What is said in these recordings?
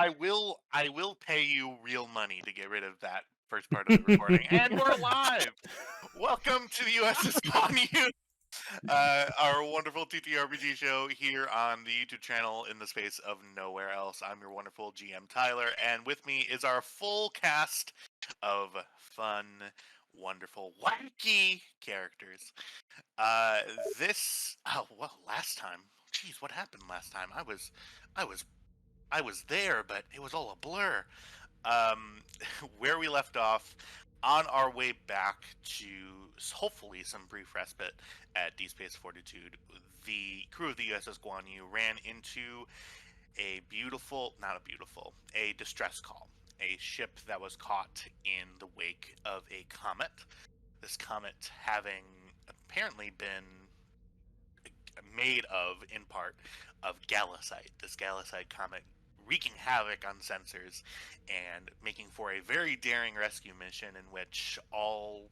I will pay you real money to get rid of that first part of the recording. And we're live. Welcome to the USS Guan, our wonderful TTRPG show here on the YouTube channel in the space of nowhere else. I'm your wonderful GM Tyler, and with me is our full cast of fun, wonderful, wacky characters. Last time. Jeez, what happened last time? I was there, but it was all a blur. Where we left off, on our way back to hopefully some brief respite at DS-Fortitude, the crew of the USS Guan ran into a distress call. A ship that was caught in the wake of a comet. This comet having apparently been made of, in part, of Galasite. This Galasite comet wreaking havoc on sensors and making for a very daring rescue mission in which all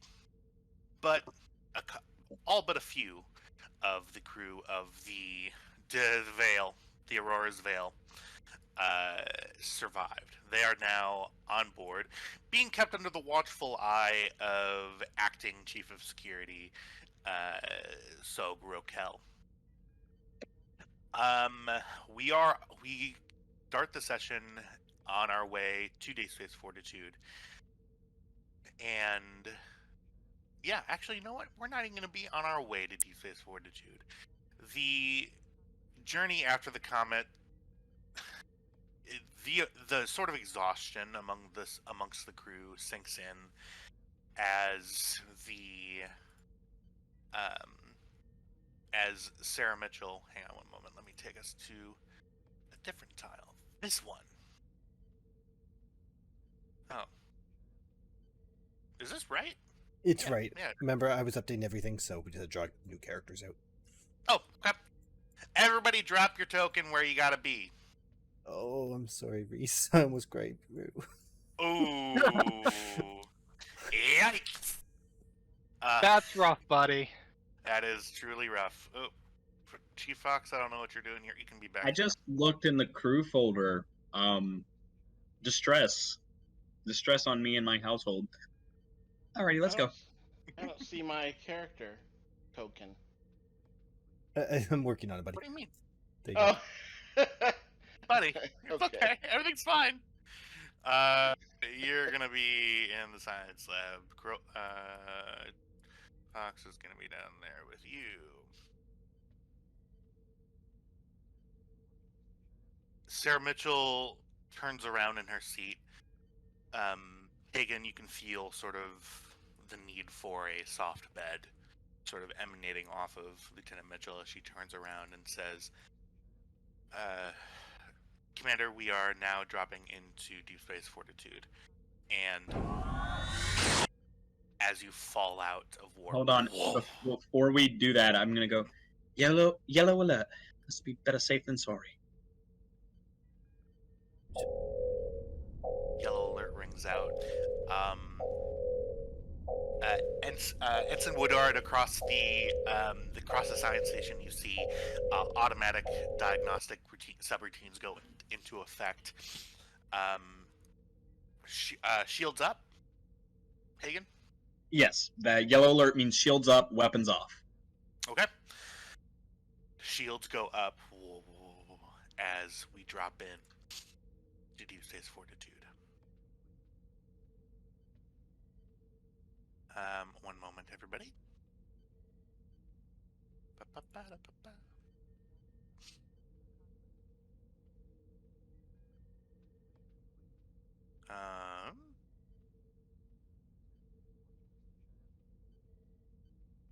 but a few of the crew of the Veil, the Aurora's Veil, survived. They are now on board, being kept under the watchful eye of acting Chief of Security, So Grokel. We start the session on our way to DS-Fortitude, and yeah, actually, you know what? We're not even going to be on our way to DS-Fortitude. The journey after the comet, the sort of exhaustion amongst the crew sinks in as Sarah Mitchell. Hang on one moment. Let me take us to a different tile. This one. Oh. Is this right? It's Yeah, right. yeah. Remember, I was updating everything, so we just had to draw new characters out. Oh, okay. Everybody drop your token where you gotta be. Oh, I'm sorry, Reese. I almost cried through. Ooh. Yikes. That's rough, buddy. That is truly rough. Oh, for Chief Fox, I don't know what you're doing here. You can be back. I just looked in the crew folder. Distress on me and my household. Alrighty, let's go. I don't see my character token. I'm working on it, buddy. What do you mean? There you go. Oh, Buddy, it's okay. Everything's fine. You're gonna be in the science lab. Fox is gonna be down there with you. Sarah Mitchell turns around in her seat. Hagen, you can feel sort of the need for a soft bed sort of emanating off of Lieutenant Mitchell as she turns around and says, Commander, we are now dropping into DS-Fortitude, and as you fall out of warp... Hold on. Before we do that, I'm gonna go, yellow alert. Let's be better safe than sorry. Yellow alert rings out. Ensign Woodard across the science station, you see automatic diagnostic subroutines go into effect. Shields up, Hagen? Yes, that yellow alert means shields up, weapons off. Okay. Shields go up as we drop in to DS-Fortitude. One moment, everybody.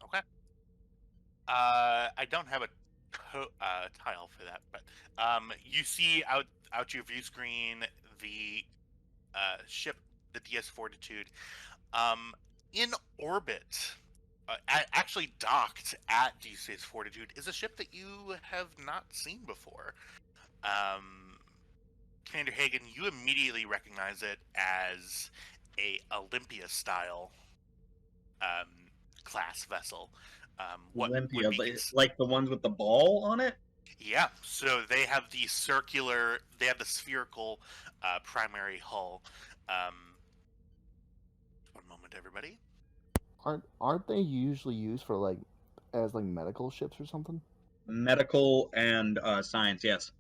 Okay. I don't have a tile for that, but you see out your view screen the ship, the DS-Fortitude, in orbit. Actually docked at DS-Fortitude is a ship that you have not seen before. Commander Hagen, you immediately recognize it as a Olympia-style class vessel. Olympia, like the ones with the ball on it? Yeah, so they have the spherical primary hull. One moment, everybody. Aren't they usually used for like as like medical ships or something? Medical and science, yes.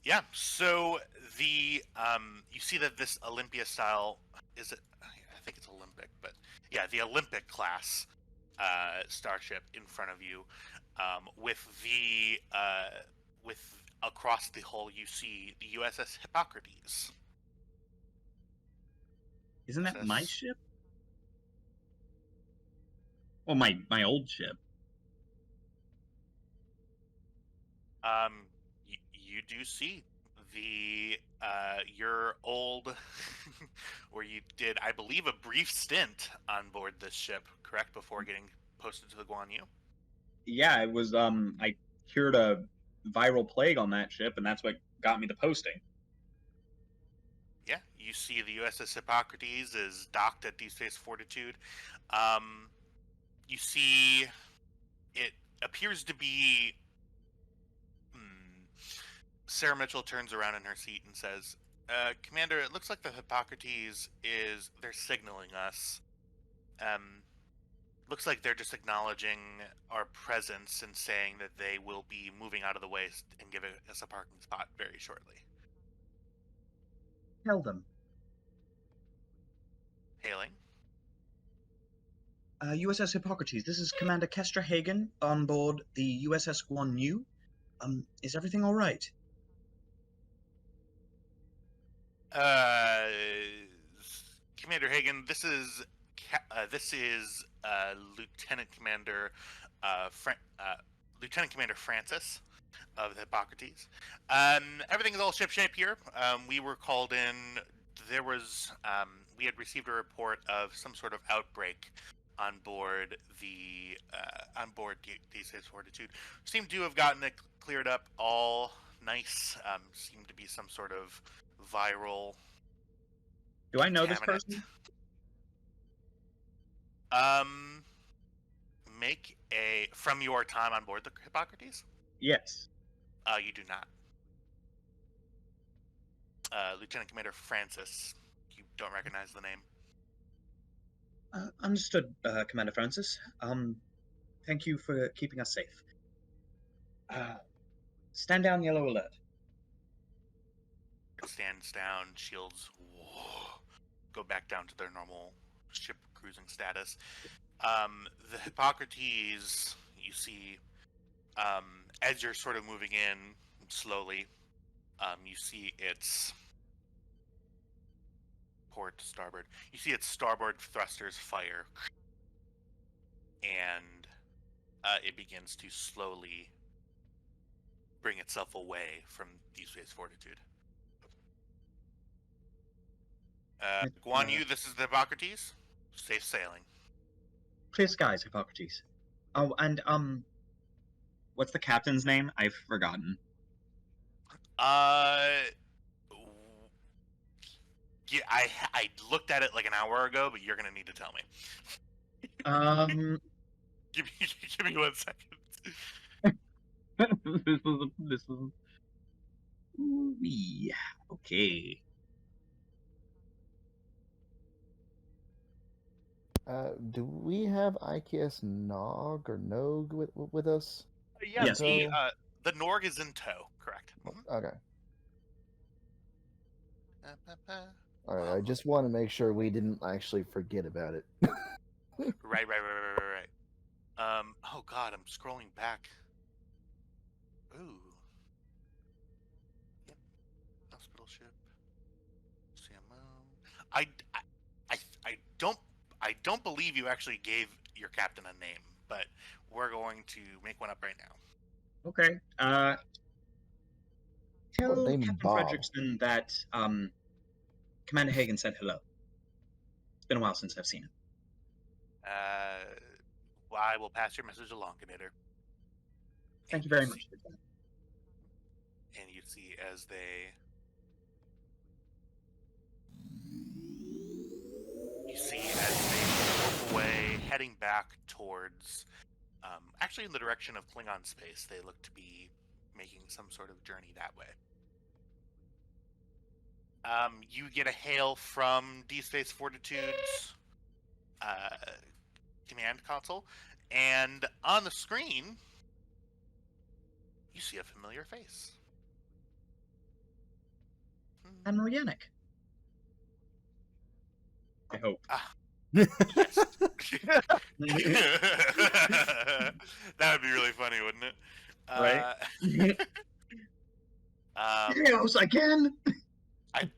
Yeah, so you see that this Olympia style is it? I think it's Olympic, but yeah, the Olympic class starship in front of you, with across the hull you see the USS Hippocrates. Isn't that my USS ship? Well, my old ship. You do see the your old, where you did, I believe, a brief stint on board this ship, correct, before getting posted to the Guan Yu. Yeah, it was I cured a viral plague on that ship, and that's what got me the posting. Yeah, you see the USS Hippocrates is docked at DS-Fortitude. Um, you see it appears to be. Sarah Mitchell turns around in her seat and says, Commander, it looks like the Hippocrates they're signaling us. Looks like they're just acknowledging our presence and saying that they will be moving out of the way and giving us a parking spot very shortly. Tell them. Hailing. USS Hippocrates, this is Commander Kestra Hagen on board the USS Guan Yu. Is everything all right? Uh, Commander Hagen, this is Lieutenant Commander Lieutenant Commander Francis of the Hippocrates. Everything is all shipshape here. We were called in. We had received a report of some sort of outbreak on board DS-Fortitude. Seemed to have gotten it cleared up all nice. Seemed to be some sort of viral. Do I know this person? Make a from your time on board the Hippocrates. Yes. You do not. Lieutenant Commander Francis. You don't recognize the name. Understood, Commander Francis. Thank you for keeping us safe. Stand down, yellow alert. Stands down. Shields go back down to their normal ship cruising status. The Hippocrates, you see, as you're sort of moving in slowly, you see its port to starboard. You see its starboard thrusters fire, and it begins to slowly bring itself away from DS-Fortitude. Guan Yu, this is the Hippocrates. Safe sailing. Clear skies, Hippocrates. Oh, and what's the captain's name? I've forgotten. Yeah, I looked at it like an hour ago, but you're gonna need to tell me. Give me 1 second. this is. Yeah. Okay. Do we have IKS Nog or Nog with us? Yeah, Yes. the Norg is in tow, correct. Okay. All right. I just want to make sure we didn't actually forget about it. Right. Oh God, I'm scrolling back. Ooh. Yep. Hospital ship. CMO. I don't believe you actually gave your captain a name, but we're going to make one up right now. Okay. Tell name Captain Bob. Fredrickson that Commander Hagen said hello. It's been a while since I've seen him. I will pass your message along, Commander. Thank you very much. And you see as they move away, heading back towards, actually in the direction of Klingon space. They look to be making some sort of journey that way. You get a hail from DS-Fortitude's command console, and on the screen, you see a familiar face. Admiral Yannick. I hope. Yes. That would be really funny, wouldn't it? Right. Um, again. I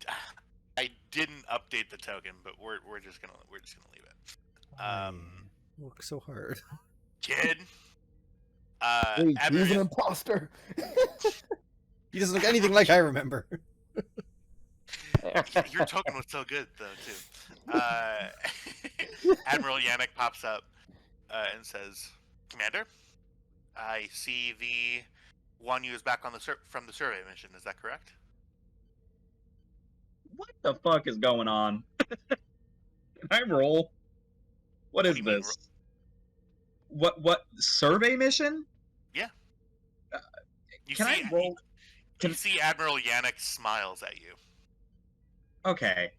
didn't update the token, but we're just gonna leave it. I work so hard. Kid. Wait, he's Admiral, an imposter. He doesn't look anything like I remember. your token was so good though too. Admiral Yannick pops up and says, "Commander, I see the Guan Yu is back on from the survey mission. Is that correct?" What the fuck is going on? Can I roll? What is do you mean, this? What survey mission? Yeah. You Can see, I roll? You see Admiral Yannick smiles at you. Okay.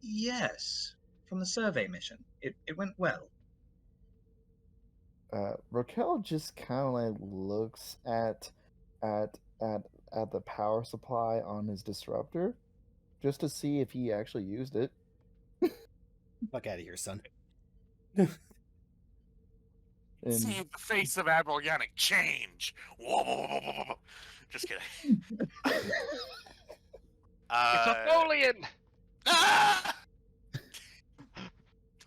Yes, from the survey mission. It went well. Raquel just kind of like looks at the power supply on his disruptor, just to see if he actually used it. Fuck out of here, son. And See the face of Admiral Yannick change. Whoa, whoa, whoa, whoa, whoa. Just kidding. It's a Folian! Ah!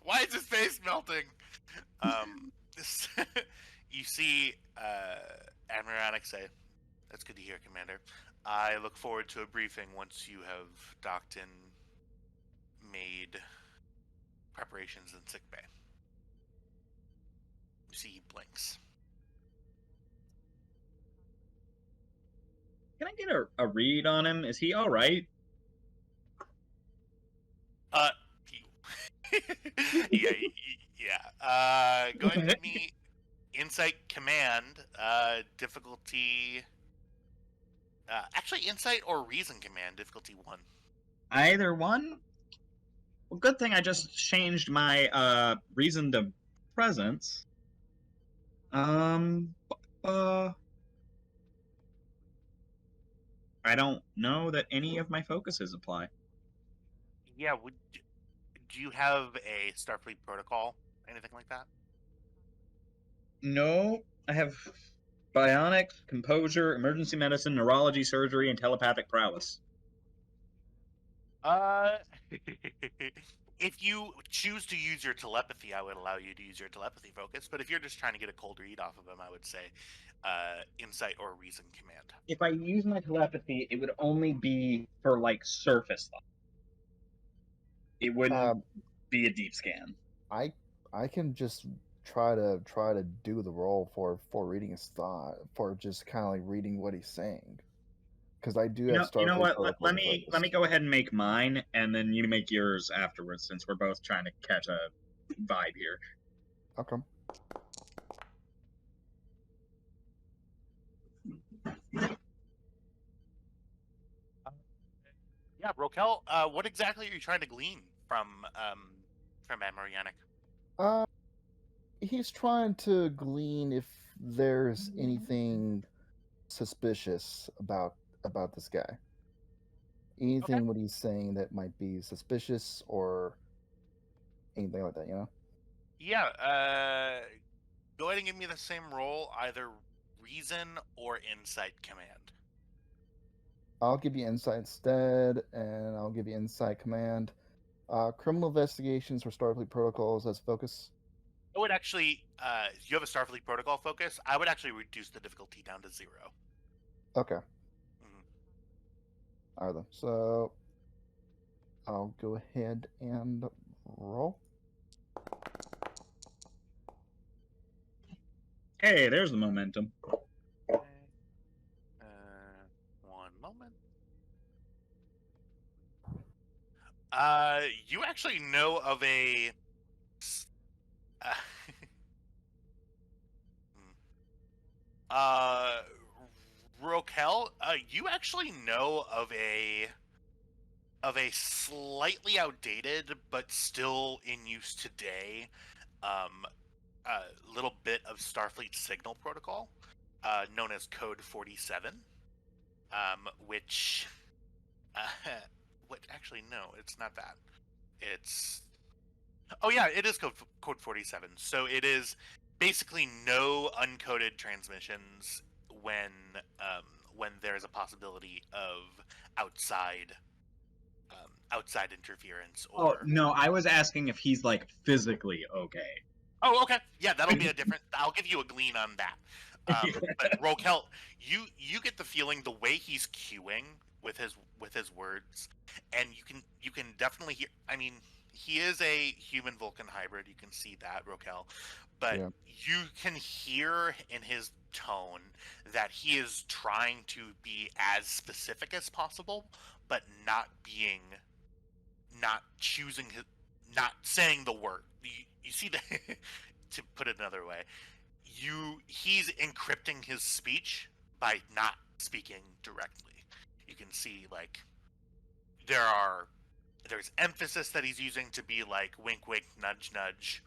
Why is his face melting? You see Admiral Yannick say, "That's good to hear, Commander. I look forward to a briefing once you have docked and made preparations in sickbay." You see he blinks. Can I get a read on him? Is he all right? Yeah. Go ahead and give me Insight Command, difficulty... actually, Insight or Reason Command, difficulty 1. Either one? Well, good thing I just changed my reason to presence. I don't know that any of my focuses apply. Yeah, do you have a Starfleet protocol? Anything like that? No, I have bionics, composure, emergency medicine, neurology, surgery, and telepathic prowess. If you choose to use your telepathy, I would allow you to use your telepathy focus. But if you're just trying to get a cold read off of him, I would say Insight or Reason Command. If I use my telepathy, it would only be for like surface level. It wouldn't be a deep scan. I can just try to do the roll for reading his thought, for just kind of like reading what he's saying, because I do have You know Starfleet what? protocol Let me go ahead and make mine, and then you make yours afterwards, since we're both trying to catch a vibe here. Okay. Yeah, Rokel, what exactly are you trying to glean from Admiral Yannick? He's trying to glean if there's anything suspicious about this guy. Anything what he's saying that might be suspicious or anything like that, you know? Yeah, go ahead and give me the same roll, either Reason or Insight Command. I'll give you Insight instead, and I'll give you Insight Command. Criminal investigations for Starfleet protocols as focus. I would actually, you have a Starfleet protocol focus. I would actually reduce the difficulty down to 0. Okay. Mm-hmm. Alright then. So I'll go ahead and roll. Hey, there's the momentum. Okay. One moment. You actually know of a. Uh, Rokel, you actually know of a slightly outdated but still in use today, um, little bit of Starfleet signal protocol, known as Code 47, which, uh, what? Actually, no, it's not that. It's Oh yeah, it is code 47. So it is basically no uncoded transmissions when um, when there's a possibility of outside outside interference Oh or. no, I was asking if he's like physically okay. Oh, okay. Yeah, that'll be a different. I'll give you a glean on that. But Rokel, you get the feeling the way he's cueing with his words, and you can definitely hear. I mean, he is a human Vulcan hybrid. You can see that, Rokel, but Yeah. you can hear in his tone that he is trying to be as specific as possible, but not choosing his, not saying the word. You see the to put it another way, he's encrypting his speech by not speaking directly. You can see like there's emphasis that he's using to be like wink wink nudge nudge.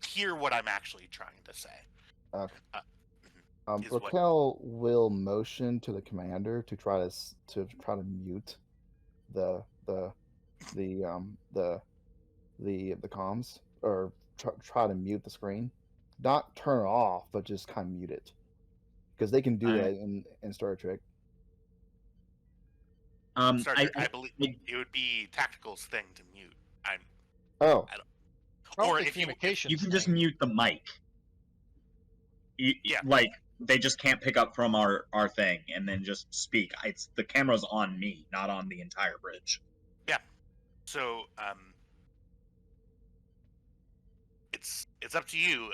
Hear what I'm actually trying to say. Okay. Is what Raquel will motion to the commander to try to mute the the the comms, or try to mute the screen, not turn it off, but just kind of mute it, because they can do that in Star Trek. Star Trek, I believe it would be Tactical's thing to mute. Oh, I don't. Probably Or if communications. You can just thing. mute the mic. Yeah. Like they just can't pick up from our thing and then just speak. It's the camera's on me, not on the entire bridge. Yeah. So it's up to you.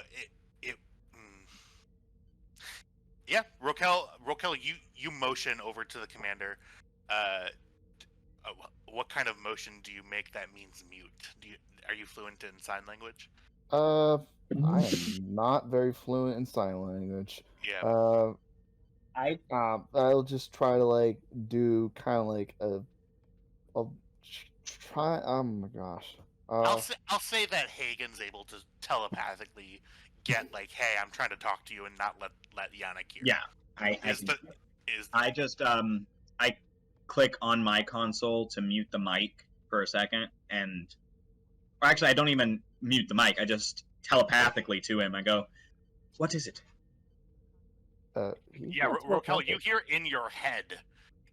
Yeah, Rokel, you motion over to the commander. Uh, what kind of motion do you make that means mute? Are you fluent in sign language? I am not very fluent in sign language. Yeah. I'll just try to like do kind of like I'll try. Oh my gosh. I'll say that Hagen's able to telepathically get like, hey, I'm trying to talk to you and not let Yannick hear. Yeah, I just I click on my console to mute the mic for a second, and or actually I don't even mute the mic. I just telepathically to him. I go, "What is it?" Yeah, Rokel, you hear in your head,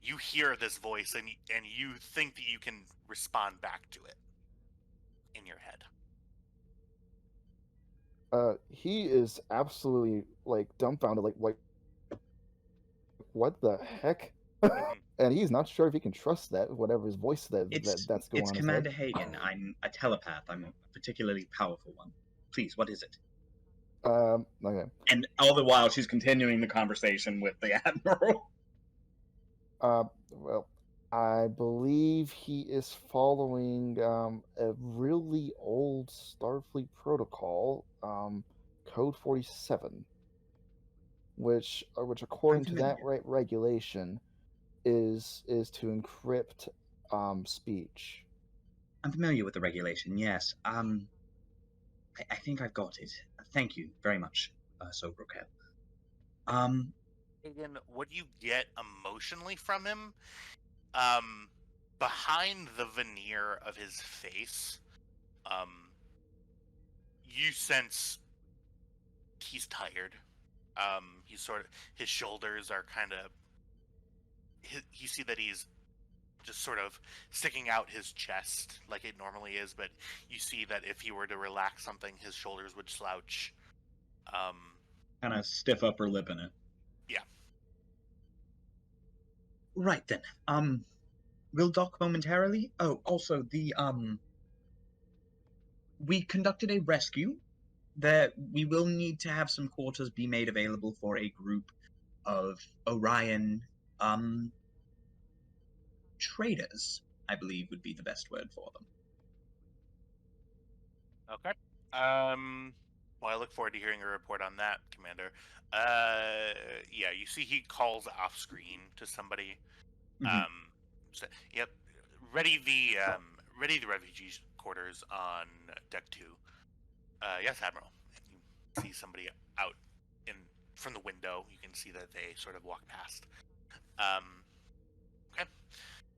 you hear this voice, and you think that you can respond back to it in your head. He is absolutely like dumbfounded, like what the heck? And he's not sure if he can trust that, whatever his voice that's going on. It's Commander Hagen. I'm a telepath. I'm a particularly powerful one. Please, what is it? Okay. And all the while, she's continuing the conversation with the Admiral. Well, I believe he is following a really old Starfleet protocol, Code 47, which according to that regulation is to encrypt speech. I'm familiar with the regulation. Yes. I think I've got it. Thank you very much, Sobrokel. Hagen, what you get emotionally from him, behind the veneer of his face, you sense he's tired. He's sort of, his shoulders are kind of, you see that he's just sort of sticking out his chest like it normally is, but you see that if he were to relax something, his shoulders would slouch. Kind of stiff upper lip in it. Yeah. Right then. We'll dock momentarily. Oh, also we conducted a rescue. That we will need to have some quarters be made available for a group of Orion traders, I believe would be the best word for them. Okay. Well, I look forward to hearing a report on that, Commander. Yeah, you see he calls off screen to somebody. Mhm. So, yep, ready the refugee quarters on deck 2. Yes, Admiral. You see somebody out in from the window. You can see that they sort of walk past. Okay,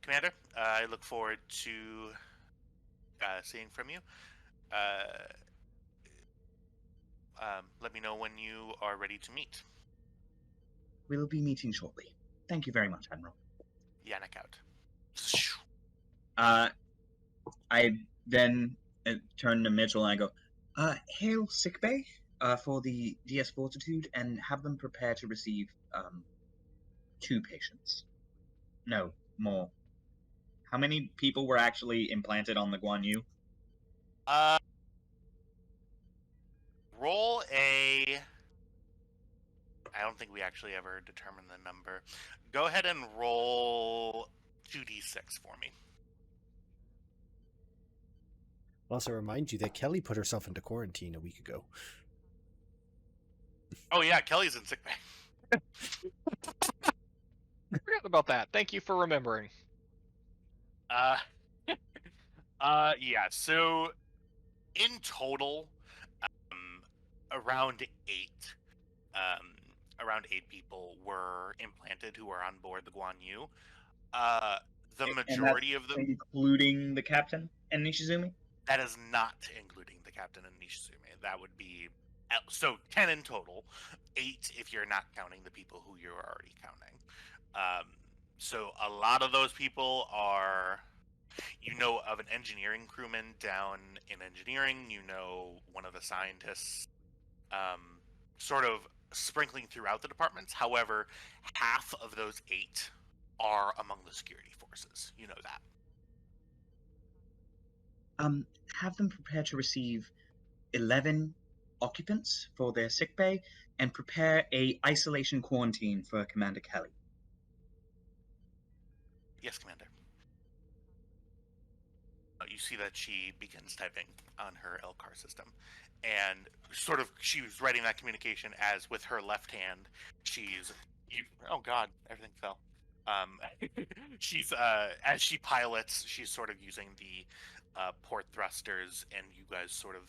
Commander. I look forward to seeing from you. Let me know when you are ready to meet. We'll be meeting shortly. Thank you very much, Admiral. Yannick out. I then turn to Mitchell and I go, hail sickbay for the DS-Fortitude and have them prepare to receive 2 patients. No, more. How many people were actually implanted on the Guan Yu? Roll a. I don't think we actually ever determined the number. Go ahead and roll 2d6 for me. I'll also remind you that Kelly put herself into quarantine a week ago. Oh yeah, Kelly's in sickbay. Forgot about that. Thank you for remembering. Uh, yeah. So in total, around 8, around 8 people were implanted who were on board the Guan Yu. The majority of them. Including the captain and Nishizumi? That is not including the captain and Nishizumi. That would be so 10 in total, 8 if you're not counting the people who you're already counting. So a lot of those people are, of an engineering crewman down in engineering. One of the scientists, sort of sprinkling throughout the departments. However, half of those 8 are among the security forces. You know that. Have them prepare to receive 11 occupants for their sickbay and prepare a isolation quarantine for Commander Kelly. Yes, Commander. You see that she begins typing on her LCAR system, and she was writing that communication as with her left hand oh god, everything fell. She's as she pilots, she's sort of using the port thrusters, and you guys sort of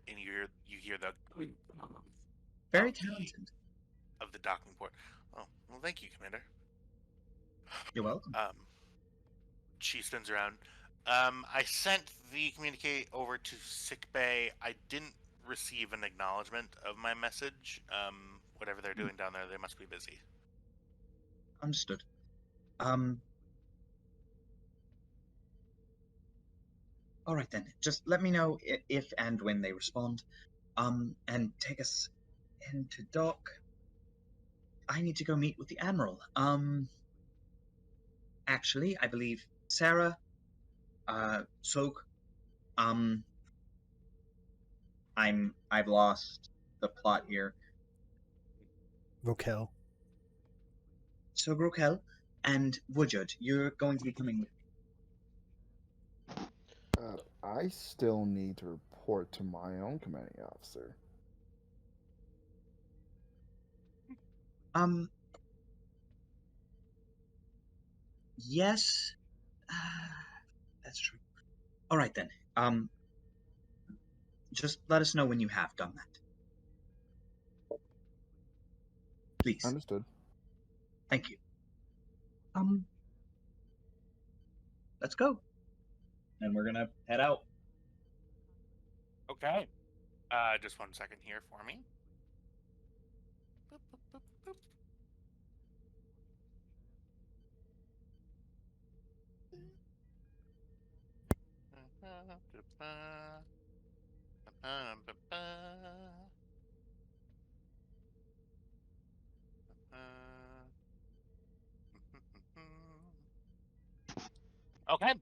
and you hear the Very talented. of the docking port. Oh, well, thank you, Commander. You're welcome. She spins around. I sent the communique over to sickbay. I didn't receive an acknowledgement of my message. Whatever they're doing down there, they must be busy. Understood. All right then. Just let me know if and when they respond. And take us into dock. I need to go meet with the Admiral. Actually, I believe Sarah, Soak, I've lost the plot here. Rokel. So Rokel and Woodyard, you're going to be coming with me. I still need to report to my own commanding officer. Yes, that's true. All right then. Just let us know when you have done that. Please. Understood. Thank you. Let's go. And we're gonna head out. Okay. Just 1 second here for me. Boop, boop, boop, boop. Okay.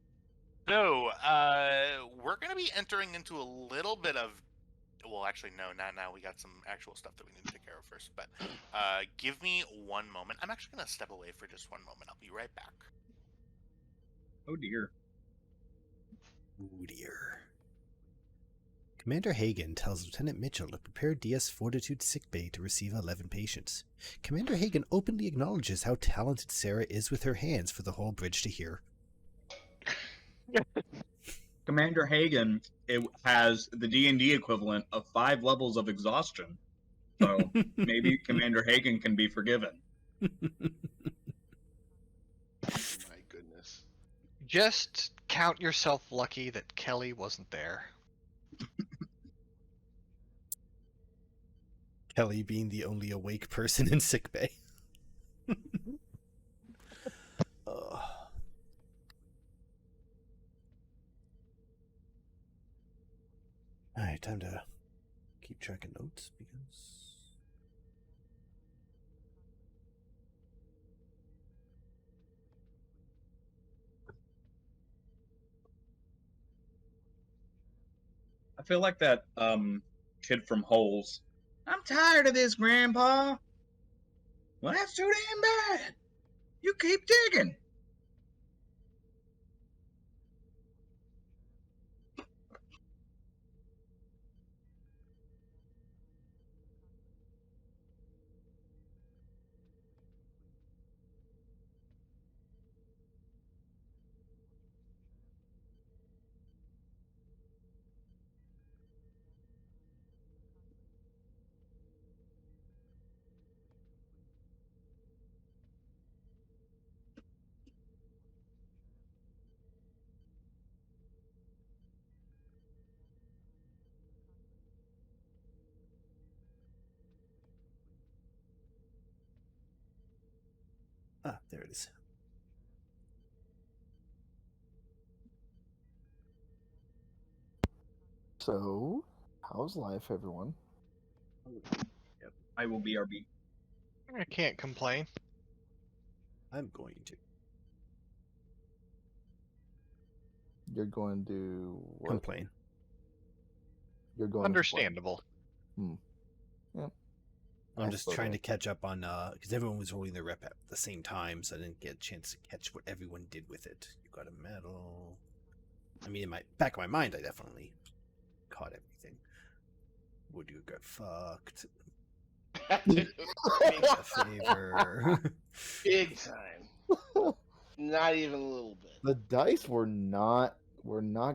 So, we're going to be entering into a little bit of. Well, actually, no, not now. We got some actual stuff that we need to take care of first. But give me 1 moment. I'm actually going to step away for just 1 moment. I'll be right back. Oh dear. Oh dear. Commander Hagen tells Lieutenant Mitchell to prepare DS-Fortitude sickbay to receive 11 patients. Commander Hagen openly acknowledges how talented Sarah is with her hands for the whole bridge to hear. Commander Hagen has the D&D equivalent of 5 levels of exhaustion. So maybe Commander Hagen can be forgiven. My goodness. Just count yourself lucky that Kelly wasn't there. Kelly being the only awake person in sickbay. Alright, time to keep track of notes because... I feel like that kid from Holes. I'm tired of this, Grandpa. Well, that's too damn bad. You keep digging. Ah, there it is. So, how's life, everyone? Yep. I will BRB. I can't complain. I'm going to You're going to what? complain. You're going Understandable. To what? Yep. I'm I just saw trying that. to catch up on, because everyone was rolling their rep at the same time, so I didn't get a chance to catch what everyone did with it. You got a medal. I mean, in my back of my mind, I definitely caught everything. Would you get fucked? Big, A favor. big time. Not even a little bit. The dice were not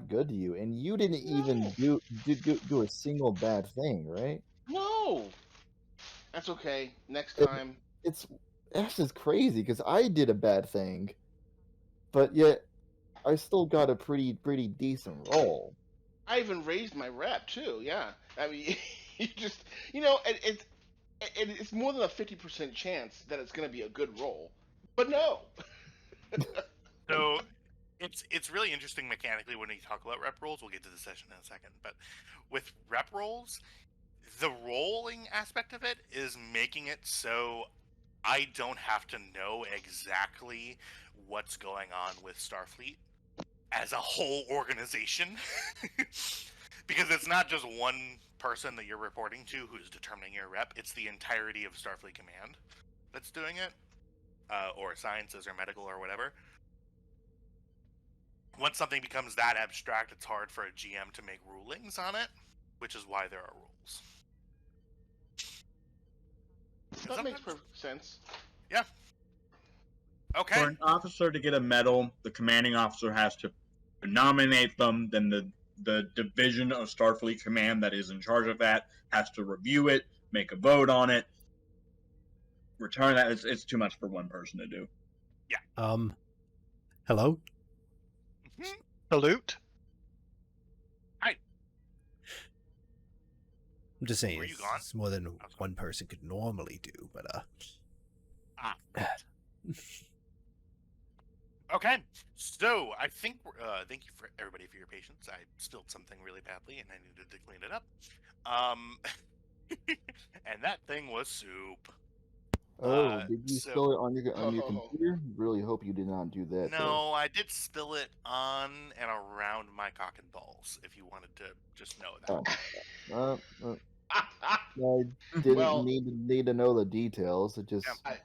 good to you, and you didn't even do a single bad thing, right? No. That's okay. Next It- time. That's just crazy because I did a bad thing, but yet I still got a pretty decent roll. I even raised my rep too. Yeah. I mean, you just, it's more than a 50% chance that it's going to be a good roll. But no. So it's really interesting mechanically when we talk about rep rolls. We'll get to the session in a second, but with rep rolls, the rolling aspect of it is making it so I don't have to know exactly what's going on with Starfleet as a whole organization. Because it's not just one person that you're reporting to who's determining your rep, it's the entirety of Starfleet Command that's doing it, or sciences or medical or whatever. Once something becomes that abstract, it's hard for a GM to make rulings on it, which is why there are rules. That makes perfect sense. Yeah. Okay. For an officer to get a medal, the commanding officer has to nominate them. Then the division of Starfleet Command that is in charge of that has to review it, make a vote on it, return that. It's too much for one person to do. Hello? Salute. I'm just saying, Were you it's, gone? it's more than one person could normally do, but Okay, so I think thank you for everybody for your patience. I spilled something really badly and I needed to clean it up. And that thing was soup. Oh, did you so- spill it on your Oh. computer? Really hope you did not do that. No, I did spill it on and around my cock and balls, if you wanted to just know that. Though. I didn't Well- need to know the details. It just I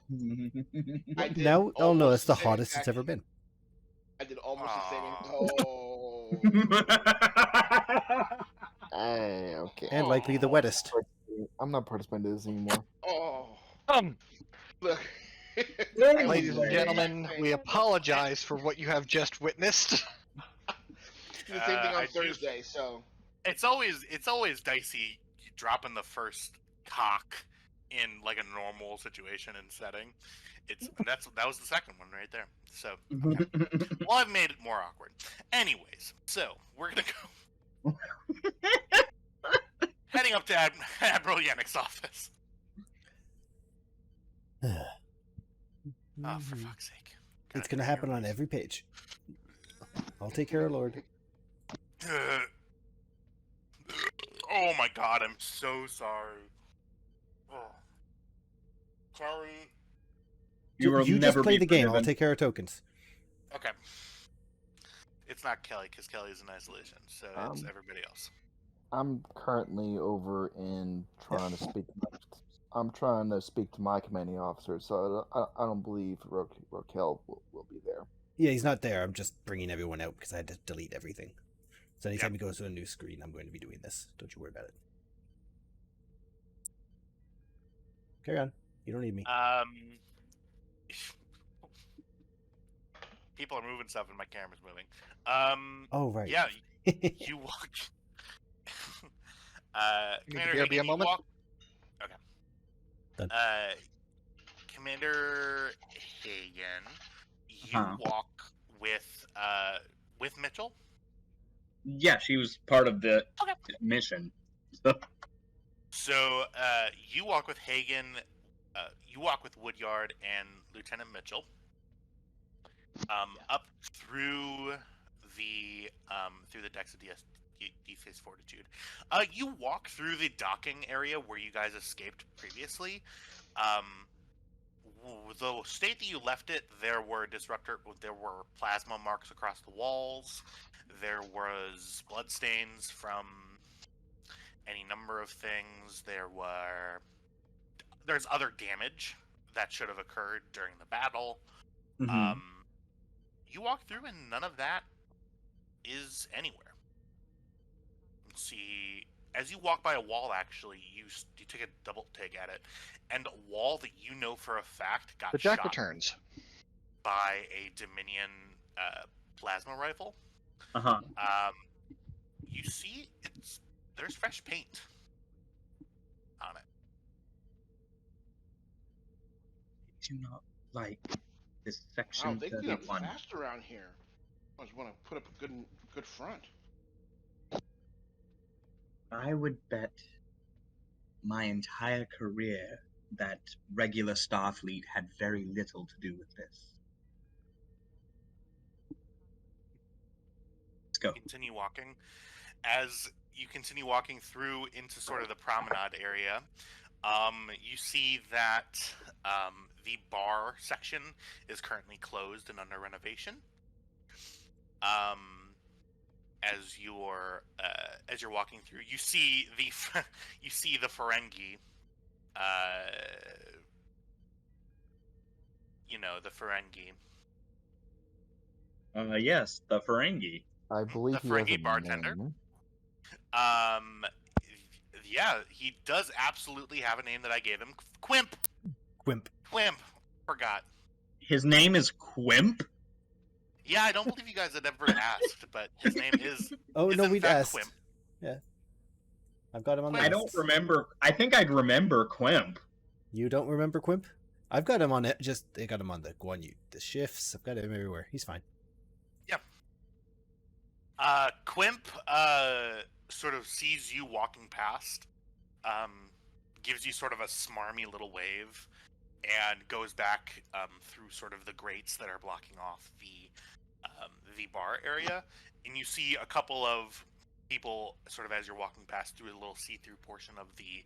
did now, oh no, almost it's the same hottest it's exact- ever been. I did almost the same. Aw. Oh. Hey. And likely the wettest. I'm not participating in this anymore. Oh, Look, look. ladies and Anyway. gentlemen, we apologize for what you have just witnessed. Do the same thing on I do- Thursday. So It's always dicey dropping the first cock in like a normal situation and setting. That was the second one right there. So well, I've made it more awkward. Anyways, so we're gonna go heading up to Admiral Yannick's office. Oh, for fuck's sake! It's gonna happen on every page. I'll take care of Lord. Oh my god, I'm so sorry. Oh. Kelly. You will You just never play be the game. I'll forgiven. take care of tokens. Okay. It's not Kelly, because Kelly's in isolation, so it's everybody else. I'm currently over in trying to speak. I'm trying to speak to my commanding officer, so I don't believe Raquel will be there. Yeah, he's not there. I'm just bringing everyone out because I had to delete everything. So anytime he goes to a new screen, I'm going to be doing this. Don't you worry about it. Carry on. You don't need me. People are moving stuff and my camera's moving. Oh, right. Yeah, you walk. Commander Here Hagen, be a you moment. walk. Okay. Done. Commander Hagen, you Uh-huh. walk with Mitchell. Yeah, she was part of the Okay. mission. So you walk with Hagen, you walk with Woodyard and Lieutenant Mitchell up through the decks of DS-Fortitude. You walk through the docking area where you guys escaped previously. The state that you left it, there were plasma marks across the walls. There was bloodstains from any number of things. There's other damage that should have occurred during the battle. Mhm. You walk through and none of that is anywhere. See, as you walk by a wall, actually, you take a double take at it, and a wall that you know for a fact got The Jack shot returns. by a Dominion plasma rifle. Uh-huh. You see, there's fresh paint on it. Do not like this wow, section they clean up 31. fast around here. I just want to put up a good front. I would bet my entire career that regular Starfleet had very little to do with this. Let's go. Continue walking. As you continue walking through into sort of the promenade area, you see that the bar section is currently closed and under renovation. As you're walking through, you see the Ferengi. The Ferengi. Yes, the Ferengi. I believe The he has Ferengi a bartender? name. Yeah, he does absolutely have a name that I gave him. Quimp. Quimp. Forgot. His name is Quimp? Yeah, I don't believe you guys had ever asked, but his name is. Oh, is no, in we'd fact asked. Quimp. Yeah. I've got him on the I list. don't remember. I think I'd remember Quimp. You don't remember Quimp? I've got him on it. I got him on the Guan, the shifts. I've got him everywhere. He's fine. Quimp sort of sees you walking past, gives you sort of a smarmy little wave, and goes back through sort of the grates that are blocking off the bar area, and you see a couple of people sort of as you're walking past through a little see-through portion of the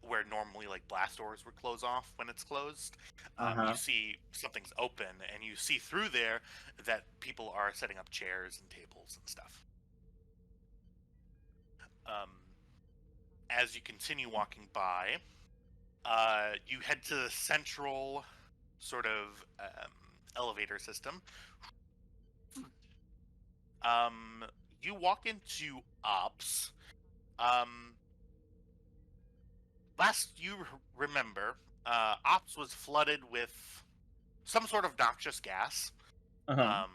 where normally like blast doors would close off when it's closed. You see something's open, and you see through there that people are setting up chairs and tables and stuff. As you continue walking by, you head to the central sort of elevator system. You walk into ops. Last you remember, Ops was flooded with some sort of noxious gas. Uh-huh.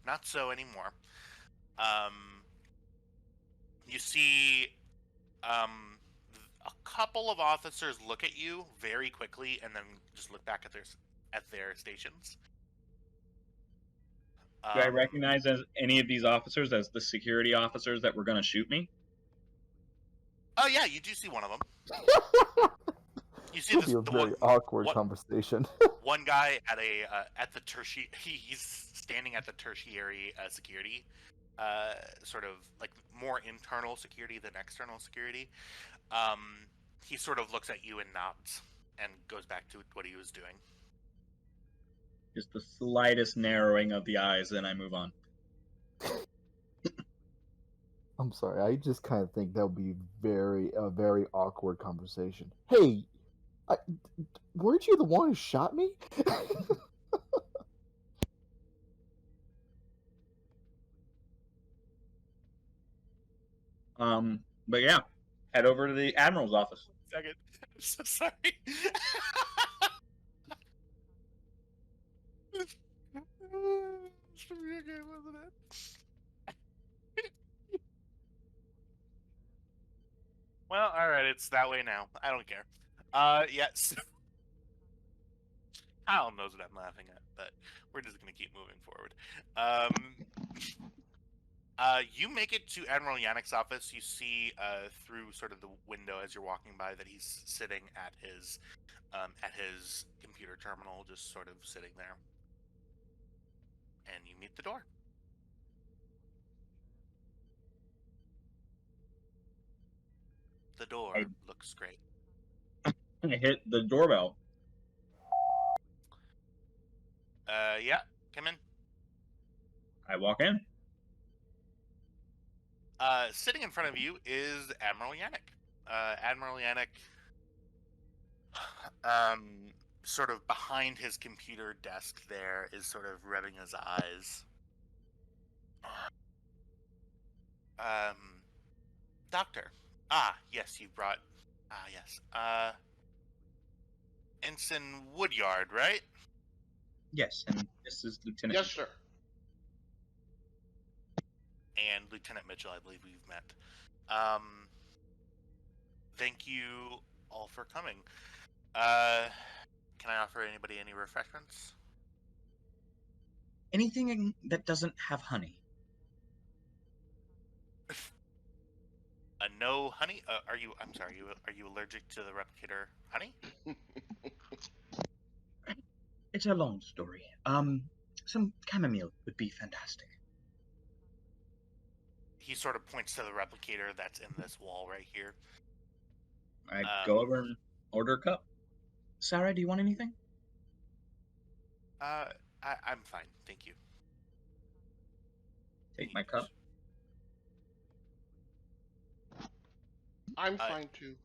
Not so anymore. You see, a couple of officers look at you very quickly and then just look back at their stations. Do I recognize as any of these officers as the security officers that were going to shoot me? Oh yeah, you do see one of them. You see It'll be a the very one awkward what- conversation. one guy at the tertiary. He's standing at the tertiary security, sort of like more internal security than external security. He sort of looks at you and nods and goes back to what he was doing. Just the slightest narrowing of the eyes, then I move on. I'm sorry, I just kind of think that would be a very awkward conversation. Hey, weren't you the one who shot me? But yeah, head over to the Admiral's office. Second, I'm so sorry. It's a video game, wasn't it? Well, all right, it's that way now. I don't care. Yes. Kyle knows what I'm laughing at, but we're just gonna keep moving forward. You make it to Admiral Yannick's office. You see through sort of the window as you're walking by that he's sitting at his computer terminal, just sort of sitting there. And you meet the door. The door looks great. I hit the doorbell. Yeah, come in. I walk in. Sitting in front of you is Admiral Yannick. Admiral Yannick, sort of behind his computer desk there, is sort of rubbing his eyes. Doctor. Yes, you brought... yes. Ensign Woodyard, right? Yes, and this is Lieutenant. Yes, sir. And Lieutenant Mitchell, I believe we've met. Thank you all for coming. Can I offer anybody any refreshments? Anything that doesn't have honey. No honey? I'm sorry, are you allergic to the replicator honey? It's a long story. Some chamomile would be fantastic. He sort of points to the replicator that's in this wall right here. I go over and order a cup. Sarah, do you want anything? I'm fine, thank you. Take my cup. I'm fine too.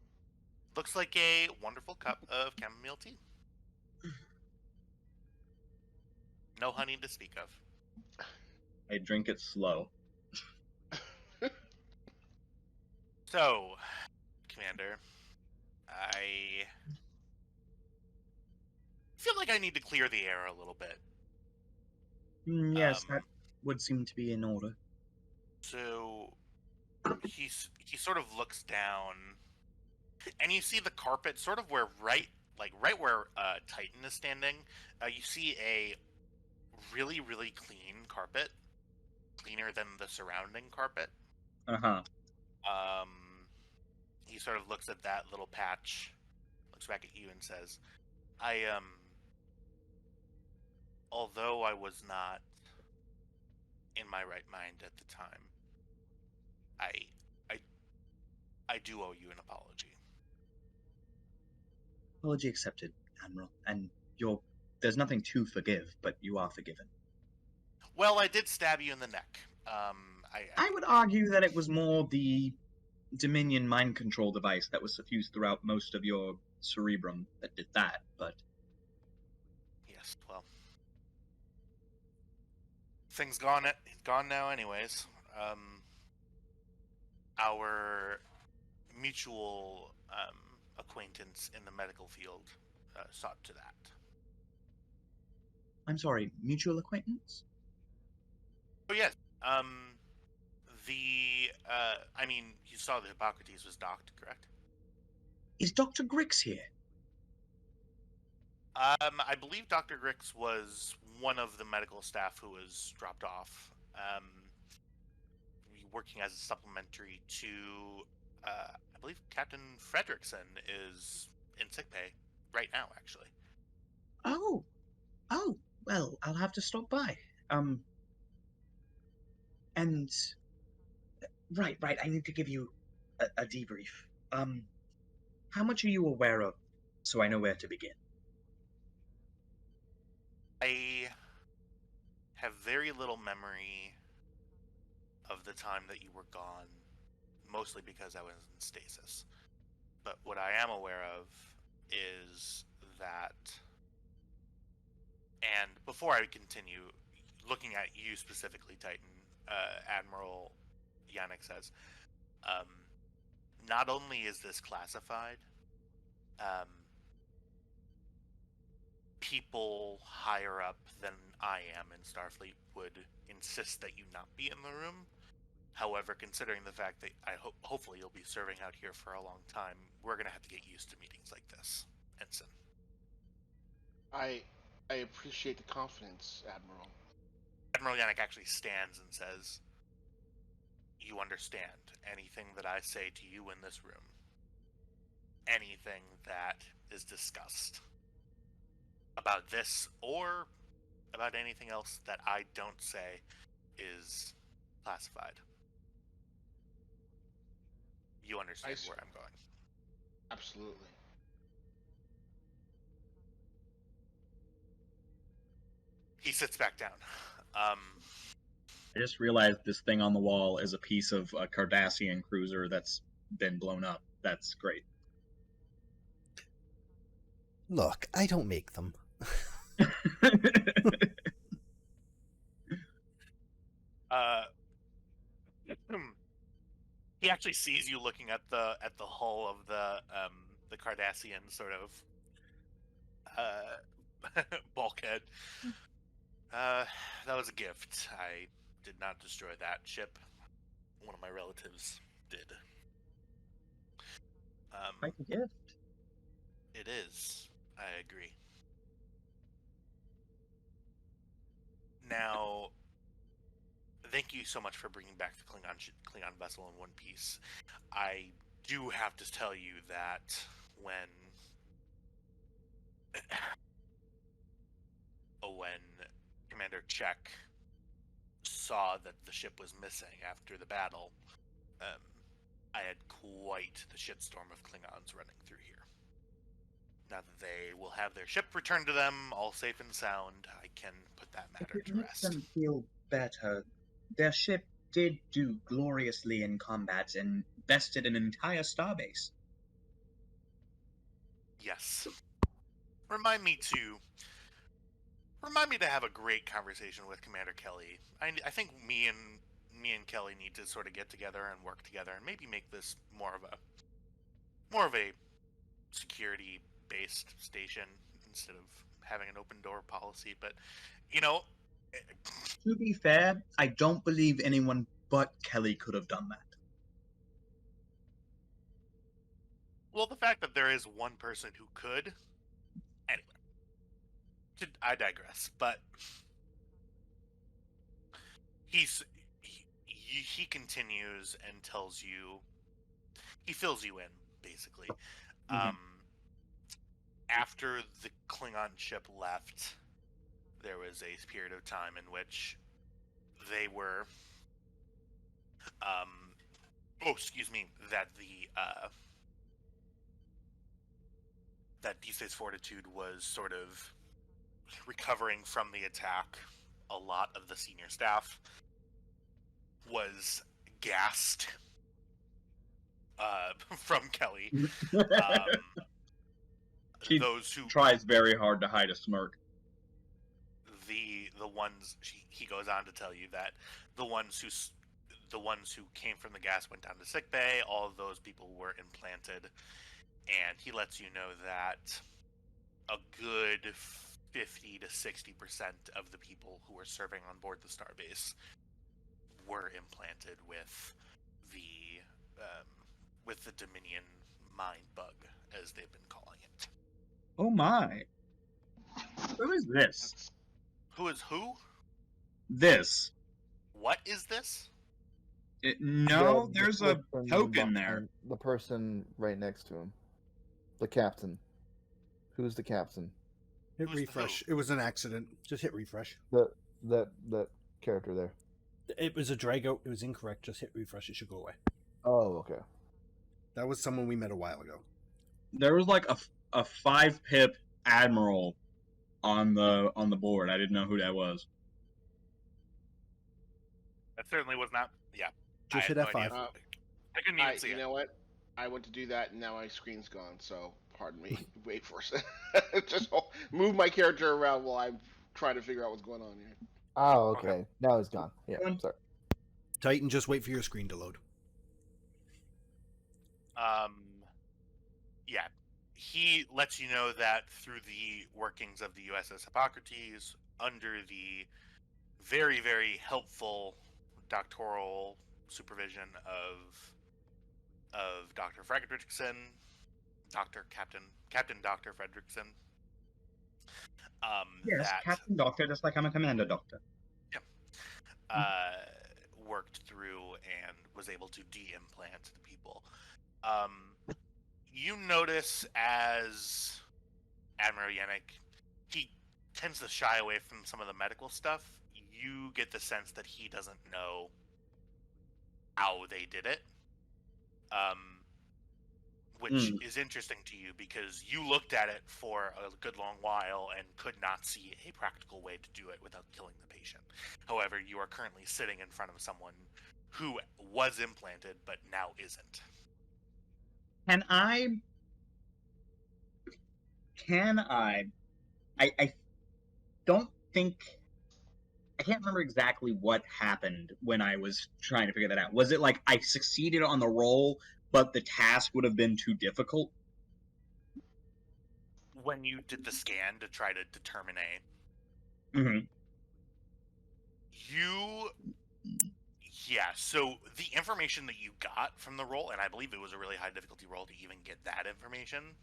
Looks like a wonderful cup of chamomile tea. No honey to speak of. I drink it slow. So, Commander, I feel like I need to clear the air a little bit. Yes, that would seem to be in order. So, he sort of looks down, and you see the carpet sort of where right where Titan is standing. You see a really, really clean carpet, cleaner than the surrounding carpet. He sort of looks at that little patch, looks back at you and says, although I was not in my right mind at the time, I do owe you an apology. Apology accepted, Admiral. And there's nothing to forgive, but you are forgiven. Well, I did stab you in the neck. I would argue that it was more the Dominion mind control device that was suffused throughout most of your cerebrum that did that, but... Yes, well... Things gone now anyways. our mutual acquaintance in the medical field sought to that. I'm sorry, mutual acquaintance? Oh yes. I mean, you saw that Hippocrates was docked, correct? Is Dr. Grix here? I believe Dr. Grix was one of the medical staff who was dropped off. Working as a supplementary to, I believe Captain Fredrickson is in sick pay right now, actually. Oh, well, I'll have to stop by. And right, I need to give you a debrief. How much are you aware of, so I know where to begin? I have very little memory of the time that you were gone, mostly because I was in stasis. But what I am aware of is that, and before I continue, looking at you specifically, Titan, Admiral Yannick says, not only is this classified, people higher up than I am in Starfleet would insist that you not be in the room. However, considering the fact that hopefully you'll be serving out here for a long time, we're going to have to get used to meetings like this, Ensign. I appreciate the confidence, Admiral. Admiral Yannick actually stands and says, "You understand anything that I say to you in this room, anything that is discussed about this or about anything else that I don't say is classified. You understand where I'm going." Absolutely. He sits back down. I just realized this thing on the wall is a piece of a Cardassian cruiser that's been blown up. That's great. Look, I don't make them. He actually sees you looking at the hull of the Cardassian sort of bulkhead. That was a gift. I did not destroy that ship. One of my relatives did. Quite a gift. It is. I agree. Now, thank you so much for bringing back the Klingon vessel in one piece. I do have to tell you that when Commander Czech saw that the ship was missing after the battle, I had quite the shitstorm of Klingons running through here. Now that they will have their ship returned to them, all safe and sound, I can put that matter to rest. Them feel better. Their ship did do gloriously in combat and bested an entire starbase. Yes. Remind me to have a great conversation with Commander Kelly. I think me and Kelly need to sort of get together and work together and maybe make this more of a security based station instead of having an open door policy. But To be fair, I don't believe anyone but Kelly could have done that. Well, the fact that there is one person who could, anyway. I digress, but he continues and tells you, he fills you in, basically. Mm-hmm. After the Klingon ship left, there was a period of time in which they were, that DS-Fortitude was sort of recovering from the attack. A lot of the senior staff was gassed from Kelly. She those who tries very hard to hide a smirk. the ones he goes on to tell you that the ones who the ones who came from the gas went down to sickbay. All of those people were implanted, and he lets you know that a good 50 to 60% of the people who were serving on board the starbase were implanted with the Dominion mind bug, as they've been calling it. Oh my. Who is this? Who is who? This. What is this? No, The there's a person token there. behind- The person right next to him. The captain. Who's the captain? Hit Who's the refresh. It was an accident. Just hit refresh. That character there. It was a Drago. It was incorrect. Just hit refresh. It should go away. Oh, okay. That was someone we met a while ago. There was like a 5-pip admiral on the board. I didn't know who that was. That certainly was not. Yeah. Just hit I had F5. no idea. I couldn't even see You it. know what? I went to do that, and now my screen's gone. So, pardon me. Wait for it. Just move my character around while I'm trying to figure out what's going on here. Oh, okay. Now he's gone. Yeah, Go on. sorry. Titan, just wait for your screen to load. Yeah. He lets you know that through the workings of the USS Hippocrates, under the very, very helpful doctoral supervision of Dr. Fredrickson, Captain Dr. Fredrickson. Yes, that Captain Doctor, just like I'm a Commander Doctor. worked through and was able to de-implant the people. You notice as Admiral Yannick, he tends to shy away from some of the medical stuff. You get the sense that he doesn't know how they did it, which is interesting to you because you looked at it for a good long while and could not see a practical way to do it without killing the patient. However, you are currently sitting in front of someone who was implanted but now isn't. I don't think, I can't remember exactly what happened when I was trying to figure that out. Was it like I succeeded on the roll, but the task would have been too difficult? When you did the scan to try to determine so the information that you got from the roll, and I believe it was a really high difficulty roll to even get that information,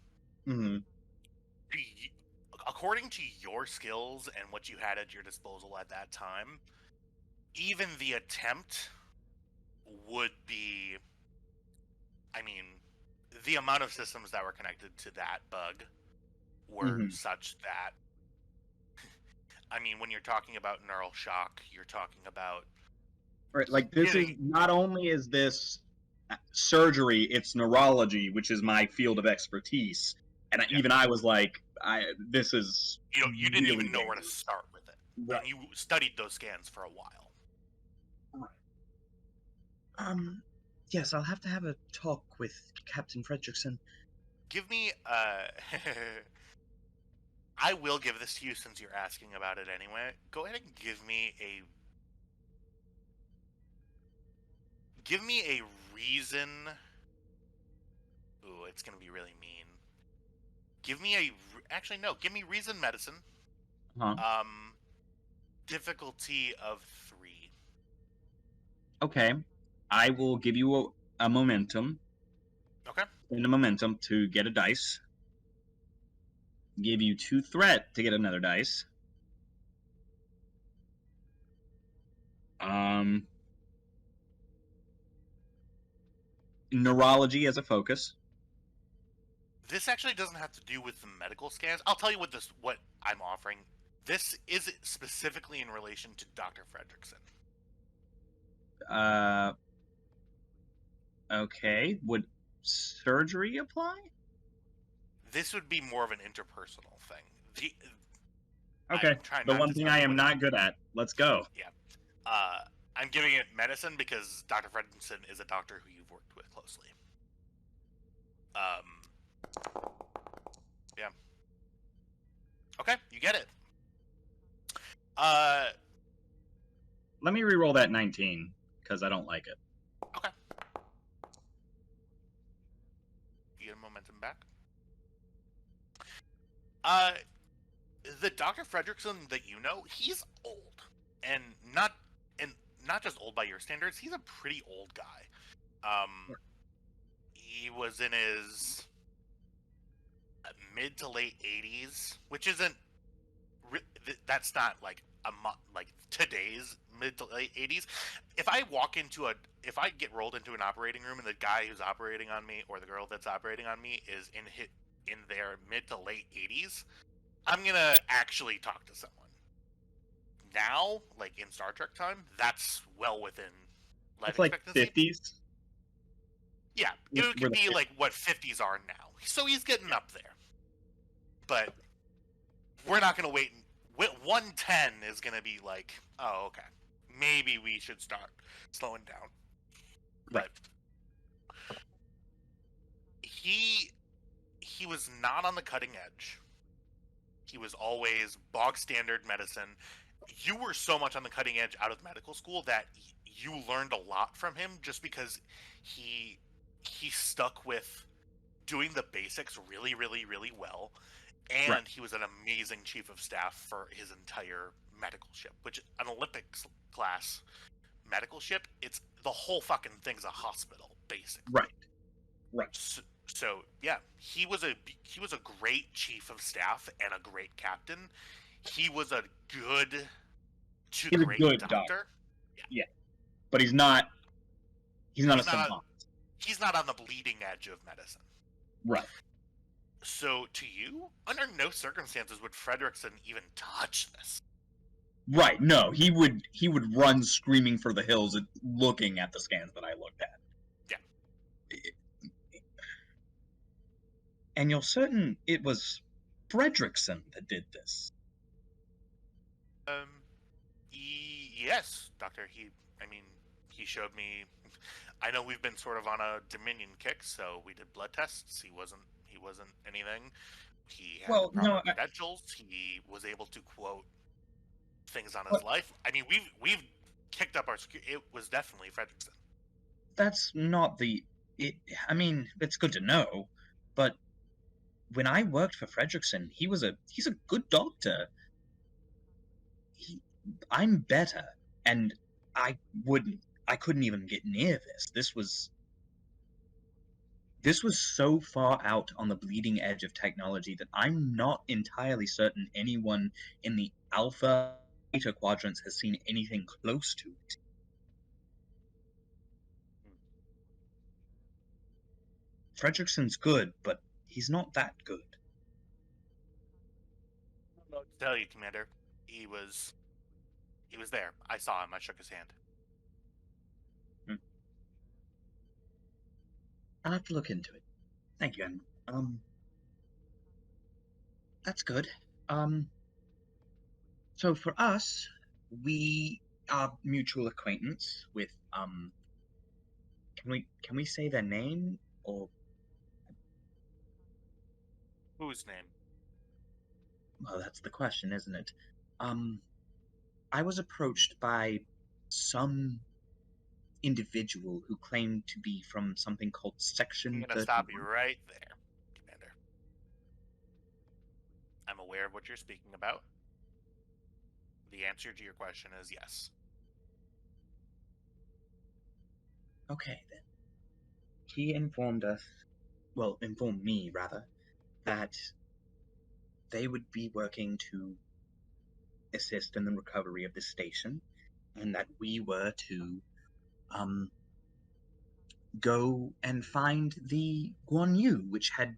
according to your skills and what you had at your disposal at that time, even the attempt would be, I mean, the amount of systems that were connected to that bug were such that, I mean, when you're talking about neural shock, you're talking about... Right, like this is, not only is this surgery, it's neurology, which is my field of expertise. And even I was like, this is... You didn't even know where to start with it. Right. And you studied those scans for a while. Right. Yes, I'll have to have a talk with Captain Fredrickson. Give me, I will give this to you since you're asking about it anyway. Go ahead and give me a reason. Ooh, it's gonna be really mean. Give me give me reason medicine. Difficulty of 3. Okay. I will give you a momentum. Okay. And a momentum to get a dice. Give you 2 threat to get another dice. Neurology as a focus. This actually doesn't have to do with the medical scans. I'll tell you what I'm offering. This is specifically in relation to Dr. Fredrickson. Okay. Would surgery apply? This would be more of an interpersonal thing. Okay. The one thing I am not good at. Let's go. Yeah. I'm giving it medicine because Dr. Fredrickson is a doctor who you've worked with closely. Yeah. Okay, you get it. Let me re-roll that 19, because I don't like it. Okay. You get a momentum back. The Dr. Fredrickson that you know, he's old, and not just old by your standards. He's a pretty old guy. He was in his mid to late 80s, which isn't. That's not like like today's mid to late 80s. If I get rolled into an operating room and the guy who's operating on me or the girl that's operating on me is in their mid to late 80s, I'm gonna actually talk to someone. Now, like in Star Trek time, that's well within life It's like expectancy. 50s. Yeah, it could be like what 50s are now. So he's getting up there. But we're not gonna wait. 110 is gonna be like, oh, okay, maybe we should start slowing down. Right. But he was not on the cutting edge. He was always bog standard medicine. You were so much on the cutting edge out of medical school that you learned a lot from him just because he stuck with doing the basics really, really, really well. And Right. he was an amazing chief of staff for his entire medical ship, which an Olympics class medical ship, it's the whole fucking thing's a hospital, basically. Right. Right. So yeah, he was a great chief of staff and a great captain. He was a good to He's great a good doctor. Yeah. But he's not a not savant. He's not on the bleeding edge of medicine. Right. So to you, under no circumstances would Fredrickson even touch this. Right. No, he would run screaming for the hills looking at the scans that I looked at. Yeah. And you're certain it was Fredrickson that did this? Yes, Doctor. He showed me. I know we've been sort of on a Dominion kick, so we did blood tests. He wasn't anything. He had the proper credentials. He was able to quote things on his life. I mean, we've kicked up our security. It was definitely Fredrickson. That's not the. I mean, it's good to know, but when I worked for Fredrickson, he's a good doctor. I'm better, and I couldn't even get near this. This was so far out on the bleeding edge of technology that I'm not entirely certain anyone in the Alpha Beta quadrants has seen anything close to it. Fredrickson's good, but he's not that good. I don't know what to tell you, Commander. He was there. I saw him. I shook his hand. I'll have to look into it. Thank you, Admiral. That's good. So for us, we are mutual acquaintance with Can we say their name or Whose name? well, that's the question, isn't it? I was approached by some individual who claimed to be from something called Section I'm 31. gonna stop you right there, Commander. I'm aware of what you're speaking about. The answer to your question is yes. Okay, then. He informed me, rather, that they would be working to assist in the recovery of the station, and that we were to go and find the Guan Yu, which had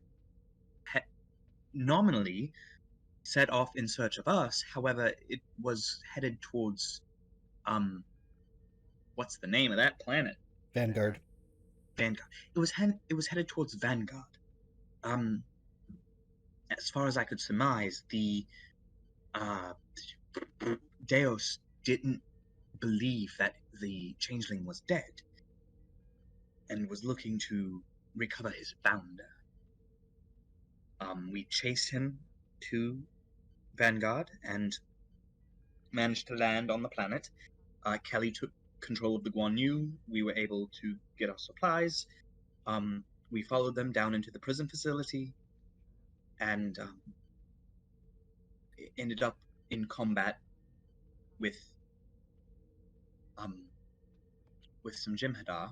nominally set off in search of us. However, it was headed towards what's the name of that planet? Vanguard. Vanguard. It was headed towards Vanguard. As far as I could surmise, the Deus didn't believe that the changeling was dead, and was looking to recover his founder. We chased him to Vanguard and managed to land on the planet. Kelly took control of the Guan Yu, we were able to get our supplies. We followed them down into the prison facility, and ended up in combat with some Jim'Hadar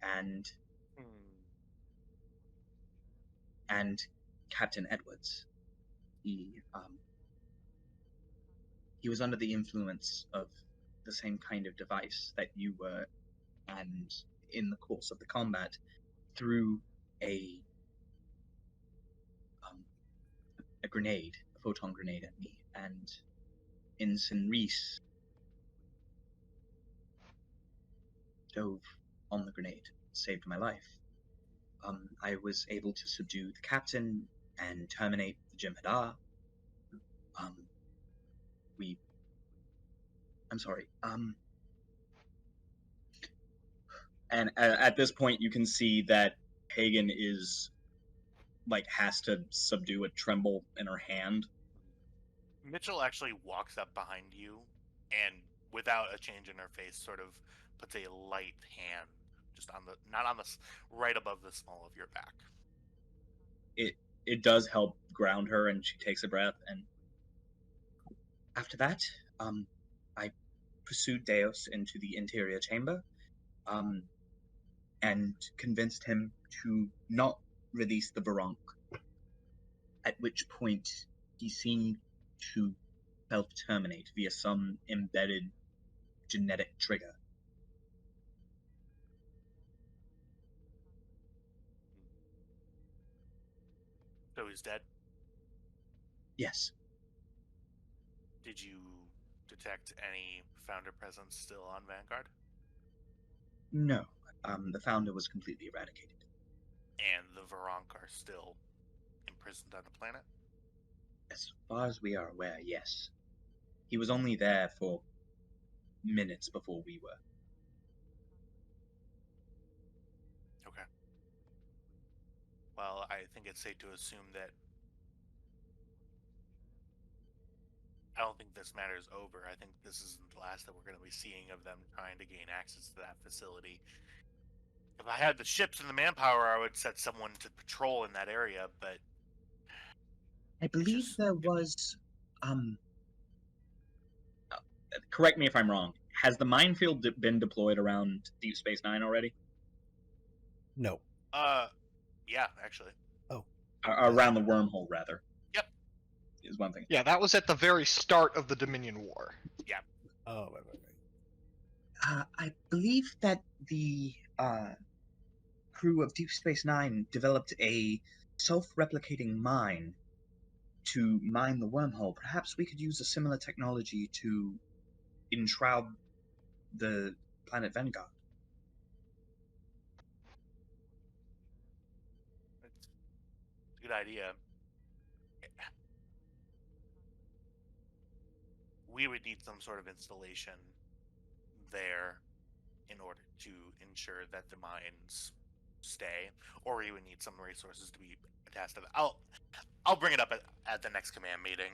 and Captain Edwards. He was under the influence of the same kind of device that you were, and in the course of the combat, threw a grenade, a photon grenade at me, and Ensign Reese dove on the grenade, saved my life. I was able to subdue the captain and terminate the Jim'Hadar. I'm sorry. And at this point, you can see that Hagen is has to subdue a tremble in her hand. Mitchell actually walks up behind you and, without a change in her face, sort of puts a light hand just on the, not on the, right above the small of your back. It does help ground her, and she takes a breath. And after that, I pursued Deus into the interior chamber, and convinced him to not release the Varank. At which point, he seemed to self-terminate via some embedded genetic trigger. So he's dead? Yes. Did you detect any founder presence still on Vanguard? No. The founder was completely eradicated. And the Varank are still imprisoned on the planet? As far as we are aware, yes. He was only there for minutes before we were. Okay. Well, I think it's safe to assume that I don't think this matter is over. I think this isn't the last that we're going to be seeing of them trying to gain access to that facility. If I had the ships and the manpower, I would set someone to patrol in that area, but I believe there was, correct me if I'm wrong, has the minefield been deployed around Deep Space Nine already? No. Yeah, actually. Oh. Around the wormhole, rather. Yep. Is one thing. Yeah, that was at the very start of the Dominion War. Yeah. Oh, right. I believe that the crew of Deep Space Nine developed a self-replicating mine to mine the wormhole. Perhaps we could use a similar technology to enshroud the planet Vanguard. It's a good idea. We would need some sort of installation there in order to ensure that the mines stay, or we would need some resources to be attached to that. I'll bring it up at the next command meeting.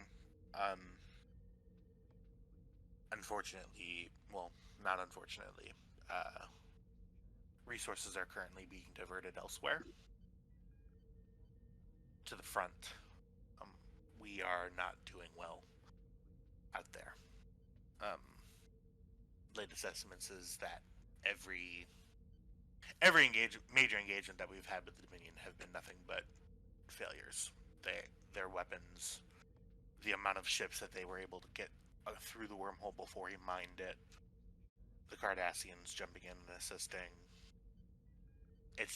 Unfortunately, well, not unfortunately, resources are currently being diverted elsewhere to the front. We are not doing well out there. Latest estimates is that every major engagement that we've had with the Dominion have been nothing but failures. Their weapons, the amount of ships that they were able to get through the wormhole before he mined it, the Cardassians jumping in and assisting. It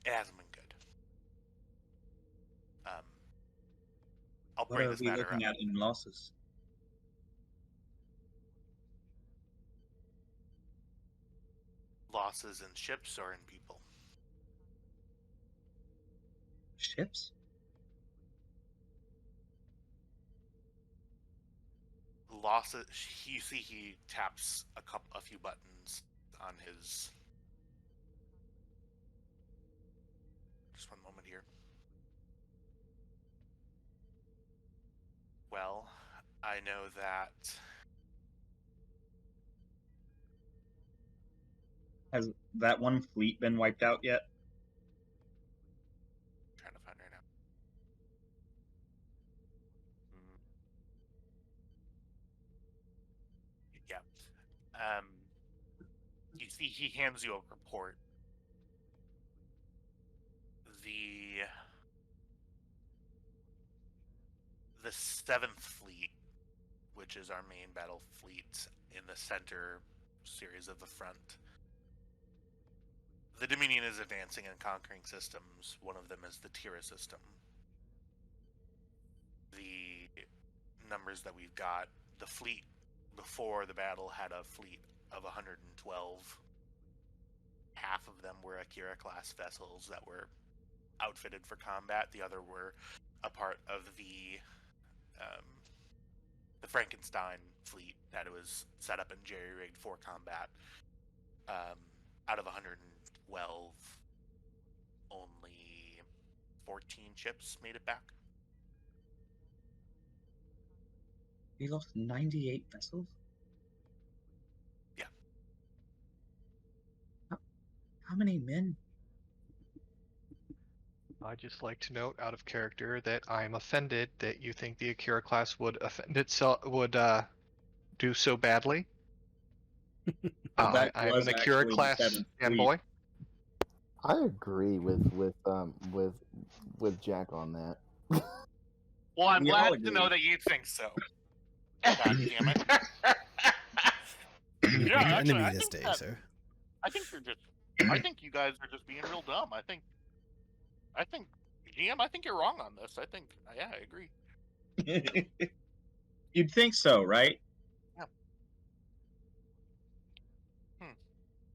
hasn't been good. I'll What bring are this we matter looking up. at in losses? Losses in ships or in people? Ships? Losses. You see, he taps a few buttons on his. Just one moment here. Well, I know that Has that one fleet been wiped out yet? trying to find right now. Yeah. You see, he hands you a report. The 7th Fleet, which is our main battle fleet in the center series of the front. The Dominion is advancing and conquering systems. One of them is the Tira system. The numbers that we've got, the fleet before the battle had a fleet of 112. Half of them were Akira-class vessels that were outfitted for combat. The other were a part of the Frankenstein fleet that was set up and jerry-rigged for combat. Out of 112, only 14 ships made it back. We lost 98 vessels? Yeah. How many men? I'd just like to note, out of character, that I'm offended that you think the Akira class would offend itself, do so badly. That I'm was an Akira actually the class 7th fanboy. I agree with Jack on that. Well, I'm We all glad to know agree. that you think so. God damn it. You're Yeah, an actually, enemy I this think day, that- sir. I think you guys are just being real dumb. I think, GM, I think you're wrong on this. I agree. You'd think so, right?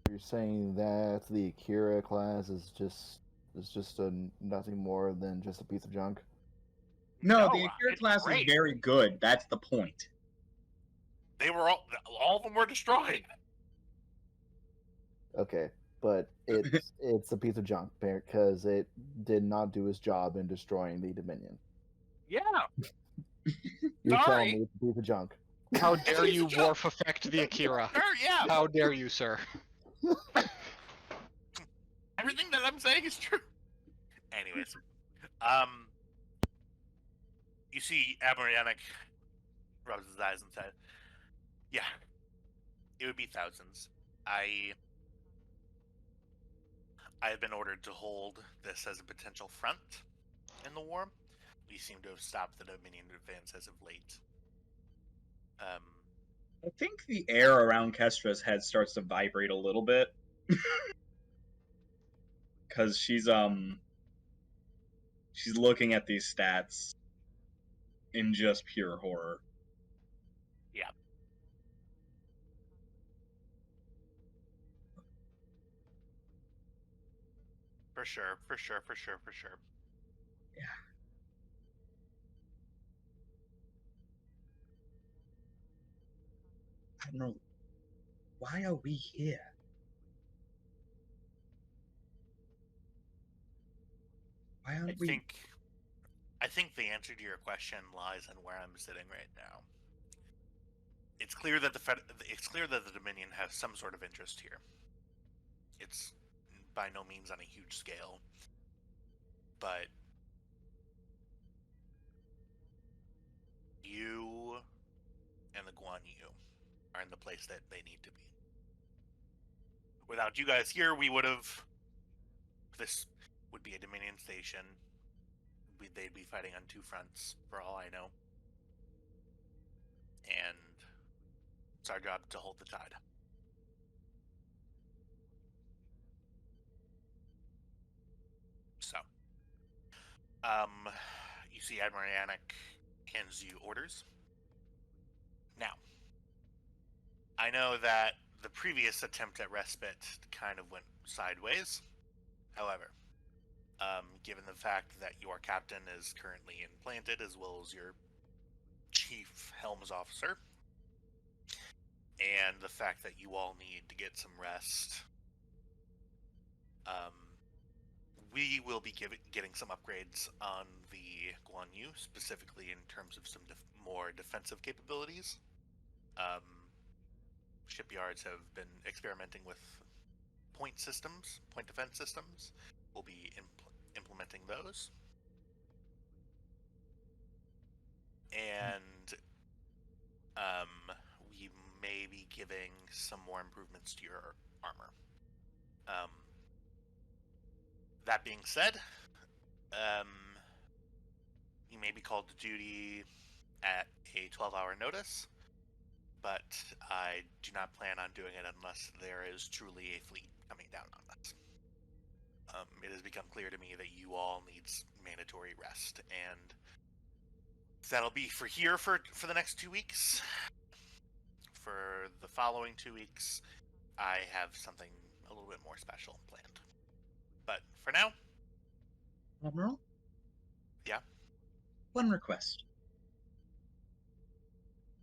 You're saying that the Akira class is just nothing more than just a piece of junk? No, No, the Akira it's class great. is very good. That's the point. They were all of them were destroyed. Okay, but it's a piece of junk because it did not do its job in destroying the Dominion. Yeah. You're Sorry. telling me it's a piece of junk. How dare Piece you of junk. Worf affect the Akira? Sure, yeah. How dare you, sir? Everything that I'm saying is true. Anyways, you see Admiral Yannick rubs his eyes and said, "Yeah, it would be thousands. I have been ordered to hold this as a potential front in the war. We seem to have stopped the Dominion advance as of late. I think the air around Kestra's head starts to vibrate a little bit. Because she's looking at these stats in just pure horror. Yeah. For sure. Yeah. I don't know. Why are we here? Why I aren't we? think the answer to your question lies in where I'm sitting right now. It's clear that the Dominion has some sort of interest here. It's by no means on a huge scale, but you and the Guan Yu are in the place that they need to be. Without you guys here, this would be a Dominion station. They'd be fighting on two fronts, for all I know. And it's our job to hold the tide. So, you see Admiral Yannick hands you orders. Now, I know that the previous attempt at respite kind of went sideways. However, given the fact that your captain is currently implanted, as well as your chief helms officer, and the fact that you all need to get some rest, we will be getting some upgrades on the Guan Yu, specifically in terms of some more defensive capabilities. Shipyards have been experimenting with point defense systems. We'll be implementing those. And we may be giving some more improvements to your armor. That being said, you may be called to duty at a 12-hour notice, but I do not plan on doing it unless there is truly a fleet coming down on us. It has become clear to me that you all need mandatory rest, and that'll be for the next 2 weeks. For the following 2 weeks, I have something a little bit more special planned. But for now... Admiral? Yeah? One request.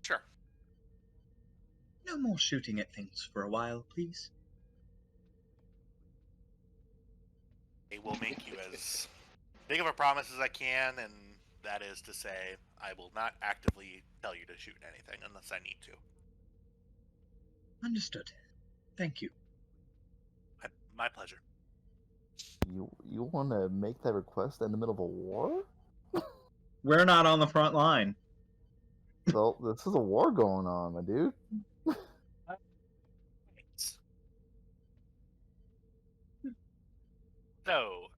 Sure. No more shooting at things for a while, please. I will make you as big of a promise as I can, and that is to say, I will not actively tell you to shoot anything unless I need to. Understood. Thank you. My pleasure. You want to make that request in the middle of a war? We're not on the front line. So this is a war going on, my dude. So,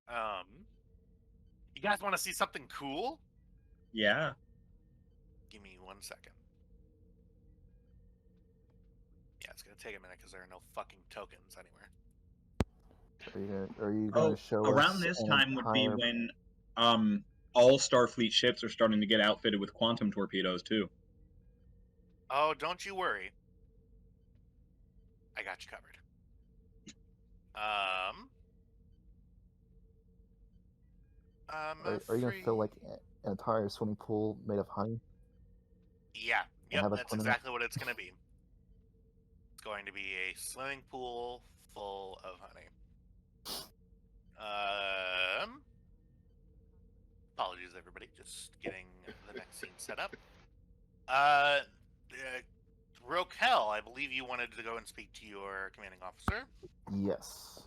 you guys want to see something cool? Yeah. Give me 1 second. Yeah, it's gonna take a minute because there are no fucking tokens anywhere. Are you going to show around us this an time would be entire- when all Starfleet ships are starting to get outfitted with quantum torpedoes too. Oh, don't you worry. I got you covered. Are you going to fill like an entire swimming pool made of honey? Yeah, yep, have a that's swim in it? exactly what it's going to be. It's going to be a swimming pool full of honey. Apologies, everybody. Just getting the next scene set up. Rokel, I believe you wanted to go and speak to your commanding officer. Yes.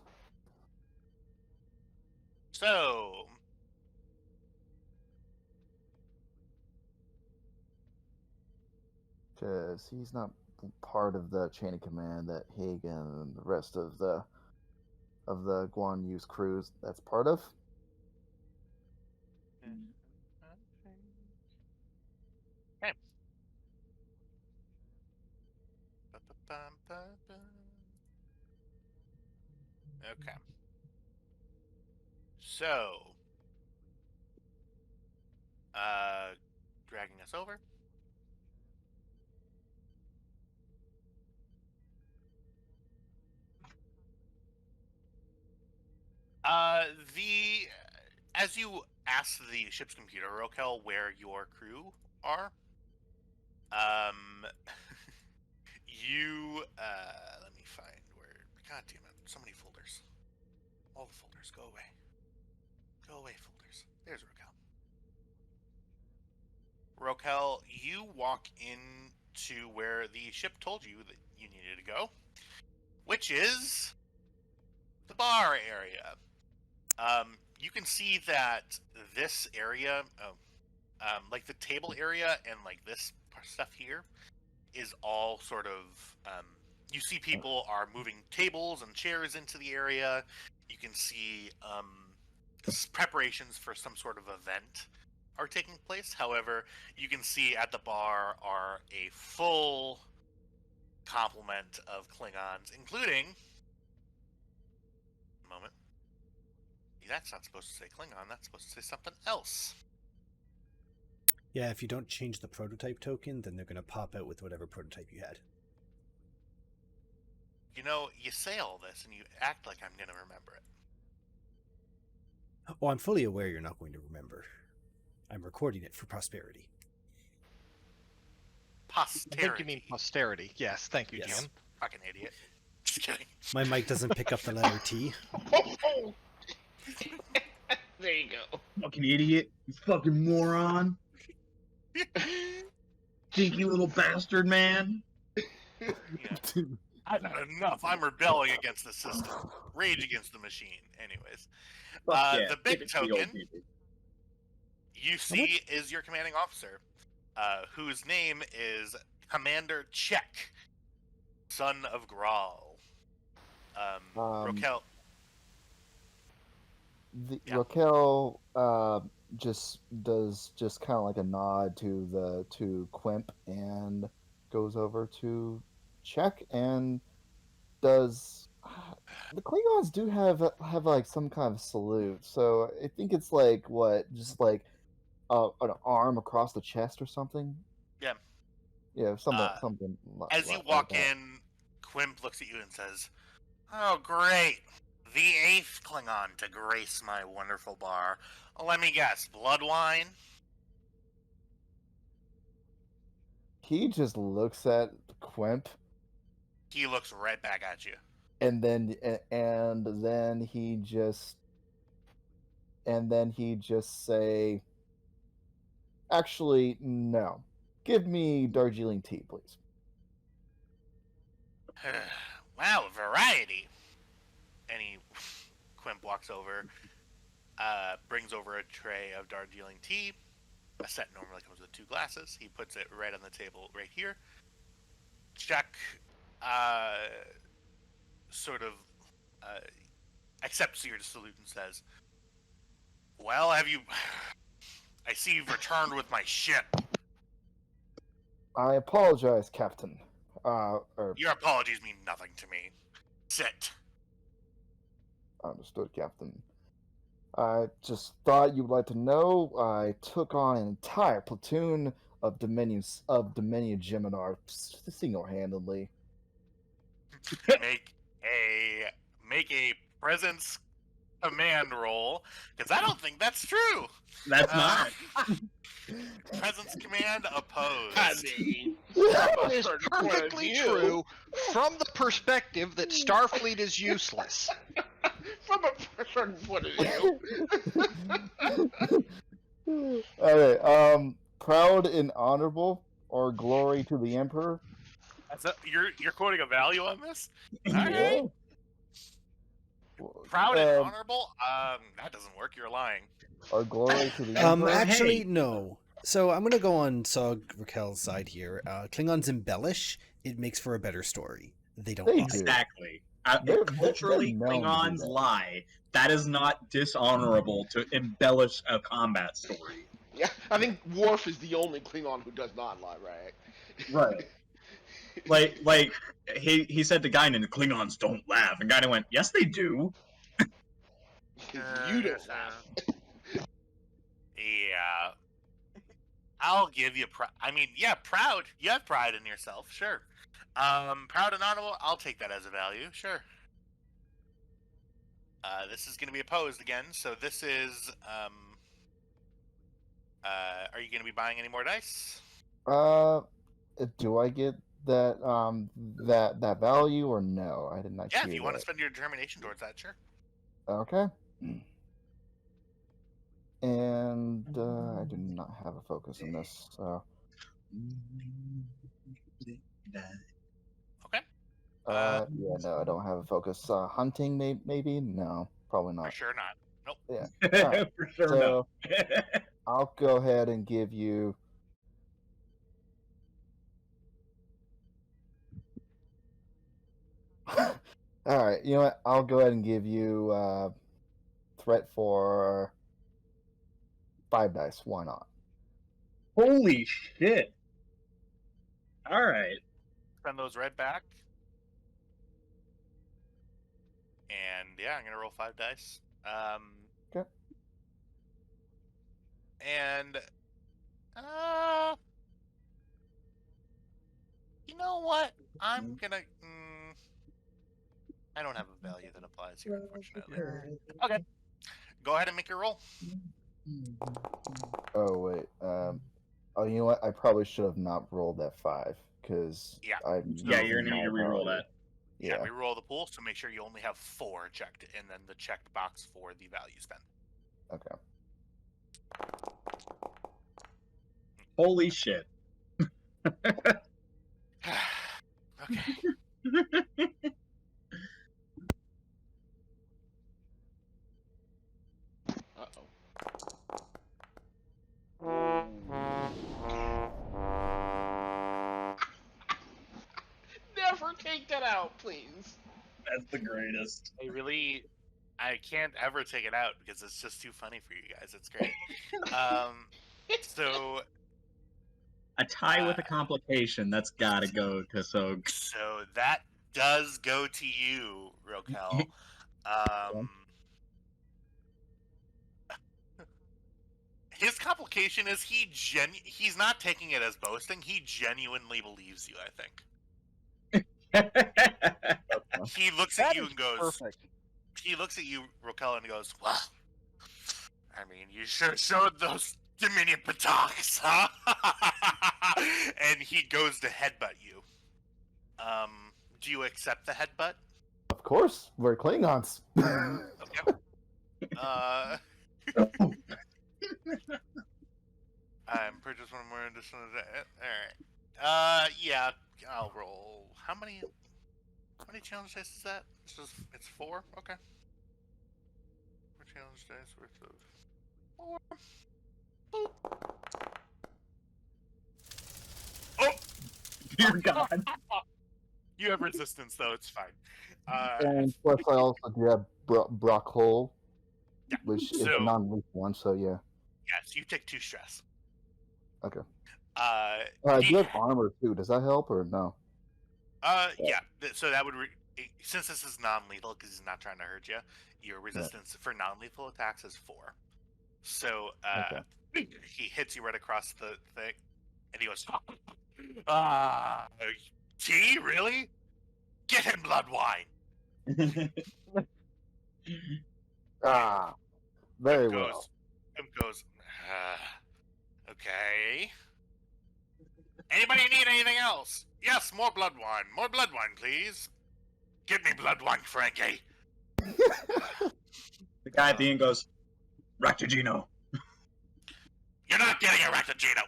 So, Because he's not part of the chain of command that Hagen and the rest of the Guan Yu's crews that's part of. okay. Okay. So, dragging us over. As you ask the ship's computer, Rokel, where your crew are, you, let me find where, god damn it, so many folders. All the folders, go away. Go away, folders. There's Rokel. Rokel, you walk into where the ship told you that you needed to go, which is the bar area. You can see that this area, like the table area and like this stuff here, is all sort of, you see people are moving tables and chairs into the area. You can see preparations for some sort of event are taking place. However, you can see at the bar are a full complement of Klingons, including... moment. That's not supposed to say Klingon, that's supposed to say something else. Yeah, if you don't change the prototype token, then they're going to pop out with whatever prototype you had. You know, you say all this and you act like I'm going to remember it. Oh, I'm fully aware you're not going to remember. I'm recording it for prosperity. Posterity. I think you mean posterity. Yes, thank you, Yes. Jim. Fucking idiot. Just kidding. My mic doesn't pick up the letter T. There you go. Fucking idiot. You fucking moron. Cheeky little bastard, man. Yeah. I've had enough. I'm rebelling against the system. Rage against the machine. Anyways, Fuck yeah, the give big it to the old token people. you see is your commanding officer, whose name is Commander Check, son of Graal. Rokel. Yeah. Raquel just does just kind of like a nod to Quimp and goes over to check and does the Klingons do have like some kind of salute, so I think it's like what, just like an arm across the chest or something. Yeah. Yeah, something. As you like walk that. in, Quimp looks at you and says, "Oh, great. The 8th Klingon to grace my wonderful bar. Let me guess, blood wine?" He just looks at Quimp He looks right back at you. and then he just say, actually, no. Give me Darjeeling tea, please. Wow, variety. And Quimp walks over, brings over a tray of Darjeeling tea. A set normally comes with 2 glasses. He puts it right on the table right here. Check sort of accepts your salute and says, "Well, have you... I see you've returned with my ship." I apologize, Captain. Your apologies mean nothing to me. Sit. Understood, Captain. I just thought you would like to know I took on an entire platoon of Dominion Geminar single-handedly. Make a presence command roll, because I don't think that's true. That's not. Presence command opposed. I mean, That is perfectly true from the perspective that Starfleet is useless. From a certain point of view. Alright, proud and honorable, or glory to the Emperor. You're quoting a value on this? Yeah. Alright. Proud and honorable? That doesn't work. You're lying. Or glory to the Emperor. Actually, Hey. no. So I'm gonna go on Sog Raquel's side here. Klingons embellish. It makes for a better story. They don't They lie. do. Exactly. They're Culturally, known to do Klingons that. lie. That is not dishonorable to embellish a combat story. Yeah, I think Worf is the only Klingon who does not lie, right? Right. like he said to Guinan, Klingons don't laugh, and Guinan went, yes they do. You don't laugh. Yeah. I'll give you proud. You have pride in yourself, sure. Proud and honorable, I'll take that as a value, sure. This is going to be opposed again, so this is, are you going to be buying any more dice? Do I get that that value or no? I did not. Yeah, hear if you want to that. spend your determination towards that, sure. Okay. And I do not have a focus in this, so. Okay. Yeah, no, I don't have a focus. Hunting, maybe? No, probably For not. sure not. Nope. Yeah. Alright, For sure so no. I'll go ahead and give you. All right, you know what? I'll go ahead and give you threat for 5 dice. Why not? Holy shit. Alright. Send those right back. And yeah, I'm gonna roll 5 dice. Okay. And you know what? I'm gonna. I don't have a value that applies here, unfortunately. Okay. Go ahead and make your roll. Oh wait. Oh, you know what? I probably should have not rolled that 5 because Yeah. Yeah, you're gonna need to reroll that. Yeah, Yeah. reroll the pool, so make sure you only have 4 checked, and then the checked box for the value spent. Okay. Holy shit. Okay. Uh-oh. Never take that out, please. That's the greatest. I can't ever take it out because it's just too funny for you guys. It's great. So A tie with a complication. That's gotta go to Soak. So that does go to you, Rokel. His complication is he's not taking it as boasting. He genuinely believes you, I think. He looks at you and goes, perfect. he looks at you, Rokel, and goes, well, I mean, you sure showed those Dominion Pataks, huh? And he goes to headbutt you. Do you accept the headbutt? Of course, we're Klingons. Okay. I'm purchased one more additional. Alright. Yeah, I'll roll. How many challenge dice is that? It's 4? Okay. 4 challenge dice worth of 4. Boop. Oh! Dear God. You have resistance, though. It's fine. And plus, I also do have Brock Hole, Yeah, which is so- a non-lethal one, so yeah. Yes, you take 2 stress. Okay. Uh, I he- do have armor too. Does that help or no? Yeah. So that would since this is non-lethal because he's not trying to hurt you, your resistance for non-lethal attacks is 4. So he hits you right across the thing, and he goes, tea, really? Get him blood wine. Very Goes, well. goes, okay. Anybody need anything else? Yes, more blood wine. More blood wine, please. Give me blood wine, Frankie. The guy at the end goes, Ractogino. You're not getting a Ractogino.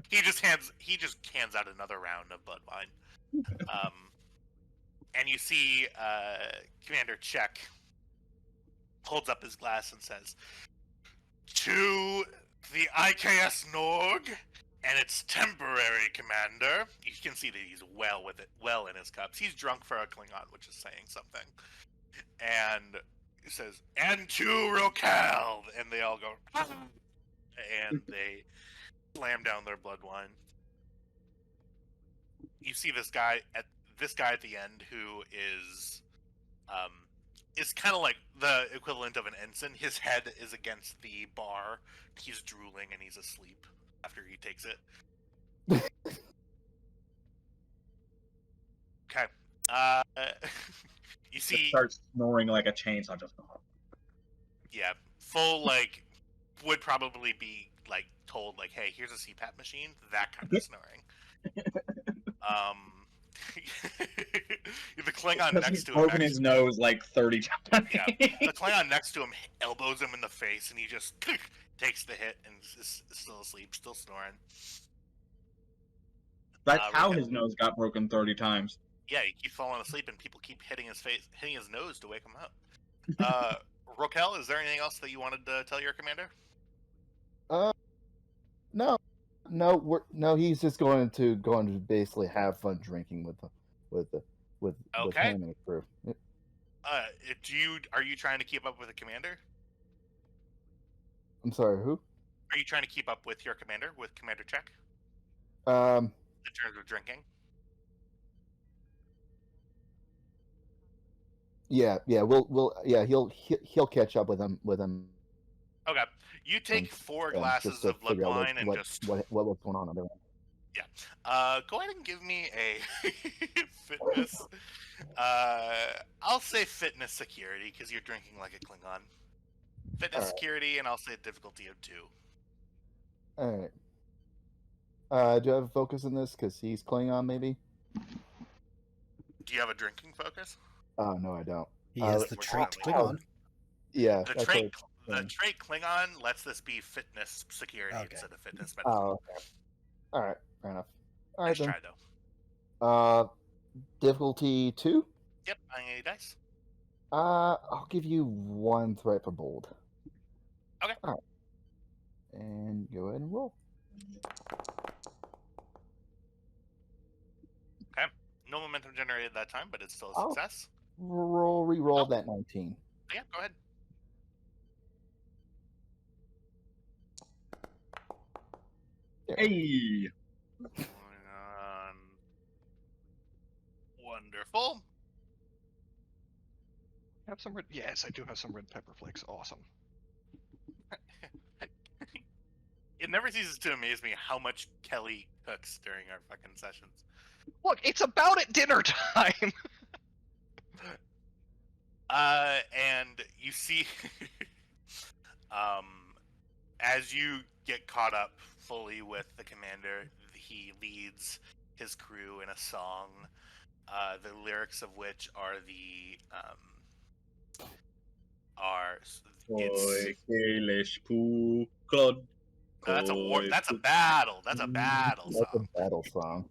He just hands out another round of blood wine. And you see Commander Check holds up his glass and says, to the IKS Norg and its temporary commander. You can see that he's well in his cups. He's drunk for a Klingon, which is saying something. And he says, and to Rokel, and they all go, and they slam down their blood wine. You see this guy at the end who is kind of like the equivalent of an ensign. His head is against the bar. He's drooling and he's asleep after he takes it. Okay. You see, Starts snoring like a chainsaw. Just yeah, full like would probably be like told like, hey, here's a CPAP machine. That kind of snoring. The Klingon next to him broken his nose like 30 times. Yeah, the Klingon next to him elbows him in the face, and he just takes the hit and is still asleep, still snoring. That's how his nose got broken 30 times. Yeah, he keeps falling asleep, and people keep hitting his nose to wake him up. Rokel, is there anything else that you wanted to tell your commander? No, he's just going to basically have fun drinking with Okay. him and the crew. Are you trying to keep up with the commander? I'm sorry, who? Are you trying to keep up with your commander, with Commander Check, Um, in terms of drinking? yeah, he'll catch up with him. Okay, you take 4 just glasses to of blood figure out wine and just what's going on. go ahead and give me a fitness. I'll say fitness security because you're drinking like a Klingon. Fitness Alright. security, and I'll say difficulty of 2. All right. Do I have a focus in this? Because he's Klingon, maybe. Do you have a drinking focus? Oh no, I don't. He has the we're trait trying to- Klingon. Yeah. The that's trait, what- the trait Klingon lets this be fitness security Okay. instead of fitness medicine. Oh, okay. All right. Fair enough. All right Nice then. try, though. Difficulty 2. Yep, I need dice. I'll give you 1 threat for bold. Okay. All right. And go ahead and roll. Okay. No momentum generated that time, but it's still a Oh. success. Re-roll Oh. that 19. Yeah, go ahead. Hey. Wonderful. Have some red. Yes, I do have some red pepper flakes. Awesome. It never ceases to amaze me how much Kelly cooks during our fucking sessions. Look, it's about at dinner time. And you see, as you get caught up fully with the commander, he leads his crew in a song, the lyrics of which are that's a war. That's a battle. That's a battle That's song. a battle song.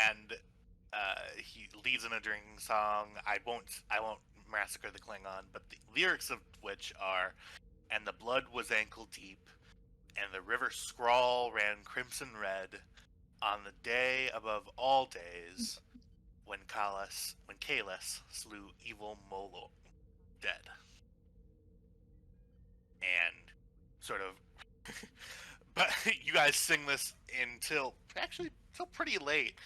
And he leads in a drinking song. I won't massacre the Klingon, but the lyrics of which are, "And the blood was ankle deep, and the river scrawl ran crimson red, on the day above all days, when Kalis slew evil Molo, dead." And sort of, but you guys sing this until pretty late,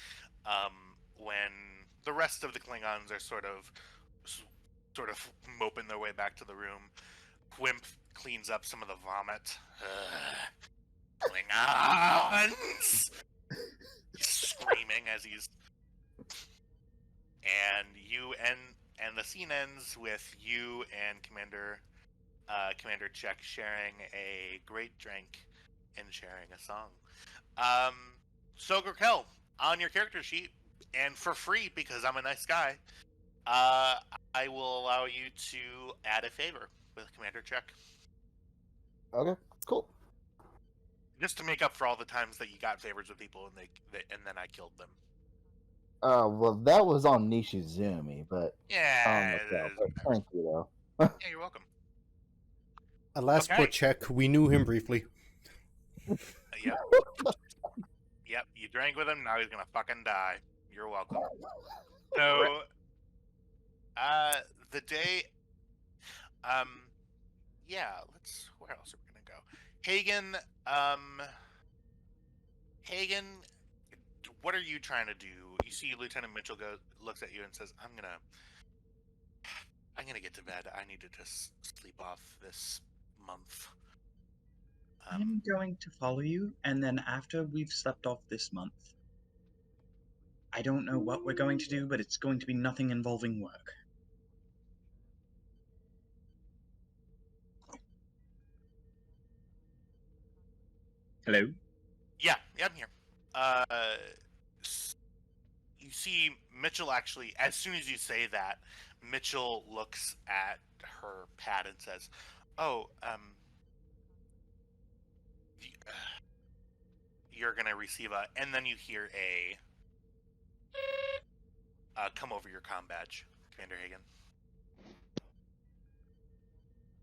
when the rest of the Klingons are sort of moping their way back to the room. Quimp cleans up some of the vomit. Klingons! He's screaming as he's, and the scene ends with you and Commander Czech sharing a great drink and sharing a song. So Grakel, on your character sheet, and for free because I'm a nice guy, I will allow you to add a favor with Commander Czech. Okay, cool. Just to make up for all the times that you got favors with people and then I killed them. Well, that was on Nishizumi, but Yeah, thank you though. Yeah, you're welcome. Alas, poor Czech. We knew him briefly. Yep. Yep, you drank with him, now he's gonna fucking die. You're welcome. So, the day, yeah, where else are we gonna go? Hagen, what are you trying to do? You see Lieutenant Mitchell looks at you and says, I'm gonna get to bed. I need to just sleep off this month. I'm going to follow you, and then after we've slept off this month, I don't know what we're going to do, but it's going to be nothing involving work. Hello? Yeah, I'm here. You see Mitchell actually, as soon as you say that, Mitchell looks at her pad and says, "Oh, you're gonna receive a," and then you hear a, "Come over your comm badge, Commander Hagen."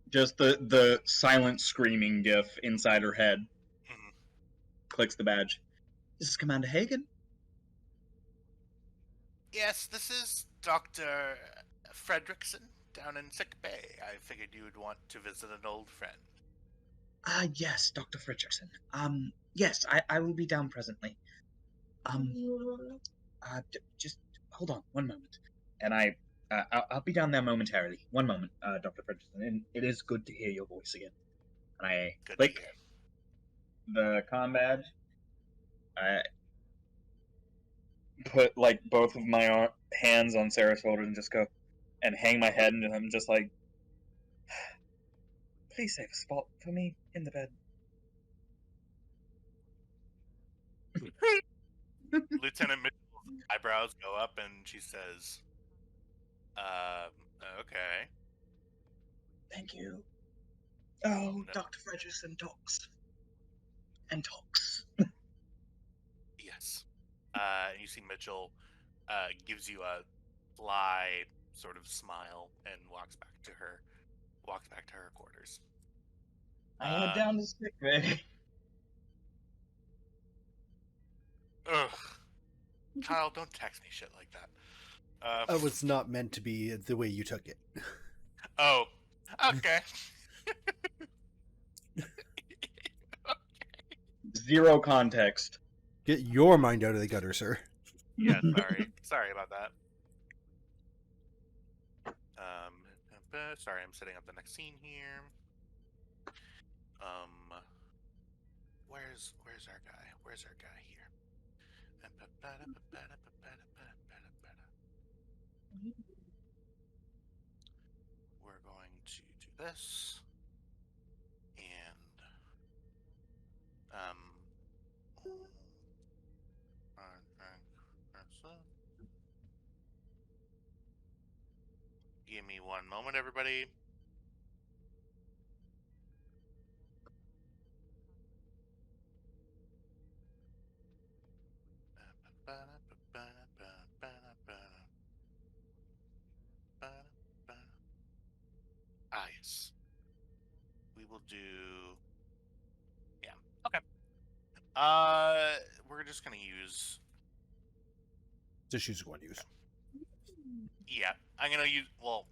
Just the silent screaming gif inside her head. Mm-hmm. Clicks the badge. This is Commander Hagen. Yes, this is Dr. Fredrickson down in sick bay. I figured you would want to visit an old friend. Yes, Dr. Fredrickson. Yes, I will be down presently. Just hold on one moment. And I'll be down there momentarily. One moment, Dr. Fredrickson. And it is good to hear your voice again. And I click the comm badge. I put like both of my hands on Sarah's shoulder and just go and hang my head, and I'm just like, please save a spot for me in the bed. Lieutenant Mitchell's eyebrows go up and she says, okay. Thank you. Oh, no. Dr. Fredrickson talks. And talks. Yes. You see Mitchell gives you a sly sort of smile and walks back to her quarters. I head down to sick bay. Ugh. Kyle, don't text me shit like that. It was not meant to be the way you took it. Oh, okay. Zero context. Get your mind out of the gutter, sir. Yeah, sorry about that. Sorry, I'm setting up the next scene here. Where's our guy? Where's our guy here? We're going to do this, and give me one moment, everybody. Ah, yes. We will do. Yeah. Okay. We're just gonna use. Just use one use. Yeah, I'm gonna use. Well,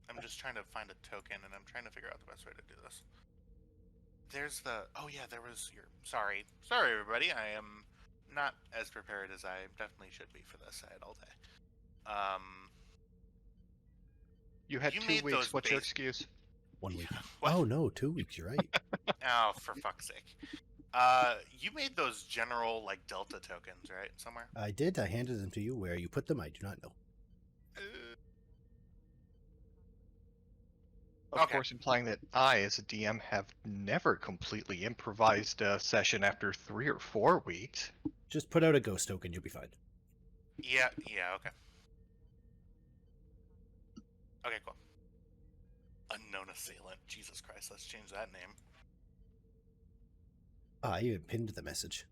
I'm just trying to find a token, and I'm trying to figure out the best way to do this. There's the. Oh yeah, there was your. Sorry, everybody. I am not as prepared as I definitely should be for this. I had all day. You had You 2 made weeks. those What's your base- excuse? 1 week. What? Oh no, 2 weeks. You're right. Oh, for fuck's sake. You made those general like Delta tokens, right? Somewhere. I did. I handed them to you. Where you put them, I do not know. Of Okay. course, implying that I, as a DM, have never completely improvised a session after 3 or 4 weeks. Just put out a ghost token. You'll be fine. Yeah. Okay. Okay, cool. Unknown assailant. Jesus Christ, let's change that name. I even pinned the message.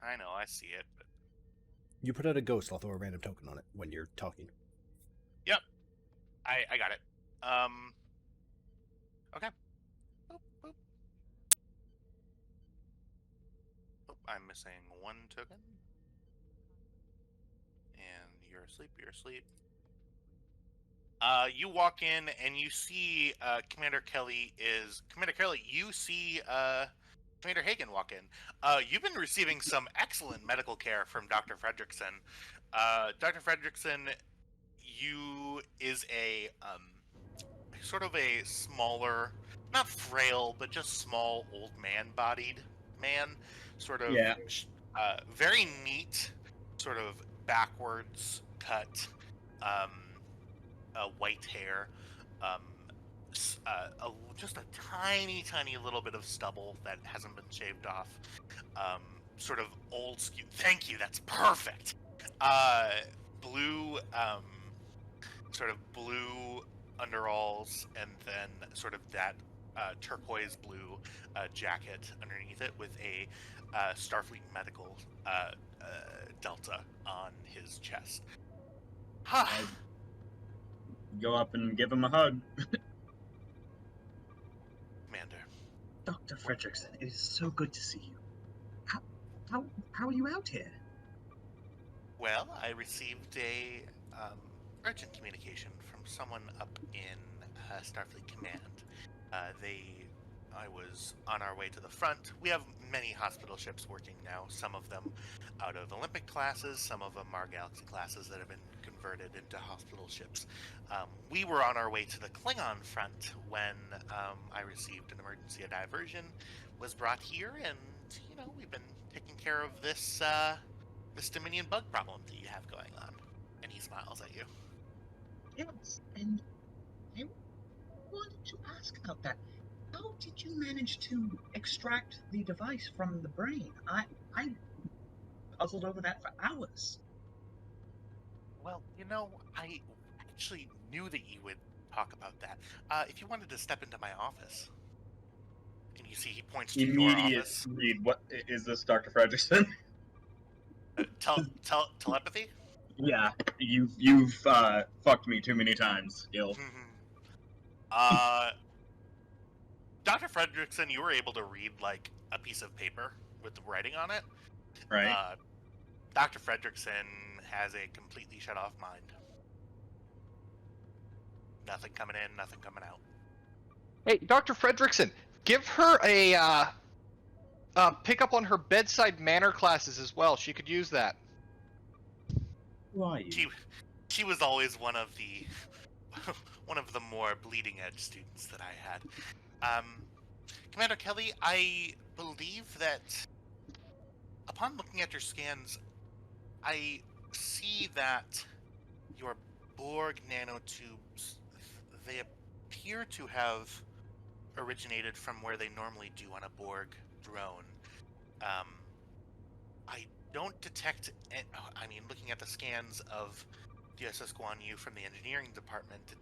I know, I see it, but You put out a ghost, I'll throw a random token on it when you're talking. I got it. Okay. Boop, boop. Oh, I'm missing 1 token. And you're asleep. You walk in and you see Commander Kelly. You see Commander Hagen walk in. You've been receiving some excellent medical care from Dr. Fredrickson. Dr. Fredrickson, you is a sort of a smaller, not frail, but just small, old man-bodied man. Sort of, Yeah. very neat, sort of backwards cut, white hair, just a tiny little bit of stubble that hasn't been shaved off. Sort of old skew. Thank you. That's perfect. Blue, sort of blue underalls, and then sort of that turquoise blue jacket underneath it with a Starfleet medical delta on his chest. Go up and give him a hug. Commander. Dr. Fredrickson, it is so good to see you. How are you out here? Well, I received a urgent communication from someone up in Starfleet Command. I was on our way to the front. We have many hospital ships working now, some of them out of Olympic classes, some of them are Galaxy classes that have been converted into hospital ships. We were on our way to the Klingon front when I received an emergency diversion, was brought here, and, we've been taking care of this Dominion bug problem that you have going on. And he smiles at you. Yes, and I wanted to ask about that. How did you manage to extract the device from the brain? I puzzled over that for hours. Well, I actually knew that you would talk about that. If you wanted to step into my office. And you see he points to your Immediate office. read. What is this, Dr. Fredrickson? Telepathy? Yeah, you've fucked me too many times, Gil. Dr. Fredrickson, you were able to read like a piece of paper with the writing on it. Right. Dr. Fredrickson has a completely shut off mind. Nothing coming in, nothing coming out. Hey, Dr. Fredrickson, give her a pick up on her bedside manner classes as well. She could use that. Who are you? She was always one of the one of the more bleeding edge students that I had. Commander Kelly, I believe that upon looking at your scans, I see that your Borg nanotubes, they appear to have originated from where they normally do on a Borg drone. I don't detect, I mean, looking at the scans of the SS Guan Yu from the engineering department, it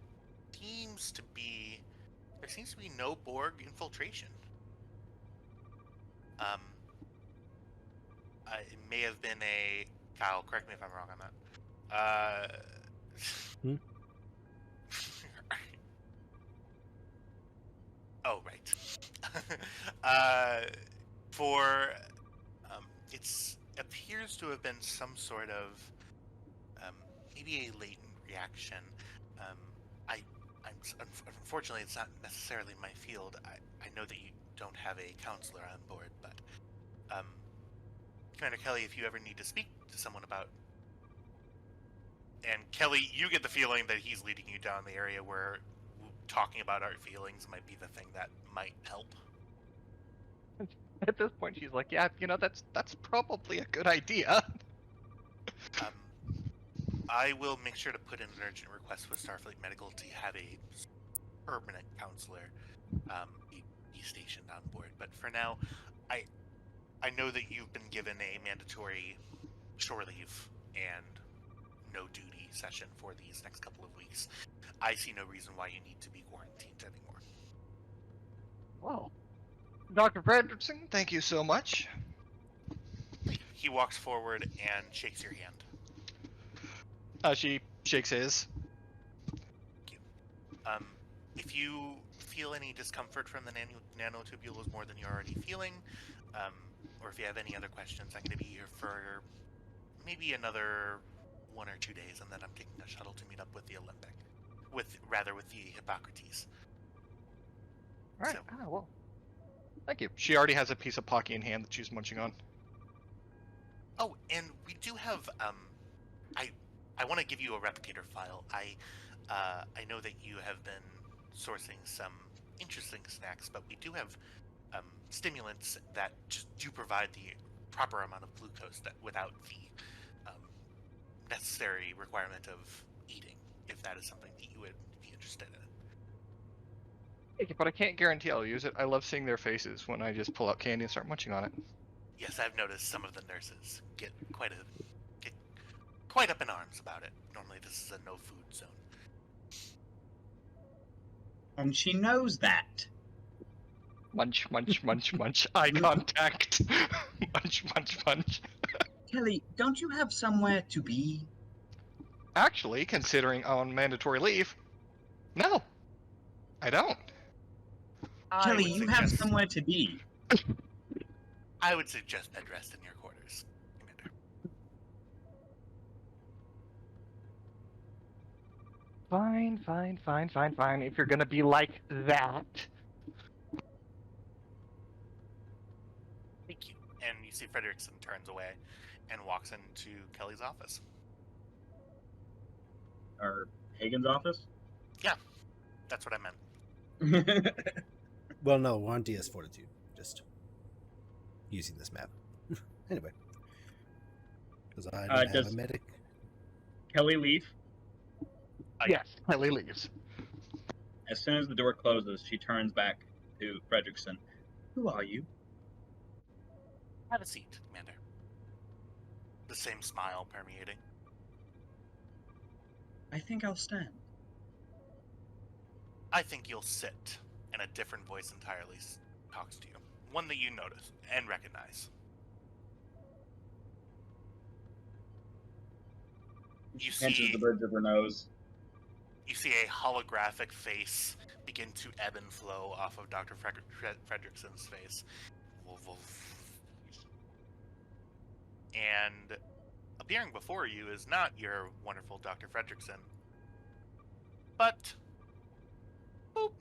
seems to be, there seems to be no Borg infiltration. It may have been a, Kyle, correct me if I'm wrong on that. Oh, right. It appears to have been some sort of maybe a latent reaction. Unfortunately, it's not necessarily my field. I know that you don't have a counselor on board, but Commander Kelly, if you ever need to speak to someone about, and Kelly, you get the feeling that he's leading you down the area where talking about our feelings might be the thing that might help. At this point, she's like, "Yeah, that's probably a good idea." I will make sure to put in an urgent request with Starfleet Medical to have a permanent counselor be stationed on board. But for now, I know that you've been given a mandatory shore leave and no duty session for these next couple of weeks. I see no reason why you need to be quarantined anymore. Well, Dr. Fredrickson, thank you so much. He walks forward and shakes your hand. She shakes his. Thank you. If you feel any discomfort from the nanotubules more than you're already feeling, or if you have any other questions, I'm going to be here for maybe another 1 or 2 days, and then I'm taking a shuttle to meet up with the Olympic. With the Hippocrates. All right. So, Well, thank you. She already has a piece of Pocky in hand that she's munching on. oh, and we do have, I want to give you a replicator file. I know that you have been sourcing some interesting snacks, but we do have stimulants that just do provide the proper amount of glucose that without the necessary requirement of eating, if that is something that you would be interested in. Thank you, but I can't guarantee I'll use it. I love seeing their faces when I just pull out candy and start munching on it. Yes, I've noticed some of the nurses get quite up in arms about it. Normally this is a no-food zone. And she knows that. Munch, munch, munch, munch. Eye contact. Munch, munch, munch. Kelly, don't you have somewhere to be? Actually, considering on mandatory leave, no, I don't. Kelly, you have somewhere to be. I would suggest bed rest in your quarters, Commander. Fine. If you're gonna be like that. Thank you. And you see Fredrickson turns away and walks into Kelly's office. Or Hagen's office? Yeah, that's what I meant. Well, no, we're on DS-Fortitude. Just using this map. Anyway. Because I don't have a medic. Kelly leave? Yes, Kelly leaves. As soon as the door closes, she turns back to Fredrickson. Who are you? Have a seat, Commander. The same smile permeating. I think I'll stand. I think you'll sit, and a different voice entirely talks to you. One that you notice and recognize. You Pinches see, the bridge of her nose. you see a holographic face begin to ebb and flow off of Dr. Fredrickson's face. And appearing before you is not your wonderful Dr. Fredrickson, but boop.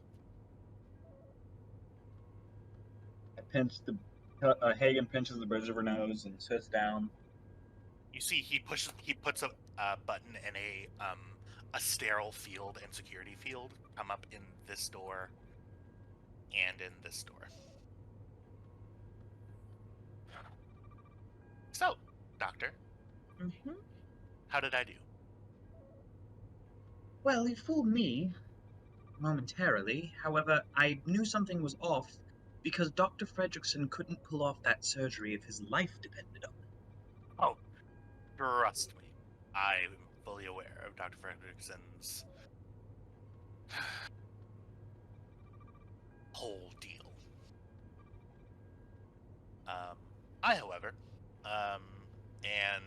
Hagen pinches the bridge of her nose and sits down. You see, he puts a button and a sterile field and security field come up in this door and in this door. So, Doctor, how did I do? Well, you fooled me momentarily. However, I knew something was off because Dr. Fredrickson couldn't pull off that surgery if his life depended on it. Oh, trust me, I'm fully aware of Dr. Fredrickson's whole deal. However, and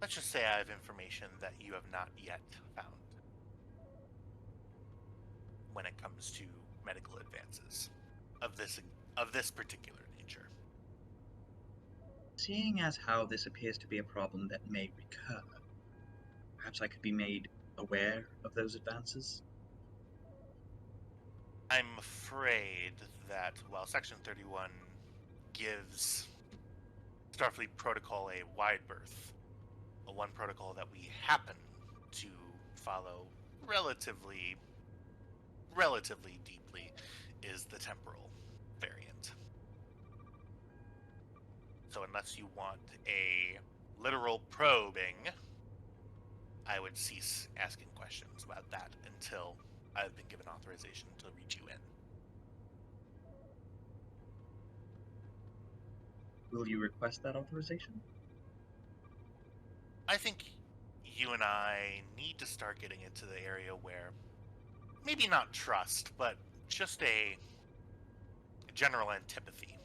let's just say I have information that you have not yet found when it comes to medical advances of this particular nature. Seeing as how this appears to be a problem that may recur, perhaps I could be made aware of those advances? I'm afraid that while Section 31 gives Starfleet Protocol a wide berth, one protocol that we happen to follow relatively deeply is the temporal variant. So unless you want a literal probing, I would cease asking questions about that until I've been given authorization to read you in. Will you request that authorization? I think you and I need to start getting into the area where maybe not trust, but just a general antipathy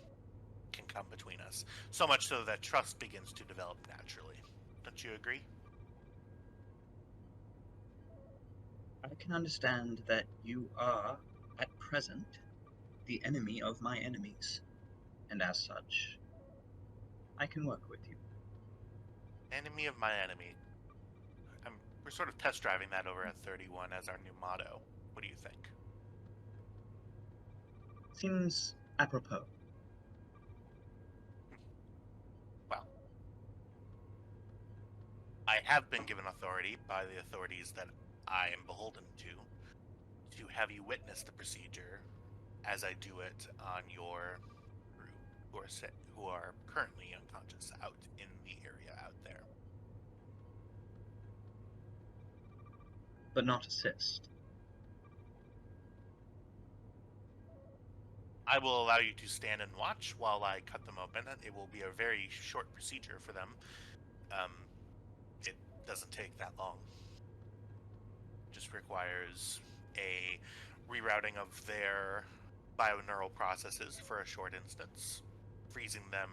can come between us. So much so that trust begins to develop naturally. Don't you agree? I can understand that you are, at present, the enemy of my enemies, and as such, I can work with you. Enemy of my enemy. We're sort of test driving that over at 31 as our new motto. What do you think? Seems apropos. Well, I have been given authority by the authorities that I am beholden to have you witness the procedure as I do it on your crew who are currently unconscious out in the area out there. But not assist. I will allow you to stand and watch while I cut them open. It will be a very short procedure for them. It doesn't take that long. Just requires a rerouting of their bioneural processes for a short instance, freezing them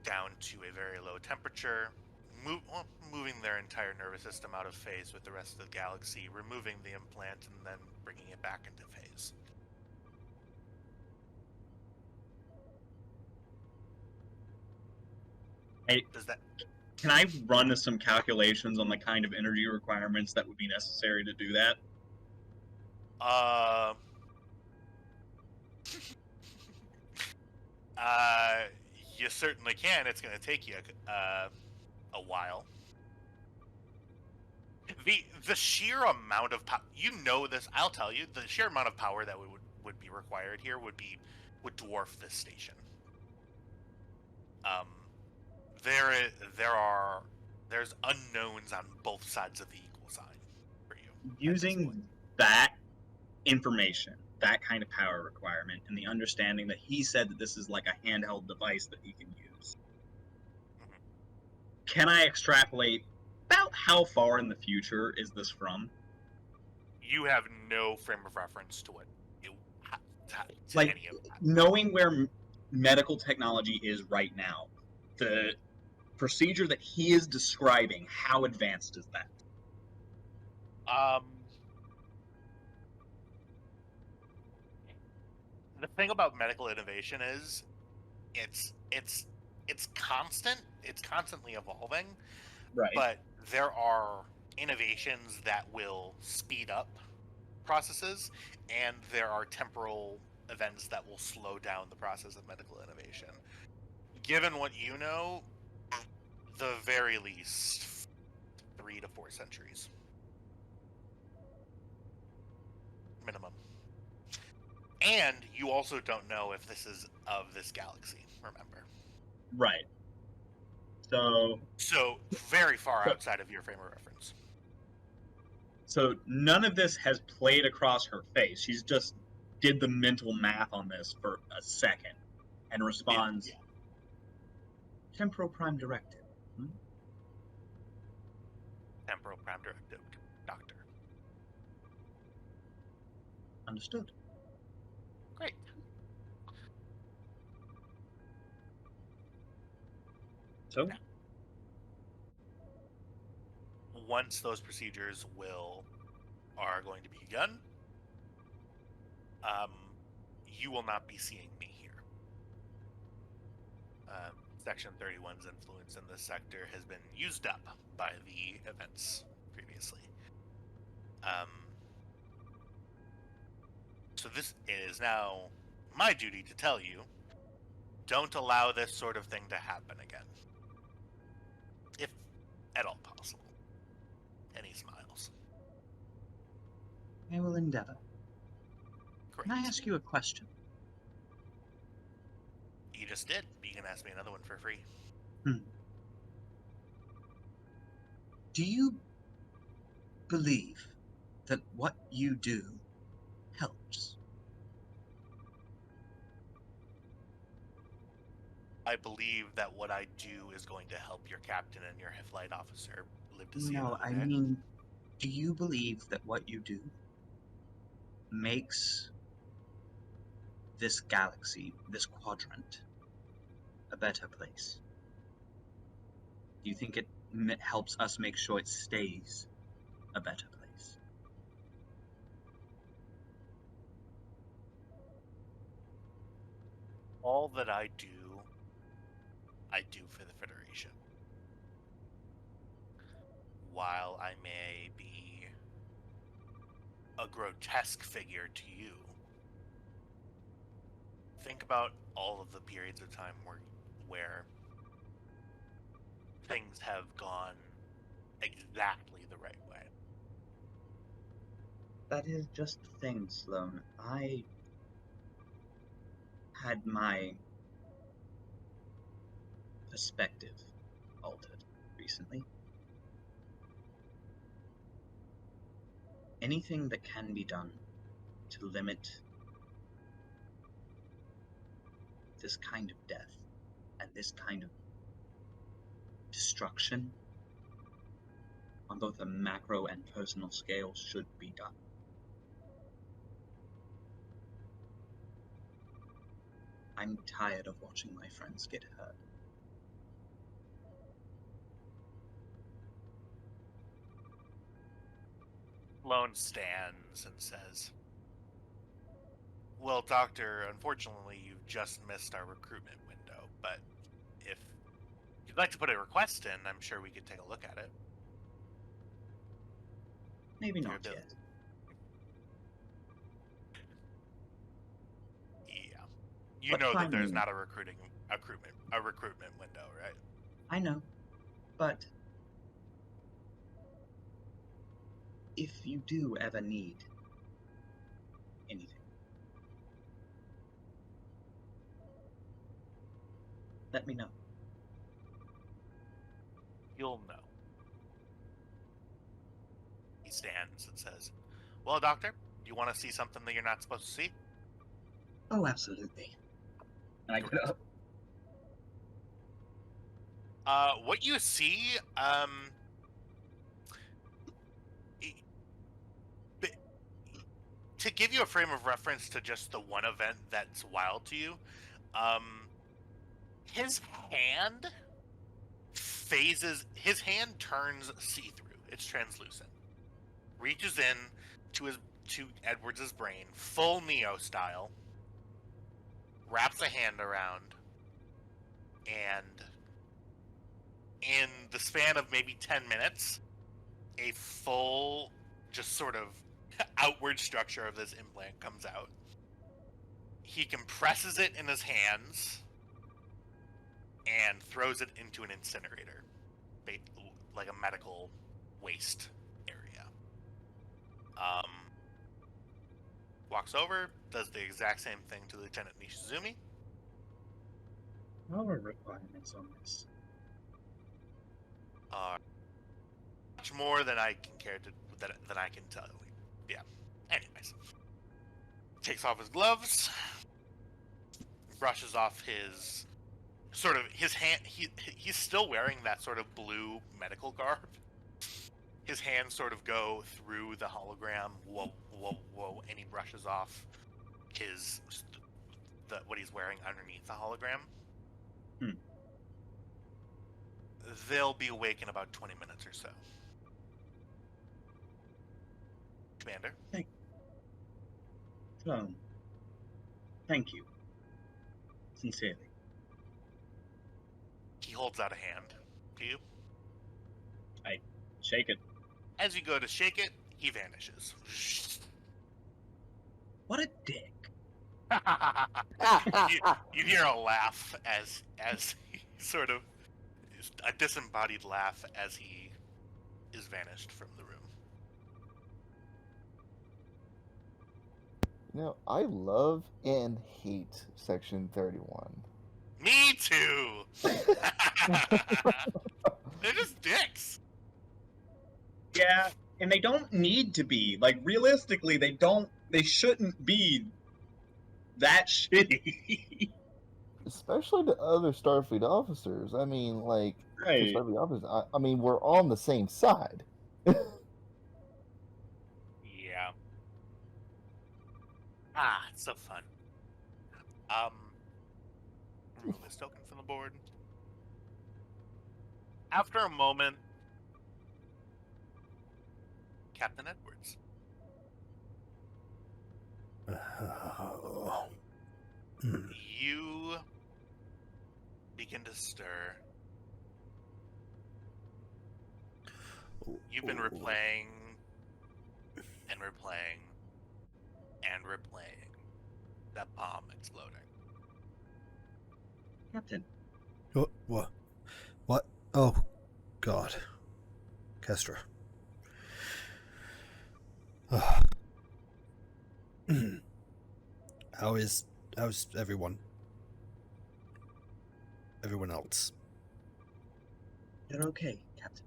down to a very low temperature, moving their entire nervous system out of phase with the rest of the galaxy, removing the implant, and then bringing it back into phase. Can I run some calculations on the kind of energy requirements that would be necessary to do that? You certainly can. It's going to take you a while. The sheer amount of power, you know this, I'll tell you, the sheer amount of power that would be required here would dwarf this station. There's unknowns on both sides of the equal sign for you. Using that information, that kind of power requirement, and the understanding that he said that this is like a handheld device that he can use, can I extrapolate about how far in the future is this from? You have no frame of reference to like any of that. Knowing where medical technology is right now, the procedure that he is describing, how advanced is that? The thing about medical innovation is it's constant. It's constantly evolving. Right. But there are innovations that will speed up processes, and there are temporal events that will slow down the process of medical innovation. Given what you know, the very least 3 to 4 centuries minimum. And you also don't know if this is of this galaxy, remember. Right. So very far outside of your frame of reference. So none of this has played across her face. She's just did the mental math on this for a second and responds, Yeah. Temporal Prime Directive. Temporal Prime Directive, Doctor. Understood. Great. So? Now, once those procedures are going to be begun, you will not be seeing me here. Section 31's influence in this sector has been used up by the events previously. So this is now my duty to tell you, don't allow this sort of thing to happen again. If at all possible. Any smiles? I will endeavor. Great. Can I ask you a question? You just did. You can ask me another one for free. Do you believe that what you do helps? I believe that what I do is going to help your captain and your flight officer live to see No, another I day. mean, do you believe that what you do makes this galaxy, this quadrant, a better place? Do you think it helps us make sure it stays a better place? All that I do for the Federation. While I may be a grotesque figure to you, think about all of the periods of time where things have gone exactly the right way. That is just the thing, Sloan. I had my perspective altered recently. Anything that can be done to limit this kind of death and this kind of destruction on both a macro and personal scale should be done. I'm tired of watching my friends get hurt. Lone stands and says, well, Doctor, unfortunately, you've just missed our recruitment window, but if you'd like to put a request in, I'm sure we could take a look at it. Maybe not yet. Yeah. You But know that find there's me. not a recruitment window, right? I know, but if you do ever need anything, let me know. You'll know. He stands and says, well, Doctor, you want to see something that you're not supposed to see? Oh, absolutely. And I get up. What you see, to give you a frame of reference to just the one event that's wild to you, his hand phases. His hand turns see-through. It's translucent. Reaches in to Edwards' brain, full Neo style. Wraps a hand around, and in the span of maybe 10 minutes, a full, just sort of outward structure of this implant comes out. He compresses it in his hands and throws it into an incinerator, like a medical waste area. Walks over, does the exact same thing to Lieutenant Nishizumi. What are requirements on this? Much more than I can than I can tell you. Yeah. Anyways, takes off his gloves, brushes off his hand. He's still wearing that sort of blue medical garb. His hands sort of go through the hologram, whoa, whoa, whoa, and he brushes off what he's wearing underneath the hologram. They'll be awake in about 20 minutes or so. Commander? Thank you. Sincerely. He holds out a hand to you. Shake it. As you go to shake it, he vanishes. What a dick. you hear a laugh as he sort of, a disembodied laugh as he is vanished from the room. You know, I love and hate Section 31. Me too! They're just dicks! Yeah, and they don't need to be. Like, realistically, they shouldn't be that shitty. Especially to other Starfleet officers. I mean, like, Right. Starfleet officers, I mean, we're on the same side. Yeah. It's so fun. Remove this token from the board. After a moment, Captain Edwards. You begin to stir. You've been replaying and replaying and replaying that bomb exploding. Captain. What? Oh, God. Kestra. How's everyone? Everyone else? You're okay, Captain.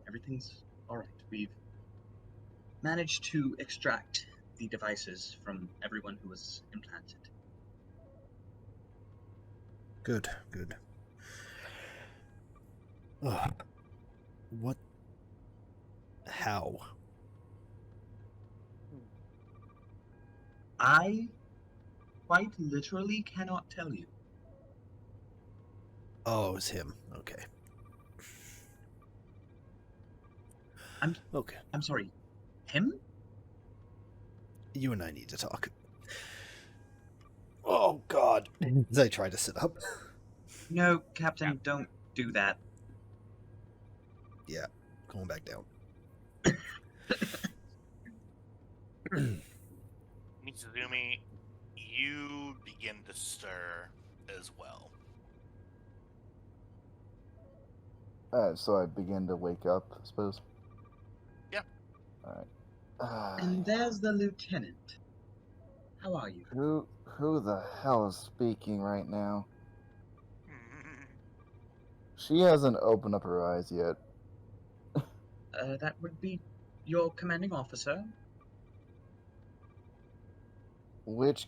Everything's alright. We've managed to extract the devices from everyone who was implanted. Good. What? How? I quite literally cannot tell you. Oh, it was him. Okay. Okay. I'm sorry. Him? You and I need to talk. Oh, God. As I try to sit up. No, Captain, don't do that. Yeah, going back down. Mitsuzumi, you begin to stir as well. So I begin to wake up, I suppose? Yeah. Alright. And there's the lieutenant. How are you? Who the hell is speaking right now? She hasn't opened up her eyes yet. That would be your commanding officer. Which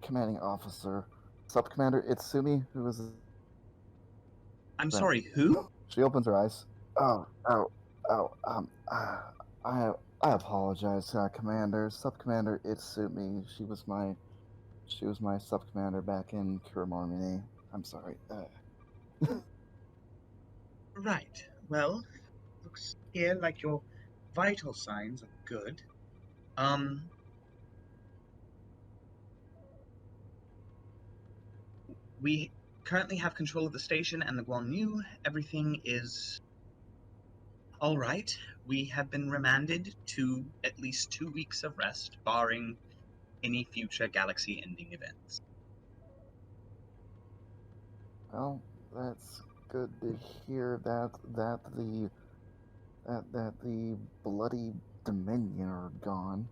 commanding officer? Sub-Commander Itsumi, who is... I'm sorry, who? She opens her eyes. I apologize, Commander. Sub-Commander Itsumi. She was my sub-commander back in Kuramormini. I'm sorry. Right. Well, looks here like your vital signs are good. We currently have control of the station and the Guan. Everything is all right. We have been remanded to at least 2 weeks of rest, barring any future galaxy-ending events. Well, that's good to hear that the bloody Dominion are gone.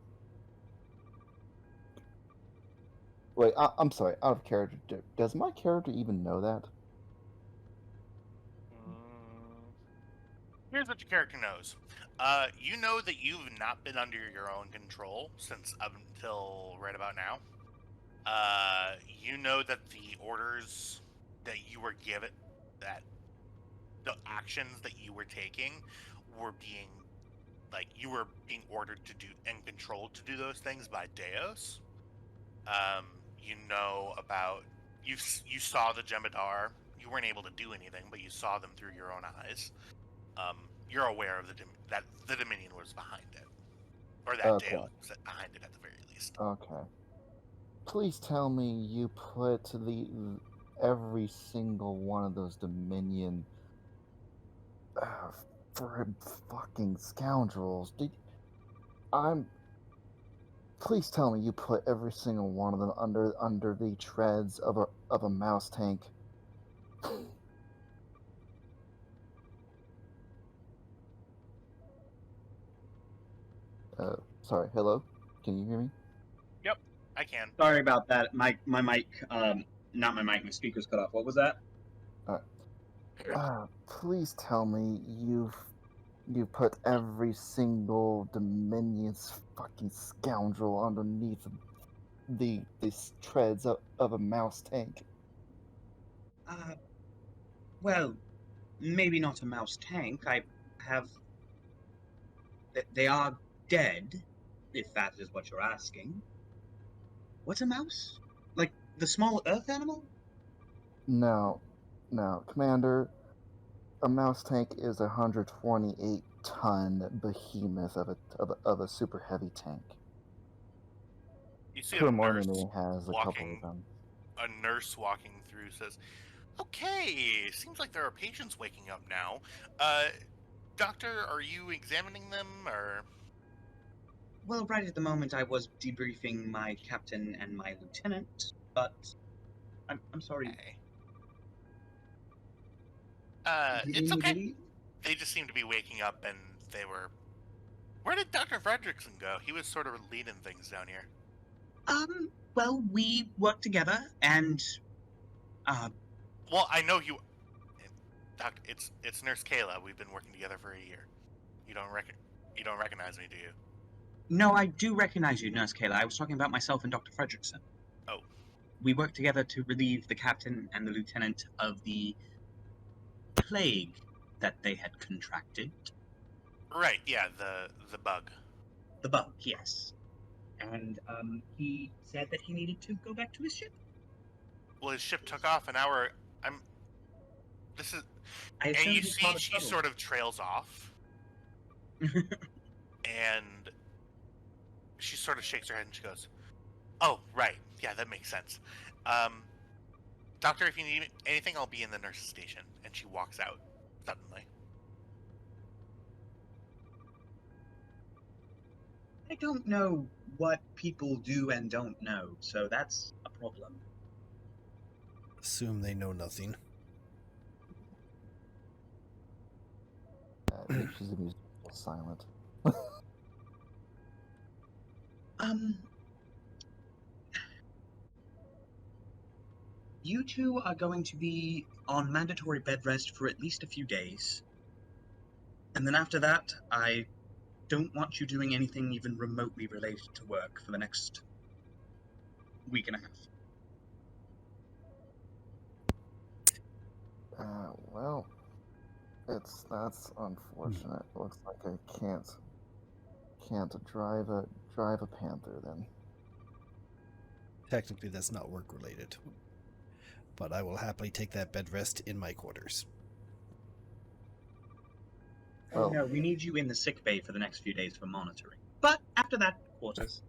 Wait, I'm sorry. Out of character. Does my character even know that? Here's what your character knows. You know that you've not been under your own control since up until right about now. You know that the orders that you were given, that the actions that you were taking were being, like, you were being ordered to do and controlled to do those things by Deos. You know about, you saw the Jemadar. You weren't able to do anything, but you saw them through your own eyes. You're aware of that the Dominion was behind it, or that Okay. Deus was behind it at the very least. Okay. Please tell me you put every single one of those Dominion for fucking scoundrels. Please tell me you put every single one of them under the treads of a mouse tank. Sorry. Hello. Can you hear me? Yep, I can. Sorry about that. My mic, not my mic. My speaker's cut off. What was that? Please tell me you put every single Dominion's fucking scoundrel underneath the treads of a mouse tank. Well, maybe not a mouse tank. I have. They are dead, if that is what you're asking. What's a mouse? Like the small earth animal? No, Commander. A mouse tank is a 128-ton behemoth of a super heavy tank. You see Pure a nurse Mormon has a couple of them. A nurse walking through says, "Okay, seems like there are patients waking up now. Doctor, are you examining them, or?" Well, right at the moment I was debriefing my captain and my lieutenant, but I'm sorry. Okay. Do you It's need me to okay. leave? They just seem to be waking up, and they were. Where did Dr. Fredrickson go? He was sort of leading things down here. Well, we work together, and Well, I know you. Doc, it's Nurse Kayla. We've been working together for a year. You don't recognize me, do you? no, I do recognize you, Nurse Kayla. I was talking about myself and Dr. Fredrickson. Oh. We work together to relieve the captain and the lieutenant of the plague that they had contracted. Right. Yeah. The bug. The bug, yes. And he said that he needed to go back to his ship. Well, his ship took off an hour. This is. I And assume you he's see, part of she trouble. sort of trails off, and she sort of shakes her head and she goes, "Oh, right. Yeah, that makes sense. Doctor, if you need anything, I'll be in the nurse's station." And she walks out suddenly. I don't know what people do and don't know, so that's a problem. Assume they know nothing. I think she's gonna be silent. You two are going to be on mandatory bed rest for at least a few days. And then after that, I don't want you doing anything even remotely related to work for the next week and a half. Well, that's unfortunate. Looks like I can't drive a panther then. Technically, that's not work related. but I will happily take that bed rest in my quarters. Oh. No, we need you in the sick bay for the next few days for monitoring. But after that, quarters.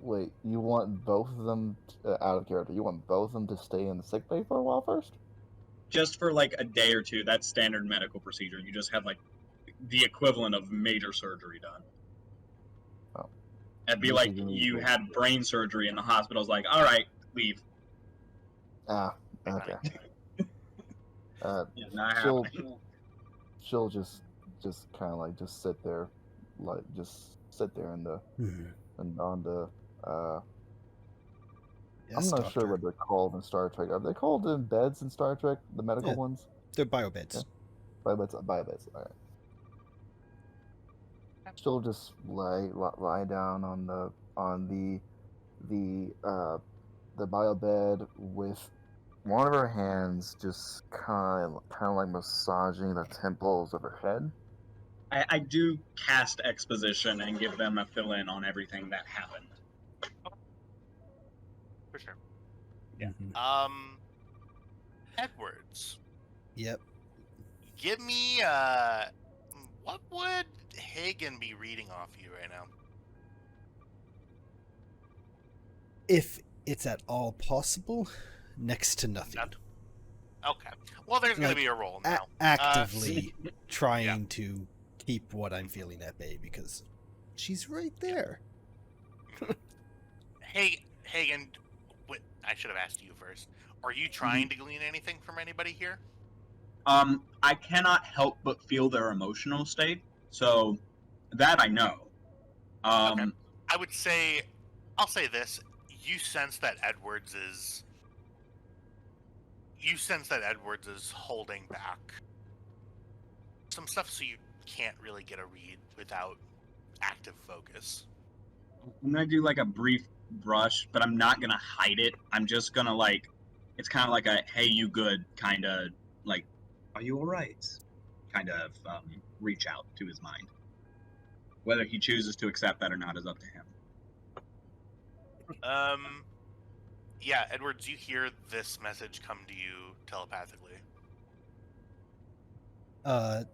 Wait, you want both of them out of character? You want both of them to stay in the sick bay for a while first? Just for like a day or two, that's standard medical procedure. You just have like the equivalent of major surgery done. Oh. It'd be You like think you need you to- had brain surgery and the hospital's like, all right, leave. Ah, okay. Yeah, not she'll happening. she'll just kind of like just sit there, like just sit there in the and on the Yes, I'm not doctor. sure what they're called in Star Trek. Are they called in beds in Star Trek? The medical Yeah. ones? They're biobeds. Yeah. Biobeds. All right. She'll just lie down on the bio bed with one of her hands just kind of like massaging the temples of her head. I do cast exposition and give them a fill in on everything that happened. For sure. Yeah. Edwards. Yep. Give me what would Hagen be reading off you right now? If it's at all possible, next to nothing. Okay. Well, there's going Like, to be a roll now. Actively trying to keep what I'm feeling at bay because she's right there. Hey, Hagen, I should have asked you first. Are you trying to glean anything from anybody here? I cannot help but feel their emotional state, so that I know. Okay. I would say, I'll say this: you sense that Edwards is holding back some stuff, so you can't really get a read without active focus. I'm gonna do like a brief brush, but I'm not gonna hide it. I'm just gonna like, it's kind of like a "Hey, you good?" kind of like, "Are you all right?" kind of reach out to his mind. Whether he chooses to accept that or not is up to him. Yeah, Edwards, you hear this message come to you telepathically.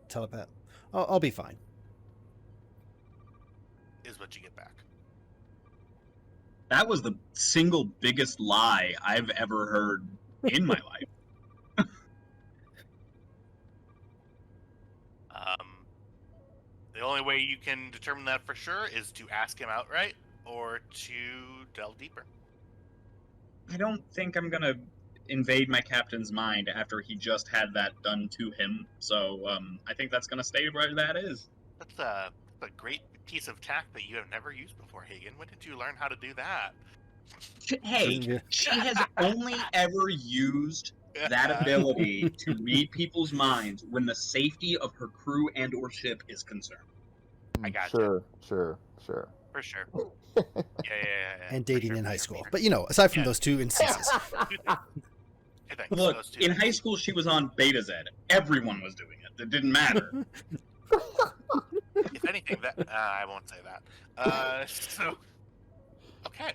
Telepath. I'll be fine. Is what you get back. That was the single biggest lie I've ever heard in my life. The only way you can determine that for sure is to ask him outright or to delve deeper. I don't think I'm gonna invade my captain's mind after he just had that done to him. So I think that's gonna stay where that is. That's a great piece of tact that you have never used before, Hagen. When did you learn how to do that? Hey, she has only ever used that ability to read people's minds when the safety of her crew and or ship is concerned. I gotcha. Sure. For sure. Yeah. And dating in high school. But, aside from those two instances. Look, in high school, she was on Beta Z. Everyone was doing it. It didn't matter. If anything, I won't say that. Okay.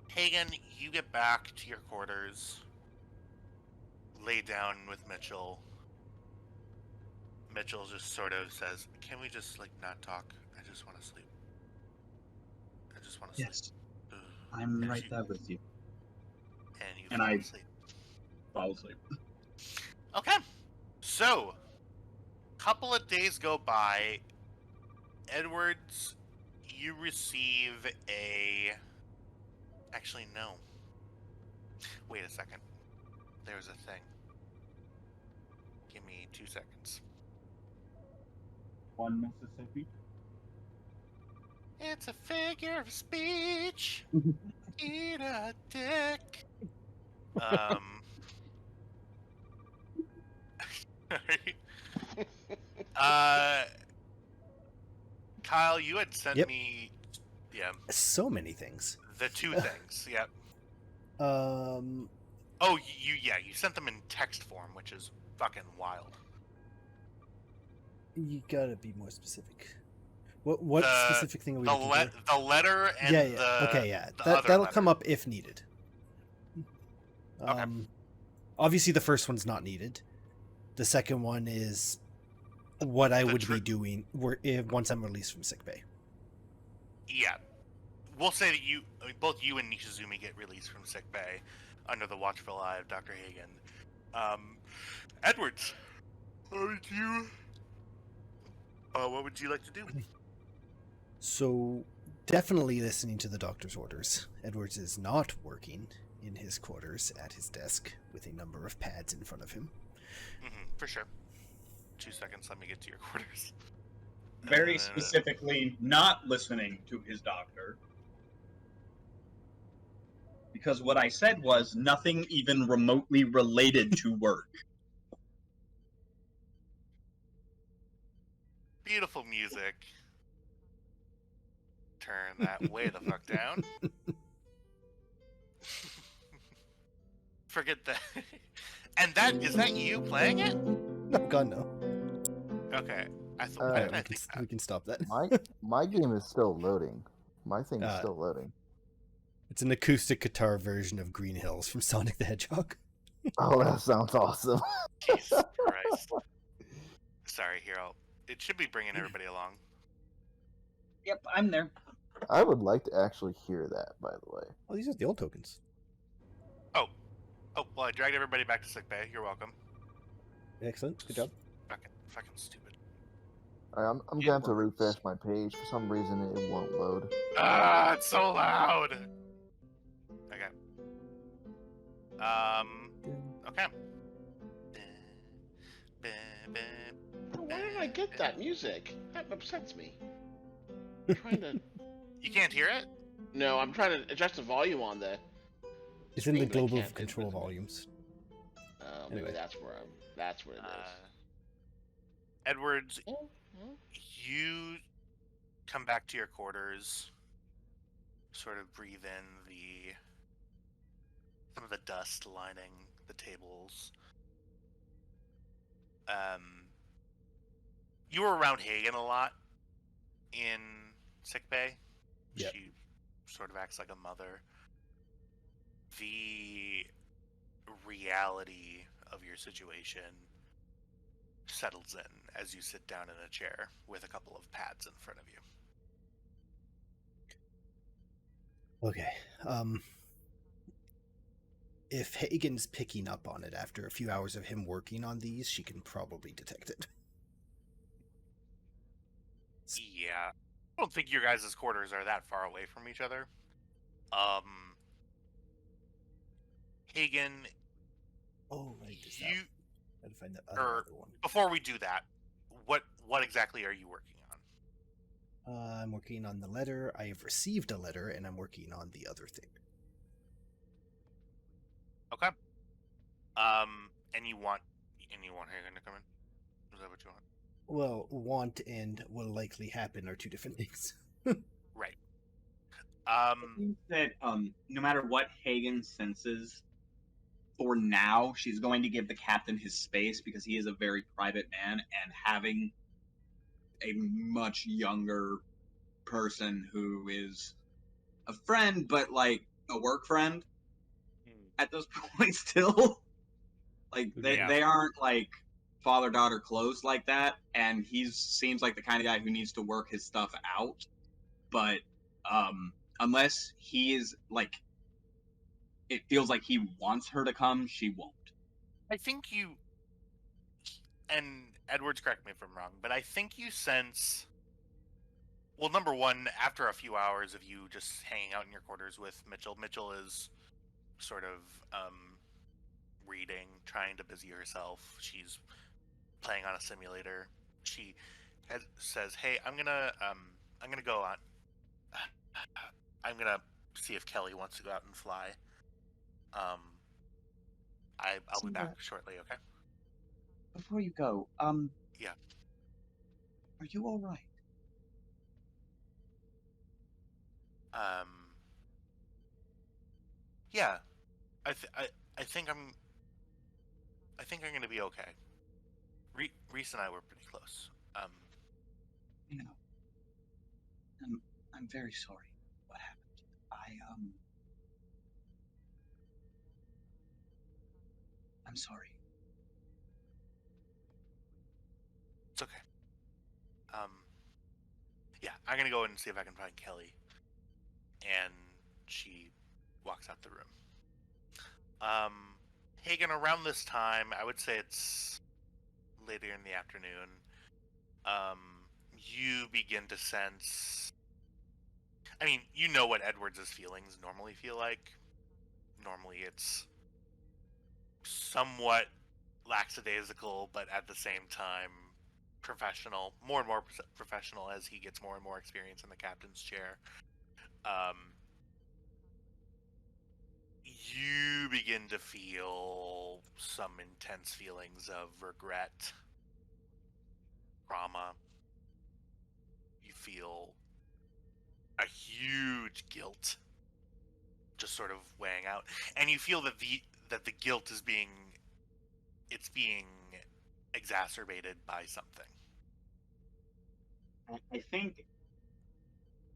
Hagen, you get back to your quarters. Lay down with Mitchell. Mitchell just sort of says, "Can we just not talk? I just want to sleep. I just want to sleep." Yes, I'm right there with you. And you and fall I asleep. Fall asleep. Okay, so couple of days go by. Edwards, you receive a. Actually, no. Wait a second. There's a thing. Give me 2 seconds. On Mississippi. It's a figure of speech. Eat a dick. Kyle, you had sent me. Yeah. So many things. The two things. Yep. Oh, you sent them in text form, which is fucking wild. You gotta be more specific. What The- specific thing are we looking for? The letter and Yeah. the Okay, yeah. the That'll other come letter. up if needed. Okay. Obviously, the first one's not needed. The second one is what I would be doing once I'm released from sickbay. Yeah. We'll say that both you and Nishizumi get released from sickbay under the watchful eye of Dr. Hagen. Edwards, what would you like to do? So, definitely listening to the doctor's orders. Edwards is not working in his quarters at his desk with a number of pads in front of him. For sure. 2 seconds, let me get to your quarters. Very specifically, not listening to his doctor. Because what I said was nothing even remotely related to work. Beautiful music. Turn that way the fuck down. Forget that. And is that you playing it? No, God, no. Okay. Why did I think that? We can stop that. My game is still loading. My thing is still loading. It's an acoustic guitar version of Green Hills from Sonic the Hedgehog. Oh, that sounds awesome. Jesus Christ. Sorry, here, it should be bringing everybody along. Yep, I'm there. I would like to actually hear that, by the way. Oh, these are the old tokens. Oh, well, I dragged everybody back to sickbay. You're welcome. Excellent. Good job. Fucking stupid. I'm going to have to refresh my page. For some reason, it won't load. Ah, it's so loud. Okay. Okay. Why did I get that music? That upsets me. I'm trying to. You can't hear it? No, I'm trying to adjust the volume on the. It's in the screen, but I global can't. control volumes. Maybe Anyway. that's what it is. Edwards, you come back to your quarters, sort of breathe in some of the dust lining the tables. You were around Hagen a lot in sickbay. Yep. She sort of acts like a mother. The reality of your situation settles in as you sit down in a chair with a couple of pads in front of you. Okay. If Hagen's picking up on it after a few hours of him working on these, she can probably detect it. Yeah. I don't think your guys' quarters are that far away from each other. Hagen, Oh, right. you Gotta find that or other one. before we do that, what exactly are you working on? I'm working on the letter. I have received a letter, and I'm working on the other thing. Okay. And you want Hagen to come in? Is that what you want? Well, want and will likely happen are two different things. Right. I think that no matter what Hagen senses, for now, she's going to give the captain his space because he is a very private man, and having a much younger person who is a friend, but like a work friend at this point still. Like they aren't like father-daughter close like that, and he seems like the kind of guy who needs to work his stuff out. But unless he is like, it feels like he wants her to come, she won't. I think you, and Edwards, correct me if I'm wrong, but I think you sense, well, number one, after a few hours of you just hanging out in your quarters with Mitchell is sort of reading, trying to busy herself. She's playing on a simulator. She says, "Hey, I'm gonna go on. I'm gonna see if Kelly wants to go out and fly. I'll be back shortly. Okay." Before you go, Yeah. Are you all right? Yeah. I think I'm gonna be okay. Reese and I were pretty close. You know, I'm very sorry. What happened? I'm sorry. It's okay. Yeah, I'm gonna go in and see if I can find Kelly. And she walks out the room. Hagen, around this time, I would say it's later in the afternoon. You begin to sense. I mean, you know what Edwards' feelings normally feel like. Normally, it's somewhat lackadaisical, but at the same time professional, more and more professional as he gets more and more experience in the captain's chair. You begin to feel some intense feelings of regret, trauma. You feel a huge guilt just sort of weighing out, and you feel that the guilt is being exacerbated by something. I think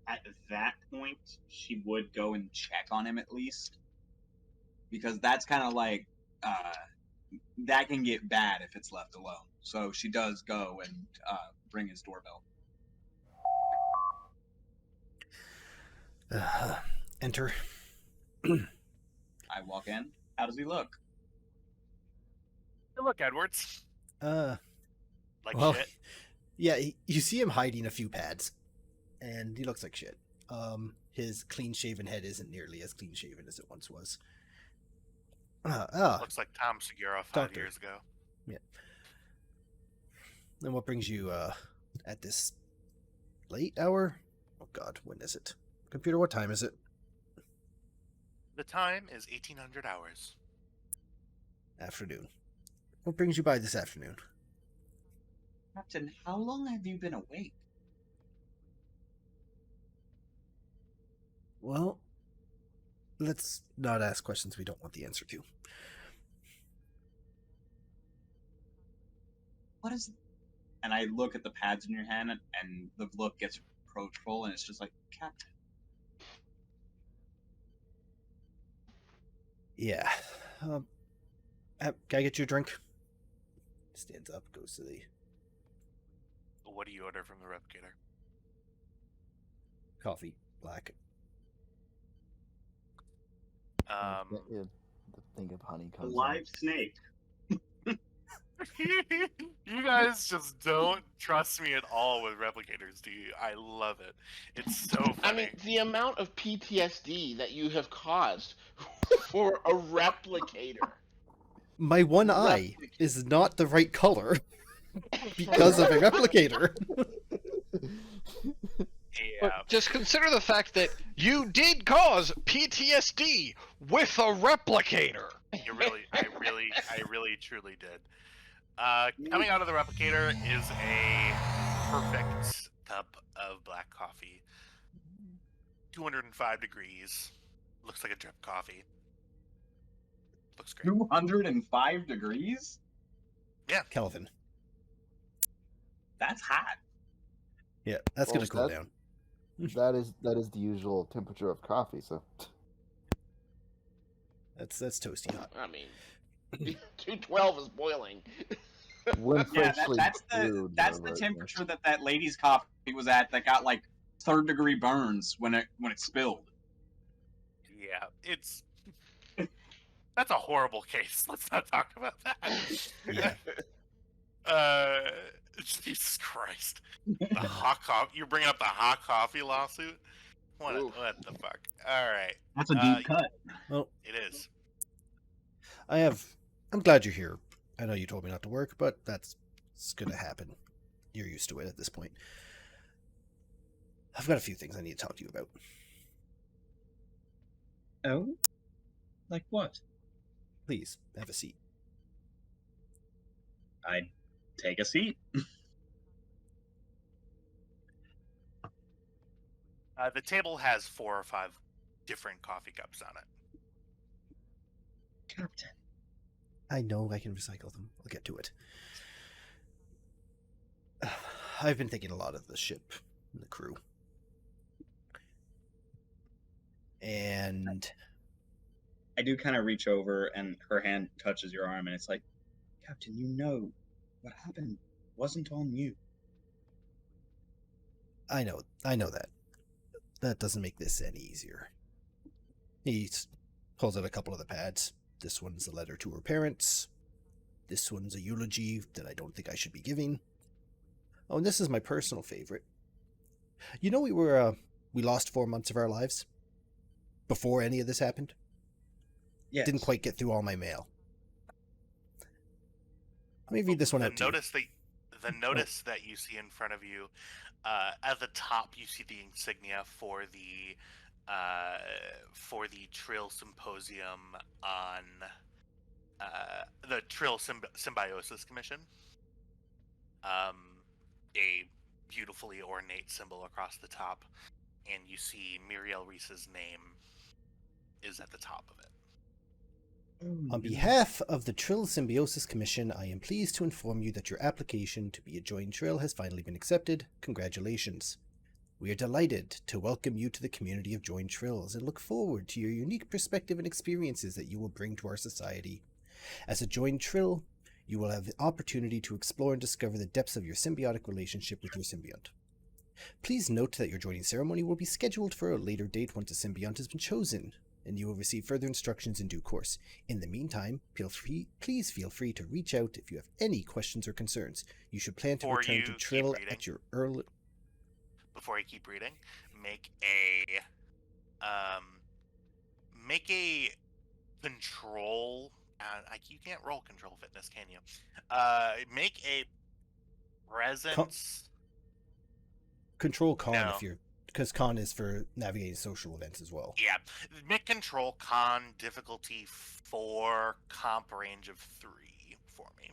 at that point she would go and check on him at least, because that's kind of like that can get bad if it's left alone. So she does go and ring his doorbell. Enter. I walk in. How does he look? Hey, look, Edwards. Like Well, shit. Yeah, you see him hiding a few pads, and he looks like shit. His clean-shaven head isn't nearly as clean-shaven as it once was. Looks like Tom Segura 5 Doctor. years ago. Yeah. And what brings you at this late hour? Oh God, when is it? Computer, what time is it? The time is 1800 hours. Afternoon. What brings you by this afternoon? Captain, how long have you been awake? Well, let's not ask questions we don't want the answer to. What is... And I look at the pads in your hand, and the look gets reproachful, and it's just like, Captain. Yeah. Can I get you a drink? Stands up, goes to the What do you order from the replicator? coffee, black. The thing of honey A comes live snake. You guys just don't trust me at all with replicators, do you? I love it. It's so funny. I mean, the amount of PTSD that you have caused for a replicator. My one eye is not the right color because of a replicator. Yeah. Just consider the fact that you did cause PTSD with a replicator. You really, I really, truly did. Coming out of the replicator is a perfect cup of black coffee. 205 degrees. Looks like a drip coffee. Looks great. 205 degrees? Yeah. Kelvin. That's hot. Yeah, that's gonna cool down. That is the usual temperature of coffee. So that's toasty hot. I mean, 212 is boiling. when Yeah, freshly brewed, that's the but, temperature that lady's coffee was at that got like 3rd-degree burns when it spilled. Yeah, it's that's a horrible case. Let's not talk about that. Yeah. Jesus Christ. The hot coffee. You're bringing up the hot coffee lawsuit? What the fuck? All right. That's a deep cut. Well, It is. I'm glad you're here. I know you told me not to work, but it's gonna happen. You're used to it at this point. I've got a few things I need to talk to you about. Oh? Like what? Please, have a seat. I'd take a seat. The table has 4 or 5 different coffee cups on it. Captain. I know I can recycle them. I'll get to it. I've been thinking a lot of the ship and the crew. And I do kind of reach over, and her hand touches your arm, and it's like, Captain, you know what happened wasn't on you. I know that. That doesn't make this any easier. He pulls out a couple of the pads. This one's a letter to her parents. This one's a eulogy that I don't think I should be giving. Oh, and this is my personal favorite. You know, we lost 4 months of our lives before any of this happened. Yes. Didn't quite get through all my mail. Let me read this one out to you. The notice that you see in front of you, at the top you see the insignia for the Trill Symposium on the Trill Symbiosis Commission. A beautifully ornate symbol across the top, and you see Muriel Reese's name is at the top of it. On behalf of the Trill Symbiosis Commission, I am pleased to inform you that your application to be a joint Trill has finally been accepted. Congratulations. We are delighted to welcome you to the community of joint Trills and look forward to your unique perspective and experiences that you will bring to our society. As a joint Trill, you will have the opportunity to explore and discover the depths of your symbiotic relationship with your symbiont. Please note that your joining ceremony will be scheduled for a later date once a symbiont has been chosen, and you will receive further instructions in due course. In the meantime, please feel free to reach out if you have any questions or concerns. You should plan to return to Trill at your early... Before I keep reading, make a control. You can't roll control fitness, can you? Make a presence. Control con if you're, because con is for navigating social events as well. Yeah, make control con difficulty 4, comp range of 3 for me.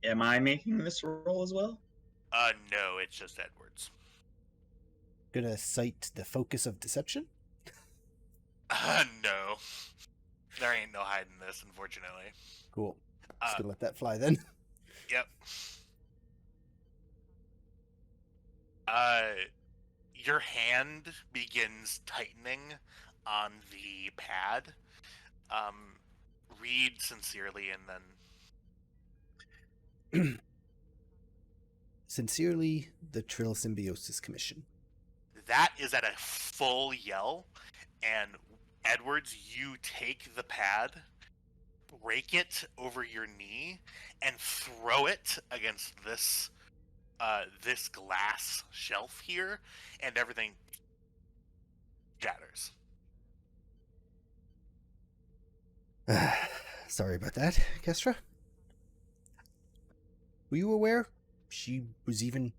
Am I making this roll as well? No, it's just Edwards. Gonna cite the focus of deception? No. There ain't no hiding this, unfortunately. Cool. Just gonna let that fly then. Yep. Your hand begins tightening on the pad. Read sincerely and then... Sincerely, the Trill Symbiosis Commission. That is at a full yell, and Edwards, you take the pad, break it over your knee, and throw it against this glass shelf here, and everything shatters. Sorry about that, Kestra. Were you aware she was even